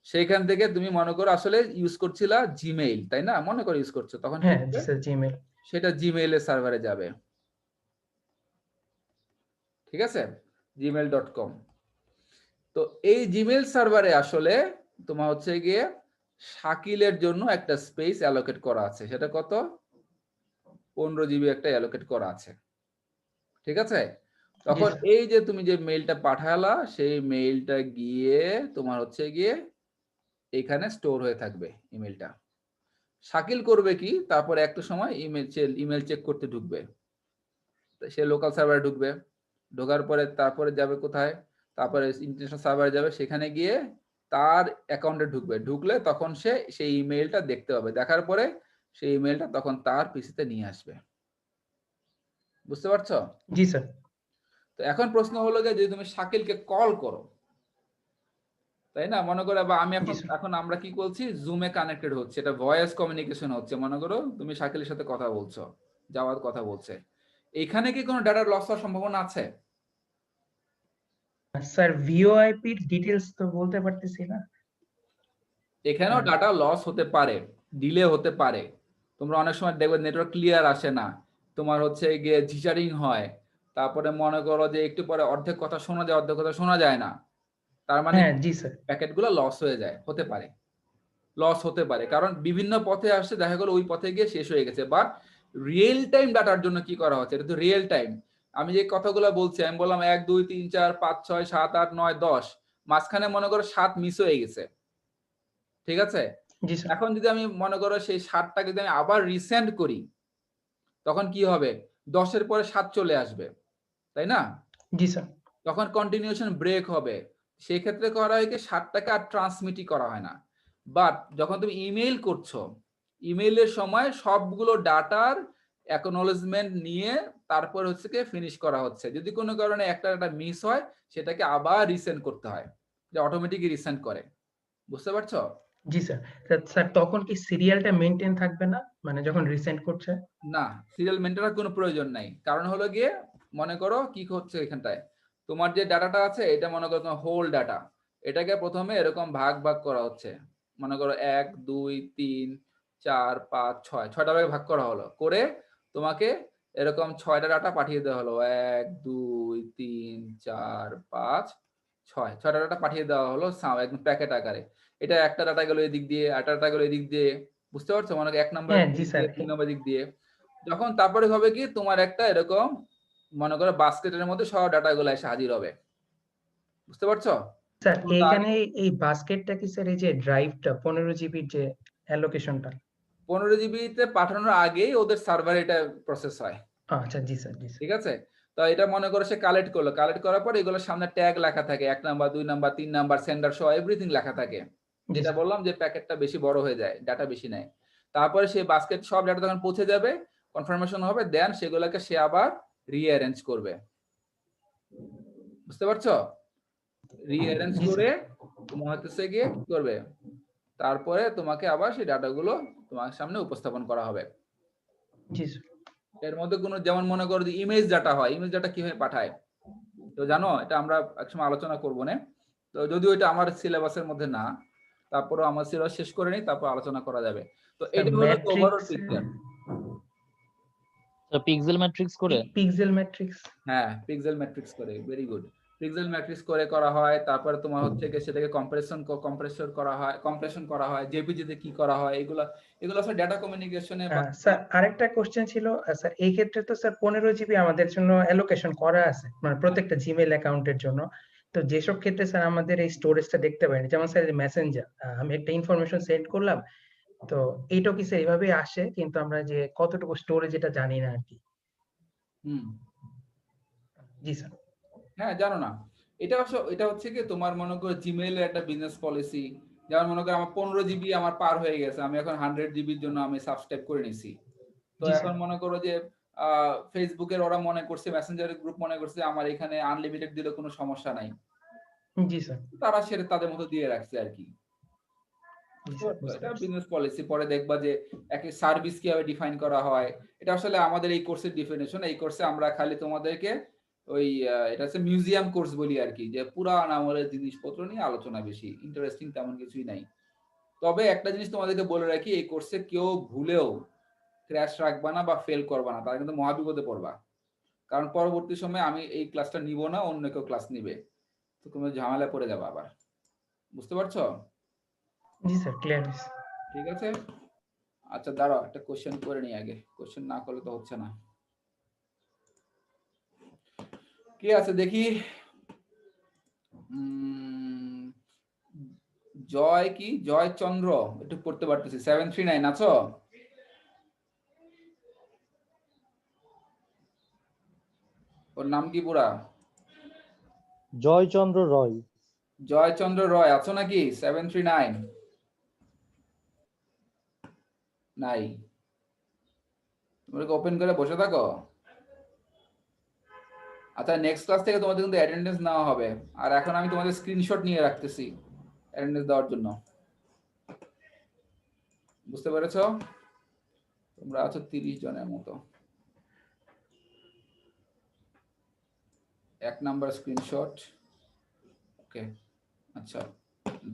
সেইখান থেকে তুমি মনে করো আসলে ইউজ করছিলা জিমেইল, তাই না? মনে করো ইউজ করছো, তখন কি হ্যাঁ হবে? জি স্যার, জিমেল। সেটা জিমেইলের সার্ভারে যাবে, ঠিক আছে, gmail.com। তো এই জিমেইল সার্ভারে আসলে তোমার হচ্ছে গিয়ে শাকিলের জন্য একটা স্পেস অ্যালোকেট করা আছে, সেটা কত, 15 জিবি একটা অ্যালোকেট করা আছে, ঠিক আছে? তখন স্যার। এই যে তুমি যে মেইলটা পাঠালা সেই মেইলটা গিয়ে তোমার হচ্ছে গিয়ে এখানে স্টোর হয়ে থাকবে ইমেলটা। শাকিল করবে কি, তারপরে একটা সময় ইমেল চেক করতে ঢুকবে, সে লোকাল সার্ভারে ঢুকবে, ঢোকার পরে তারপরে যাবে কোথায়, তারপরে ইন্টারন্যাশনাল সার্ভারে যাবে, সেখানে গিয়ে তার অ্যাকাউন্টে ঢুকবে, ঢুকলে তখন সে সেই ইমেলটা দেখতে পাবে, দেখার পরে সেই ইমেলটা তখন তার পিসিতে নিয়ে আসবে। বুঝতে পারছো? জি স্যার। তো এখন প্রশ্ন হলো যে যদি তুমি শাকিলকে কল করো, তাই না, মনে করো, বা আমি এখন আমরা কি করছি, জুমে কানেক্টেড হচ্ছে, এটা ভয়েস কমিউনিকেশন হচ্ছে, মনে করো তুমি শাকিলের সাথে কথা বলছো, জাওয়াদ কথা বলছে, এখানে কি কোনো ডাটা লস হওয়ার সম্ভাবনা আছে? স্যার ভিওআইপি ডিটেইলস তো বলতে পারতেছি না। এখানেও ডাটা লস হতে পারে, ডিলে হতে পারে, তোমরা অনেক সময় দেখবে নেটওয়ার্ক ক্লিয়ার আসে না, তোমার হচ্ছে গিয়ে জিটারিং হয়, তারপরে মনে করো যে একটু পরে অর্ধেক কথা শোনা যায়, অর্ধেক কথা শোনা যায় না, তার মানে হ্যাঁ জি স্যার। প্যাকেটগুলো লস হয়ে যায়, হতে পারে, লস হতে পারে, কারণ বিভিন্ন পথে আসছে, দেখা গেলো ওই পথে গিয়ে শেষ হয়ে গেছে। বাট রিয়েল টাইম ডাটার জন্য কি করা হচ্ছে, এটা তো রিয়েল টাইম। আমি যে কথাগুলো বলছি, আমি বললাম 1 2 3 4 5 6 7 8 9 10, মাঝখানে মনে করো 7 মিস হয়ে গেছে, ঠিক আছে? জি স্যার। এখন যদি আমি মনে করো সেই 7টাকে যদি আমি আবার রিসেন্ড করি, তখন কি হবে, 10-এর পরে 7 চলে আসবে, তাই না? জি স্যার। তখন কন্টিনিউশন ব্রেক হবে, সেই ক্ষেত্রে করা হয় কি 7টাকে আর ট্রান্সমিটই করা হয় না। বাট যখন তুমি ইমেইল করছো, ইমেইলের সময় সবগুলো ডাটার অ্যাকনোলেজমেন্ট নিয়ে তারপর হচ্ছে কি ফিনিশ করা হচ্ছে। যদি কোনো কারণে একটা ডাটা মিস হয়, সেটাকে আবার রিসেন্ড করতে হয়, যে অটোমেটিকই রিসেন্ড করে। বুঝতে পারছো? জি স্যার। স্যার তখন কি সিরিয়ালটা মেইনটেইন থাকবে না, মানে যখন রিসেন্ড করছে? না, সিরিয়াল মেনটেনের কোনো প্রয়োজন নাই। কারণ হলো গিয়ে মনে করো কি হচ্ছে এখানটায়, তোমার যে ডাটাটা আছে এটা মনে করো তোমার হোল ডাটা, এটাকে প্রথমে এরকম ভাগ ভাগ করা হচ্ছে, মনে করো 1 2 3 4 5 6, 6টা ভাগে ভাগ করা হলো, করে তোমাকে এরকম 6টা ডাটা পাঠিয়ে দেওয়া হলো, 1 2 3 4 5 6, 6টা ডাটা পাঠিয়ে দেওয়া হলো একদম প্যাকেট আকারে। এটা একটা ডাটা গেল এদিক দিয়ে, একটা ডাটা গেল এদিক দিয়ে, বুঝতে পারছো? মানে 1 নম্বর হ্যাঁ জি স্যার। 3 নম্বর দিক দিয়ে, যখন তারপরে হবে কি তোমার একটা এরকম মনে করো বাস্কেটের মধ্যে সব ডাটা গুলো এসে হাজির হবে। বুঝতে পারছো? স্যার এখানে এই বাস্কেটটা কি স্যার, এই যে ড্রাইভটা 15 জিবির যে অ্যালোকেশনটা 15 জিবিতে পাঠানোর আগেই ওদের সার্ভারে এটা প্রসেস হয়। আচ্ছা জি স্যার। জি স্যার। ঠিক আছে? তো এটা মনে করো সে কালেক্ট করলো, কালেক্ট করার পর এগুলোর সামনে ট্যাগ লেখা থাকে, 1 নাম্বার 2 নাম্বার 3 নাম্বার সেন্ডার সহ এভরিথিং লেখা থাকে। জি যেটা স্যার। বললাম যে প্যাকেটটা বেশি বড় হয়ে যায়, ডাটা বেশি নেয়। তারপরে সেই বাস্কেট সব ডাটা যখন পৌঁছে যাবে, কনফার্মেশন হবে, দেন সেগুলোকে সে আবার রিঅ্যারেঞ্জ করবে। বুঝতে পারছো? রিঅ্যারেঞ্জ জি করে স্যার। তোমার হচ্ছে গিয়ে কি করবে, তারপরে তোমাকে আবার সেই ডাটাগুলো তোমার সামনে উপস্থাপন করা হবে। জি স্যার। এর মধ্যে কোনো, যেমন মনে করো যে ইমেজ ডাটা হয়, ইমেজ ডাটা কিভাবে পাঠায় তো জানো, এটা আমরা একসময় আলোচনা করবো না, তো যদিও এটা আমার সিলেবাসের মধ্যে না, তারপরও আমার সিলেবাস শেষ করে নিই, তারপর আলোচনা করা যাবে। তো এটা হলো ওভারঅল পিকচার। তো পিক্সেল ম্যাট্রিক্স করে, পিক্সেল ম্যাট্রিক্স, হ্যাঁ পিক্সেল ম্যাট্রিক্স করে, ভেরি গুড। পিক্সেল ম্যাট্রিক্স করে করা হয়, তারপরে তোমার হচ্ছে কি সেটাকে কম্প্রেশন করা হয়, জেপিজি তে কি করা হয়, এগুলো আসলে ডেটা কমিউনিকেশনে। স্যার আরেকটা কোশ্চেন ছিল স্যার, এই ক্ষেত্রে তো স্যার 15 জিবি আমাদের জন্য অ্যালোকেশন করা আছে, মানে প্রত্যেকটা জিমেইল অ্যাকাউন্টের জন্য। তো যেসব ক্ষেত্রে স্যার আমাদের এই স্টোরেজটা দেখতে পারি, যেমন স্যার মেসেঞ্জার, আমি একটা ইনফরমেশন সেন্ড করলাম, তো এইটাও কি স্যার এইভাবেই আসে, কিন্তু আমরা যে কতটুকু স্টোরেজ এটা জানি না আর কি। হুম জি স্যার। হ্যাঁ, জানো না, এটা হচ্ছে কি তোমার মনে করো জিমেইল এর একটা বিজনেস পলিসি। যেমন মনে করো আমার 15 জিবি আমার পার হয়ে গেছে, আমি এখন 100 জিবির জন্য আমি সাবস্ক্রাইব করে নিছি। তো জি এখন স্যার। মনে করো যে ফেসবুকের ওরা মনে করছে, মেসেঞ্জারের গ্রুপ মনে করছে আমার এখানে আনলিমিটেড দিলে কোনো সমস্যা নাই, জি স্যার। তারা সেটা তাদের মতো দিয়ে রাখছে আর কি। জি স্যার, বুঝতে এটা পারছি। Business policy. পরে দেখবা যে এক সার্ভিস কিভাবে ডিফাইন করা হয়। এটা আসলে আমাদের এই কোর্সের ডেফিনেশন। এই কোর্সে আমরা খালি তোমাদেরকে ওই এটা হচ্ছে মিউজিয়াম কোর্স বলি আর কি, যে পুরান আমলের জিনিসপত্র নিয়ে আলোচনা, বেশি ইন্টারেস্টিং তেমন কিছুই নাই। তবে একটা জিনিস তোমাদেরকে বলে রাখি, এই কোর্সে কেউ ভুলেও ক্র্যাশ রাখবা না বা ফেল করবা না, তারা কিন্তু মহাবিপদে পড়বা। কারণ পরবর্তী সময়ে আমি এই ক্লাসটা নিব না, অন্য কেউ ক্লাস নিবে, তো তুমি ঝামেলা পড়ে যাবে আবার। বুঝতে পারছো? জি স্যার, ক্লিয়ার। ঠিক আছে, আচ্ছা দাঁড়াও একটা কোশ্চেন করে নি আগে, কোশ্চেন না করলে তো হচ্ছে না। কি আছে দেখি, জয় কি জয় চন্দ্র, একটু পড়তে পারতেছি। 739 আছো? ওর নাম কি পুরা? জয়চন্দ্র রয়। জয়চন্দ্র রয় আছো নাকি? 739 নাই? তোমরা ওপেন করে বসে থাকো। আচ্ছা, নেক্সট ক্লাস থেকে তোমাদের কিন্তু অ্যাটেন্ডেন্স নেওয়া হবে, আর এখন আমি তোমাদের স্ক্রিনশট নিয়ে রাখতেছি অ্যাটেন্ডেন্স দেওয়ার জন্য। বুঝতে পেরেছো? তোমরা আছো 30 জনের মতো। 1 নাম্বার স্ক্রিনশট। ওকে, আচ্ছা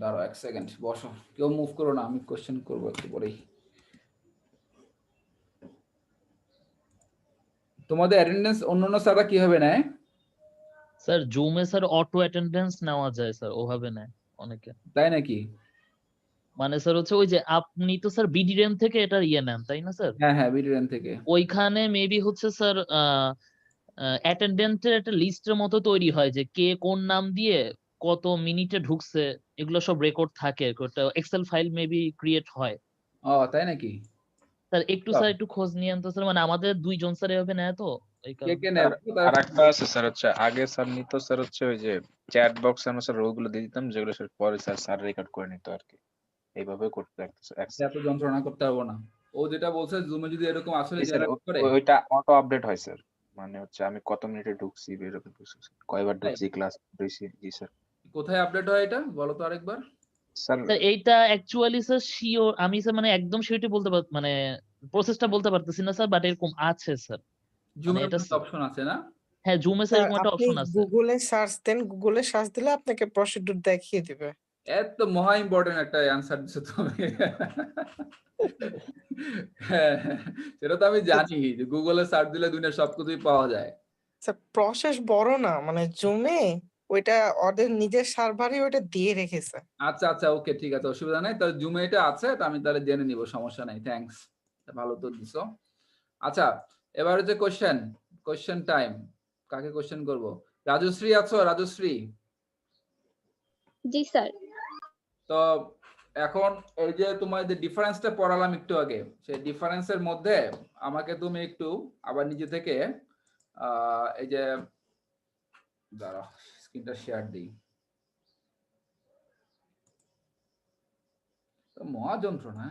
দাঁড়াও 1 সেকেন্ড, বসো, কেউ মুভ করো না, আমি কোশ্চেন করবো একটু পরেই। তোমাদের অ্যাটেন্ডেন্স অন্যান্য স্যাররা কিভাবে নেয়? স্যার জুমে স্যার অটো অ্যাটেন্ডেন্স নেওয়া যায় স্যার, ওভাবে নেয় অনেকে। তাই নাকি? মানে স্যার হচ্ছে ওই যে আপনি তো স্যার বিডিরেম থেকে এটা ইয়ে নেন তাই না স্যার? হ্যাঁ হ্যাঁ, বিডিএন থেকে। ওইখানে মেবি হচ্ছে স্যার অ্যাটেন্ডেন্টের একটা লিস্টের মতো তৈরি হয় যে কে কোন নাম দিয়ে কত মিনিটে ঢুকছে, এগুলো সব রেকর্ড থাকে, একটা এক্সেল ফাইল মেবি ক্রিয়েট হয়। ও তাই নাকি? স্যার একটু খোঁজ নিয়েন তো স্যার, মানে আমাদের 2 জন স্যার এভাবে নেয় তো এই কে কারণে। কে নেয়? আর একটা আছে স্যার, হচ্ছে আগে স্যার নিত স্যার, হচ্ছে ওই যে চ্যাট বক্সে আমরা স্যার ওগুলো দিয়ে দিতাম, যেগুলো স্যার পরে স্যার রেকর্ড করে নিত আর কি। এইভাবে করতে লাগতেছে এত যন্ত্রণা করতে পারবো না। ও যেটা বলছে জুমে যদি এরকম আসলে স্যার, জেনারেট করে, ওইটা অটো আপডেট হয় স্যার, মানে হচ্ছে আমি কত মিনিটে ঢুকছি এরকম কিছু, কয়বার ঢুকছি, ক্লাস করেছি। জি স্যার। কোথায় আপডেট হয় এটা বলো তো আরেকবার। স্যার স্যার এইটা অ্যাকচুয়ালি স্যার শিওর আমি স্যার মানে একদম শিওরটি বলতে মানে প্রসেসটা বলতে পারতেছি না স্যার, বাট এরকম আছে স্যার। জুমে এটা অপশন আছে না? হ্যাঁ জুমে স্যার এরকম একটা আপনি অপশন আছে। গুগলে সার্চ দেন, গুগলে সার্চ দিলে আপনাকে প্রসিডিউর দেখিয়ে দিবে। এত মহা ইম্পর্টেন্ট একটা অ্যানসার দিছো তুমি। হ্যাঁ, সেটা তো আমি জানি যে গুগলে সার্চ দিলে দুনিয়ার সবকিছুই পাওয়া যায়। স্যার প্রসেস বড় না, মানে জুমে ওইটা ওদের নিজের সার্ভারই ওইটা দিয়ে রেখেছে। আচ্ছা আচ্ছা, ওকে ঠিক আছে, অসুবিধা নাই। তাহলে জুমে এটা আছে, তো আমি তাহলে জেনে নিব, সমস্যা নাই। থ্যাঙ্কস, ভালো তো দিছো। আচ্ছা, এবার হচ্ছে কোশ্চেন টাইম। কাকে কোশ্চেন করব? রাজশ্রী আছো? রাজশ্রী? জি স্যার। তো এখন এই যে তোমার যে ডিফারেন্সটা পড়ালাম একটু আগে, সেই ডিফারেন্সের মধ্যে আমাকে তুমি একটু আবার নিজে থেকে এই যে দাঁড়াও স্ক্রিনটা শেয়ার দিই। মহা যন্ত্রণা,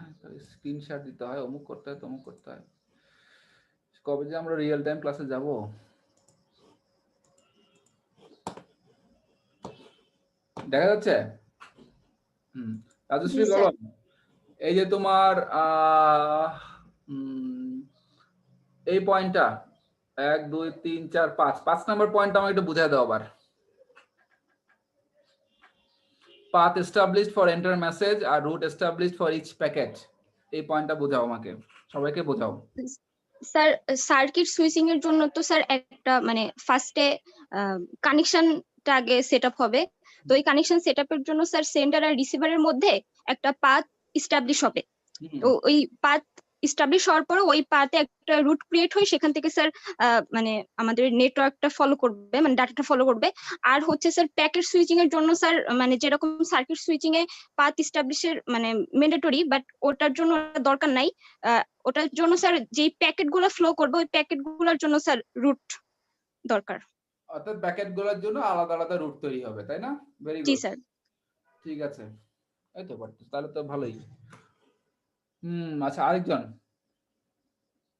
স্ক্রিন শেয়ার দিতে হয়, অমুক করতে হয়, তমুক করতে হয়। কবে যে আমরা রিয়েল টাইম ক্লাসে যাব? দেখা যাচ্ছে? রাজশ্রী জি, বলো, স্যার। এই যে তোমার এই পয়েন্টটা 1 2 3 4 5 নাম্বার পয়েন্টটা আমাকে একটু বুঝাই দাও আবার। Path established for entire message আর route established for each packet, এই পয়েন্টটা বোঝাও আমাকে, সবাইকে বোঝাও। স্যার সার্কিট সুইচিং এর জন্য তো স্যার একটা মানে ফার্স্টে কানেকশনটা আগে সেটআপ হবে। তো এই কানেকশন সেটআপের জন্য স্যার সেন্ডার আর রিসিভারের মধ্যে একটা পাথ এস্টাবলিশ হবে। তো ওই পাথ এস্টাবলিশ হওয়ার পরে ওই পাতে একটা রুট ক্রিয়েট হয়, সেখান থেকে স্যার মানে আমাদের নেটওয়ার্কটা ফলো করবে, মানে ডাটাটা ফলো করবে। আর হচ্ছে স্যার প্যাকেট সুইচিং এর জন্য স্যার মানে যেরকম সার্কিট সুইচিং এ পাথ এস্টাবলিশের মানে ম্যান্ডেটরি, বাট ওটার জন্য দরকার নাই। ওটার জন্য স্যার যেই প্যাকেট গুলো ফ্লো করবে ওই প্যাকেট গুলোর জন্য স্যার রুট দরকার। অর্থাৎ প্যাকেট গুলোর জন্য আলাদা আলাদা রুট তৈরি হবে, তাই না? ভেরি জি গুড, স্যার। ঠিক আছে। এই তো তাহলে তো ভালোই। আচ্ছা, আরেকজন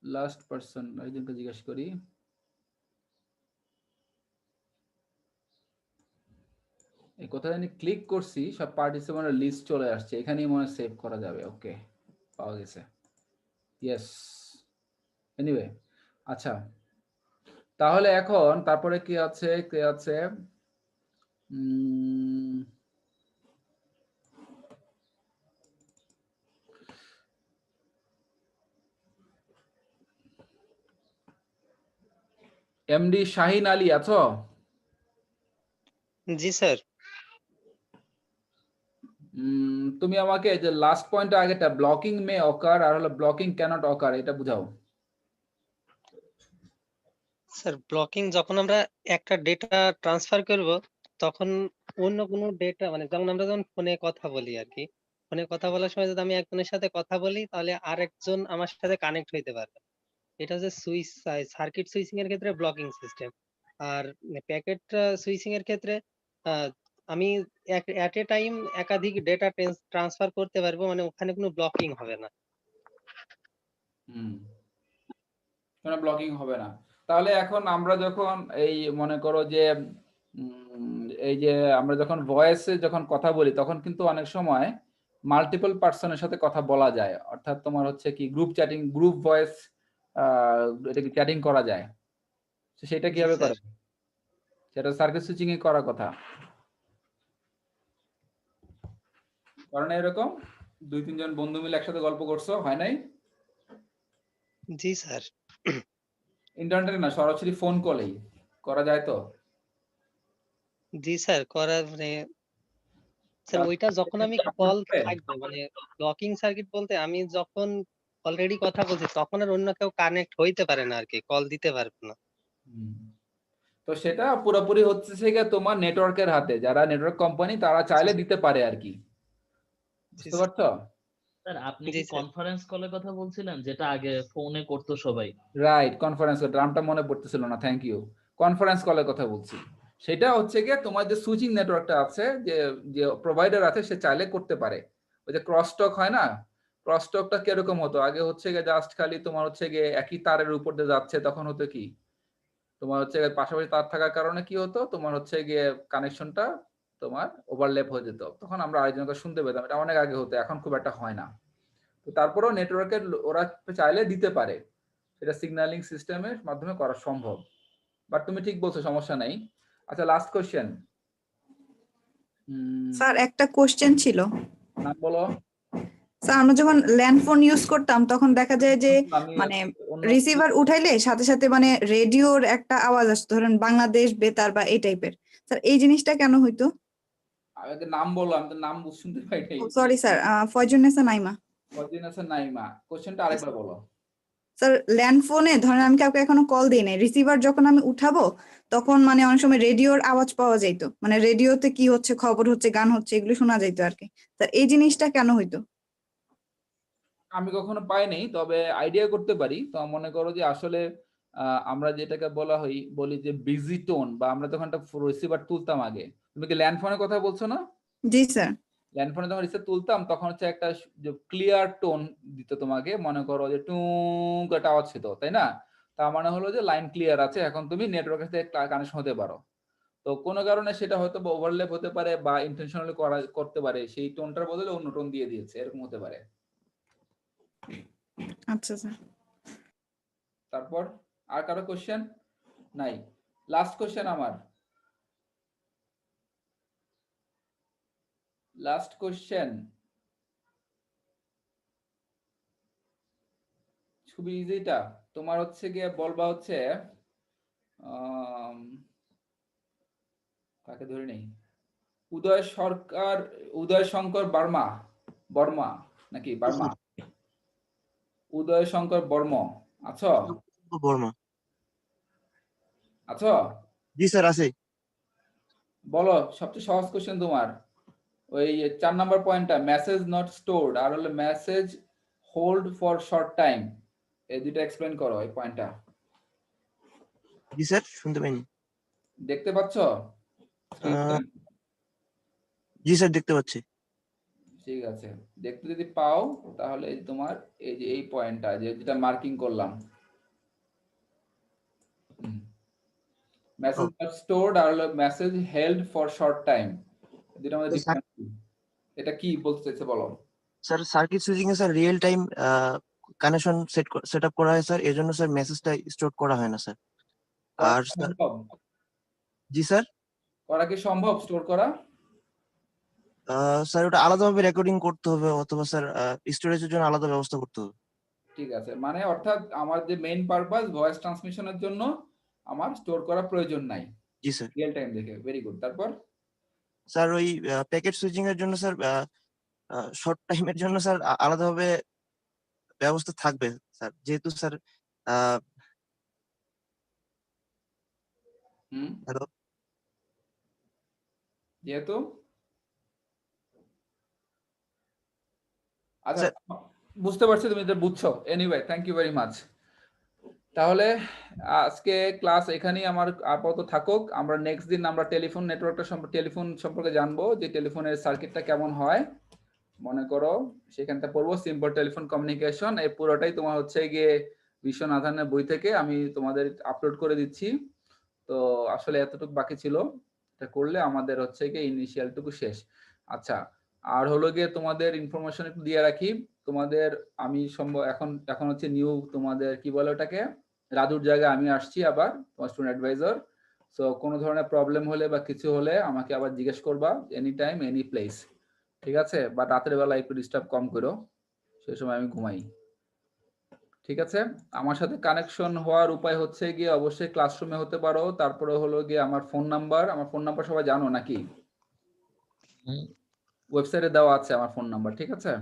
লাস্ট পারসন, আরেকজনকে জিজ্ঞেস করি। এই কোথায় জানি ক্লিক করছি, সব পার্টিসিপেন্টের লিস্ট চলে আসছে, এখানেই মনে সেভ করা যাবে। ওকে, পাওয়া গেছে, ইয়েস। এনিওয়ে, আচ্ছা, তাহলে এখন তারপরে কি আছে, এমডি শাহিন আলী আছো? জি স্যার। তুমি আমাকে যে লাস্ট পয়েন্ট আগেটা ব্লকিং মে অকার আর হলো ব্লকিং ক্যানট অকার, এটা বুঝাও। স্যার ব্লকিং যখন আমরা একটা ডেটা ট্রান্সফার করব তখন অন্য কোনো ডেটা মানে যেমন আমরা যখন ফোনে কথা বলি আর কি, ফোনে কথা বলার সময় যদি আমি একজনের সাথে কথা বলি তাহলে আরেকজন আমার সাথে কানেক্ট হইতে পারবে। এটা হচ্ছে সুইচ সার্কিট সুইচিং এর ক্ষেত্রে ব্লকিং সিস্টেম। আর প্যাকেট সুইচিং এর ক্ষেত্রে আমি এট এ টাইম একাধিক ডেটা ট্রান্সফার করতে পারবো, মানে ওখানে কোনো ব্লকিং হবে না। কোনো ব্লকিং হবে না। তাহলে এখন আমরা যখন এই মনে করো যে এই যে আমরা যখন ভয়েসে যখন কথা বলি তখন কিন্তু অনেক সময় মাল্টিপল পার্সনের সাথে কথা বলা যায়, অর্থাৎ তোমার হচ্ছে কি গ্রুপ চ্যাটিং, গ্রুপ ভয়েস, এটাকে চ্যাটিং করা যায়। সেটা কিভাবে করে? সেটা সার্কিট সুইচিং এ করার কথা, কারণ এরকম 2-3 জন বন্ধু মিলে একসাথে গল্প করছো, হয় নাই? জি স্যার। ইন্টারনেটে না, সরাসরি ফোন কলেই করা যায় তো? জি স্যার, করার মানে স্যার ওইটা যখন আমি কল থাকবে মানে ব্লকিং সার্কিট বলতে আমি যখন অলরেডি কথা বলছি তখন আর অন্য কেউ কানেক্ট হইতে পারে না আর কি, কল দিতে পারবে না। তো সেটা পুরোপুরি হচ্ছে সেটা তোমার নেটওয়ার্কের হাতে, যারা নেটওয়ার্ক কোম্পানি তারা চাইলে দিতে পারে আর কি, বুঝতে পারছো? স্যার আপনি কি কনফারেন্স কলের কথা বলছিলেন যেটা আগে ফোনে করতো সবাই? রাইট, কনফারেন্স কল, নামটা মনে পড়তেছিল না, থ্যাংক ইউ। কনফারেন্স কলের কথা বলছি। সেটা হচ্ছে গিয়ে তোমার যে সুইচিং নেটওয়ার্কটা আছে, যে প্রোভাইডার আছে, সে চাইলে করতে পারে। ওই যে ক্রস টক হয় না, ক্রস টকটা কিরকম হতো আগে, হচ্ছে গিয়ে জাস্ট খালি তোমার হচ্ছে গিয়ে একই তারের উপর দিয়ে যাচ্ছে, তখন হতো কি তোমার হচ্ছে পাশাপাশি তার থাকার কারণে কি হতো, তোমার হচ্ছে গিয়ে কানেকশনটা তোমার ওভারল্যাপ হয়ে যেত, তখন আমরা আরেকজনকে শুনতে পেতাম। এটা অনেক আগে হতো, এখন খুব একটা হয় না। তো তারপরেও নেটওয়ার্কের ওরা চাইলে দিতে পারে, সেটা সিগন্যালিং সিস্টেমের মাধ্যমে করা সম্ভব। বাট তুমি ঠিক বলছো, সমস্যা নাই। আচ্ছা, লাস্ট কোশ্চেন। স্যার একটা কোশ্চেন ছিল। নাম বলো। স্যার আমরা যখন ল্যান্ড ফোন ইউজ করতাম তখন দেখা যায় যে মানে রিসিভার উঠাইলে সাথে সাথে মানে রেডিওর একটা আওয়াজ আসতো, ধরেন বাংলাদেশ বেতার বা এই টাইপের। স্যার এই জিনিসটা কেন হইতো? নাম বলো, আমি তো নাম শুনতে পাই নাই। Sorry sir, Foyzunnesa Naima. ফয়জুন্নেসা নাইমা, কোশ্চেনটা আরেকবার বলো। স্যার ল্যান্ড ফোনে ধরেন আমি কাউকে এখনো কল দিই নাই, রিসিভার যখন আমি উঠাবো তখন মানে অনেক সময় রেডিওর আওয়াজ পাওয়া যাইতো, মানে রেডিওতে কি হচ্ছে, খবর হচ্ছে, গান হচ্ছে, এগুলো শোনা যাইতো আর কি। স্যার এই জিনিসটা কেন হইতো? আমি কখনো পাইনি, তবে আইডিয়া করতে পারি। তো মনে করো যে আসলে আমরা যেটাকে বলি যে বিজি টোন, বা আমরা যখন একটা রিসিভার তুলতাম আগে, তুমি কি ল্যান্ড ফোনের কথা বলছো না? জি স্যার। ল্যান্ড ফোনে যখন রিসিভার তুলতাম তখন হচ্ছে একটা ক্লিয়ার টোন দিত তোমাকে, মনে করো যে টুং একটা আওয়াজ ছিল, তাই না? তার মানে হলো যে লাইন ক্লিয়ার আছে, এখন তুমি নেটওয়ার্কের সাথে কানেকশন হতে পারো। তো কোনো কারণে সেটা হয়তো ওভারল্যাপ হতে পারে বা ইন্টেনশনালি করতে পারে, সেই টোনটার বদলে অন্য টোন দিয়ে দিয়েছে, এরকম হতে পারে। আচ্ছা স্যার। তারপর আর কারো কোশ্চেন নাই? লাস্ট কোশ্চেন আমার, লাস্ট কোশ্চেন, খুবই ইজিটা। তোমার হচ্ছে গিয়ে বলবা হচ্ছে তাকে ধরে নেই, উদয় শঙ্কর বর্মা নাকি বার্মা? উদয় শঙ্কর বর্ম আছো? বর্মা। আছো? জি স্যার আছে। বলো সবচেয়ে সহজ কোশ্চেন তোমার, ওই 4 নাম্বার পয়েন্টটা, মেসেজ নট স্টোরড আর হলো message hold for short time, এই দুটো এক্সপ্লেন করো এই পয়েন্টটা। জি স্যার শুনতে পাইনি। দেখতে পাচ্ছো? জি স্যার দেখতে পাচ্ছি। ঠিক আছে, দেখতে যদি পাও তাহলে এই তোমার এই যে এই পয়েন্টটা যেটা মার্কিং করলাম, মেসেজ নট স্টোরড আর হলো message held for short time, যেটা আমাদের ডিফারেন্স। এটা কি বলতে চাইছে বলো? স্যার সার্কিট সুইচিং এ sir real time connection set up করা হয় স্যার, এজন্য স্যার মেসেজটা স্টোর করা হয় না স্যার। আর জি স্যার করা কি সম্ভব স্টোর করা? স্যার ওটা আলাদাভাবে রেকর্ডিং করতে হবে অথবা স্যার স্টোরেজের জন্য আলাদা ব্যবস্থা করতে হবে। ঠিক আছে, মানে অর্থাৎ আমার যে মেইন পারপাস ভয়েস ট্রান্সমিশনের জন্য আমার স্টোর করা প্রয়োজন নাই। জি স্যার। রিয়েল টাইম দেখে, ভেরি গুড। তারপর স্যার ওই প্যাকেট সুইচিং এর জন্য স্যার শর্ট টাইমের জন্য স্যার আলাদাভাবে ব্যবস্থা থাকবে স্যার, যেহেতু স্যার হ্যালো যেহেতু আচ্ছা বুঝতে পারছি তুমি এটা বুঝছো। Anyway thank you very much. তাহলে আজকে ক্লাস এখানেই আমার আপাতত থাকুক। আমরা নেক্সট দিন আমরা টেলিফোন নেটওয়ার্কটা টেলিফোন সম্পর্কে জানবো, যে টেলিফোনের সার্কিটটা কেমন হয়। মনে করো সেখানটা পড়বো সিম্পল টেলিফোন কমিউনিকেশন, এই পুরোটাই তোমার হচ্ছে গিয়ে বিশ্বনাথনের বই থেকে আমি তোমাদের আপলোড করে দিচ্ছি। তো আসলে এতটুকু বাকি ছিল, এটা করলে আমাদের হচ্ছে গিয়ে ইনিশিয়ালটুকু শেষ। আচ্ছা, আর হলো গিয়ে তোমাদের ইনফরমেশন একটু দিয়ে রাখি। তোমাদের আমি এখন হচ্ছে নিউ তোমাদের কি বলে ওটাকে, রাজুর জায়গায় আমি আসছি আবার তোমার স্টুডেন্ট অ্যাডভাইজার। সো কোনো ধরনের প্রবলেম হলে বা কিছু হলে আমাকে আবার জিজ্ঞেস করবা, এনি টাইম এনি প্লেস, ঠিক আছে? বাট রাতের বেলা একটু ডিস্টার্ব কম করো, সেই সময় আমি ঘুমাই, ঠিক আছে? আমার সাথে কানেকশন হওয়ার উপায় হচ্ছে গিয়ে অবশ্যই ক্লাসরুমে হতে পারো, তারপরে হলো গিয়ে আমার ফোন নাম্বার সবাই জানো নাকি? ওয়েবসাইটে দেওয়া আছে আমার ফোন নাম্বার, ঠিক আছে?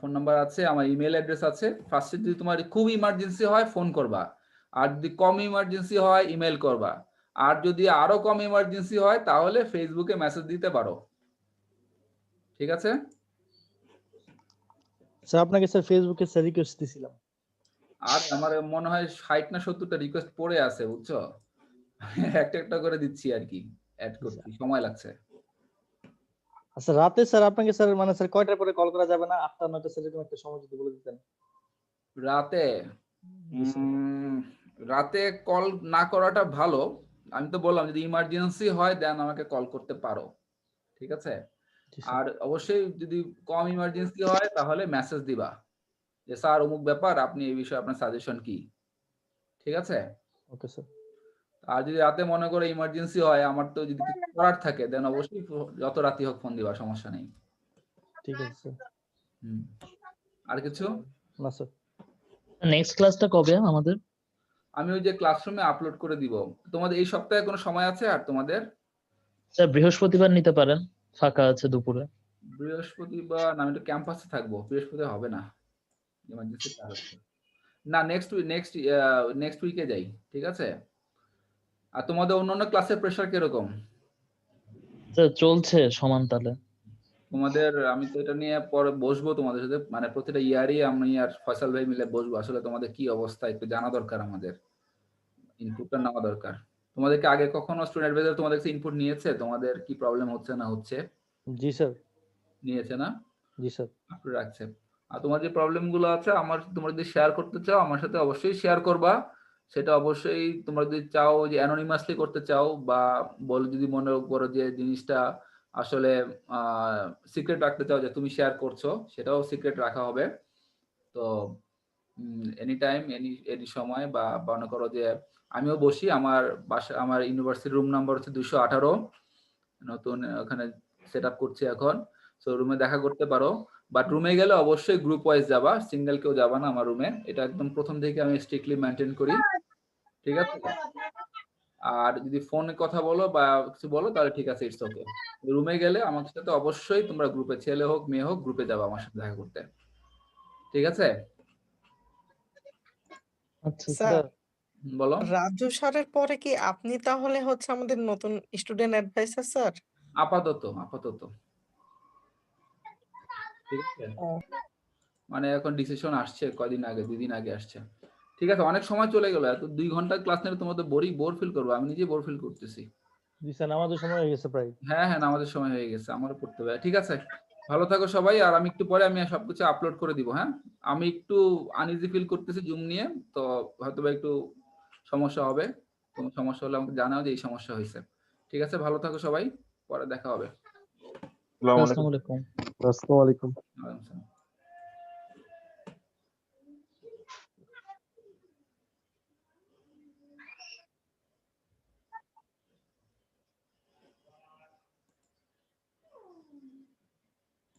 ফোন নাম্বার আছে, আমার ইমেল অ্যাড্রেস আছে। ফার্স্টে যদি তোমার খুব ইমার্জেন্সি হয় ফোন করবা, আর যদি কম ইমার্জেন্সি হয় ইমেল করবা, আর যদি আরো কম ইমার্জেন্সি হয় তাহলে ফেসবুকে মেসেজ দিতে পারো, ঠিক আছে? স্যার আপনাকে স্যার ফেসবুকে স্যার রিকোয়েস্ট দিছিলাম। আর আমার মনে হয় 60 না 70টা রিকোয়েস্ট পড়ে আছে, বুঝছো? একটা একটা করে দিচ্ছি আর কি, অ্যাড করতে সময় লাগছে। আচ্ছা রাতে স্যার আপনাকে স্যার মানে স্যার কয়টার পরে কল করা যাবে না? 8টা 9টা স্যার এরকম একটা সময় যদি বলে দিতেন। রাতে রাতে কল না করাটা ভালো। আমি তো বললাম যদি ইমার্জেন্সি হয় দেন আমাকে কল করতে পারো, ঠিক আছে? আর অবশ্যই যদি কম ইমার্জেন্সি হয় তাহলে মেসেজ দিবা যে স্যার অমুক ব্যাপার, আপনি এই বিষয়ে আপনার সাজেশন কি, ঠিক আছে? Okay sir. আর যদি রাতে মনে করে ইমার্জেন্সি হয়, আমার তো যদি কিছু করার থাকে দেন অবশ্যই যত রাতি হোক ফোন দিবা, সমস্যা নেই, ঠিক আছে স্যার। আর কিছু না স্যার। নেক্সট ক্লাসটা কবে আমাদের? আমি ওই যে ক্লাসরুমে আপলোড করে দিব। তোমাদের এই সপ্তাহে কোনো সময় আছে? আর তোমাদের স্যার বৃহস্পতিবার নিতে পারেন, ফাঁকা আছে দুপুরে। বৃহস্পতিবার না, আমি তো ক্যাম্পাসে থাকবো, বৃহস্পতিবার হবে না, ইমার্জেন্সি কাজ আছে। না নেক্সট উইকে যাই, ঠিক আছে? আর তোমাদের অন্যান্য ক্লাসের প্রেসার কিরকম? স্যার চলছে সমান তালে। তোমাদের আমি তো এটা নিয়ে পরে বসবো তোমাদের সাথে, মানে প্রতিটা ইয়ারই আমি আর ফয়সাল ভাই মিলে বসবো, আসলে তোমাদের কি অবস্থা একটু জানা দরকার, আমাদের ইনপুটটা নেওয়া দরকার। তোমাদেরকে আগে কখনো স্টুডেন্ট অ্যাডভাইজার তোমাদের কাছে ইনপুট নিয়েছে, তোমাদের কি প্রবলেম হচ্ছে না হচ্ছে? জি স্যার। নিয়েছে না? জি স্যার। আপনি রাখছে। আর তোমার যে প্রবলেম গুলো আছে তোমরা যদি শেয়ার করতে চাও আমার সাথে অবশ্যই শেয়ার করবা। সেটা অবশ্যই তোমরা যদি চাও যে অ্যানোনিমাসলি করতে চাও, বা যদি মনে করো যে জিনিসটা আসলে সিক্রেট রাখতে চাও, যে তুমি শেয়ার করছো, সেটাও সিক্রেট রাখা হবে। তো এনি টাইম এনি সময়, বা মনে করো যে আমিও বসি, আমার ইউনিভার্সিটি রুম নাম্বার হচ্ছে 218, নতুন ওখানে সেট আপ করছি এখন। সো রুমে দেখা করতে পারো, বাট রুমে গেলে অবশ্যই গ্রুপ ওয়াইজ যাবা, সিঙ্গেল কেউ যাবা না আমার রুমে, এটা একদম প্রথম থেকে আমি স্ট্রিক্টলি মেনটেন করি, ঠিক আছে? আর যদি ফোনে কথা বলো বা কিছু বলো তাহলে ঠিক আছে, ইটস ওকে। রুমে গেলে আমার সাথে অবশ্যই তোমরা গ্রুপে, ছেলে হোক মেয়ে হোক, গ্রুপে যাবা আমার সাথে দেখা করতে, ঠিক আছে? আচ্ছা স্যার স্যার বলো। রাজু স্যারের পরে কি আপনি তাহলে হচ্ছে আমাদের নতুন স্টুডেন্ট অ্যাডভাইসার স্যার? আপাতত ঠিক আছে, ও মানে এখন ডিসিশন আসছে কয়দিন আগে, 2 দিন আগে আসছে। ঠিক আছে, অনেক সময় চলে গেল, এত 2 ঘন্টা ক্লাস নিলে তোমাদের বোর ফিল করবো, আমি নিজে বোর ফিল করতেছি। জি স্যার আমাদের সময় হয়ে গেছে প্রায়। হ্যাঁ, আমাদের সময় হয়ে গেছে, আমারও পড়তে হবে। ঠিক আছে, ভালো থাকো সবাই, আর আমি একটু পরে আমি সবকিছু আপলোড করে দিব। হ্যাঁ, আমি একটু আনইজি ফিল করতেছি জুম নিয়ে, তো হয়তো বা একটু সমস্যা হবে। কোনো সমস্যা হলে আমাকে জানাও যে এই সমস্যা হয়েছে। ঠিক আছে, ভালো থাকো সবাই, পরে দেখা হবে। আসসালামু আসসালামু আলাইকুম। আলাইকুম। আসসালামু আলাইকুম। ওয়ালাইকুম আসসালাম।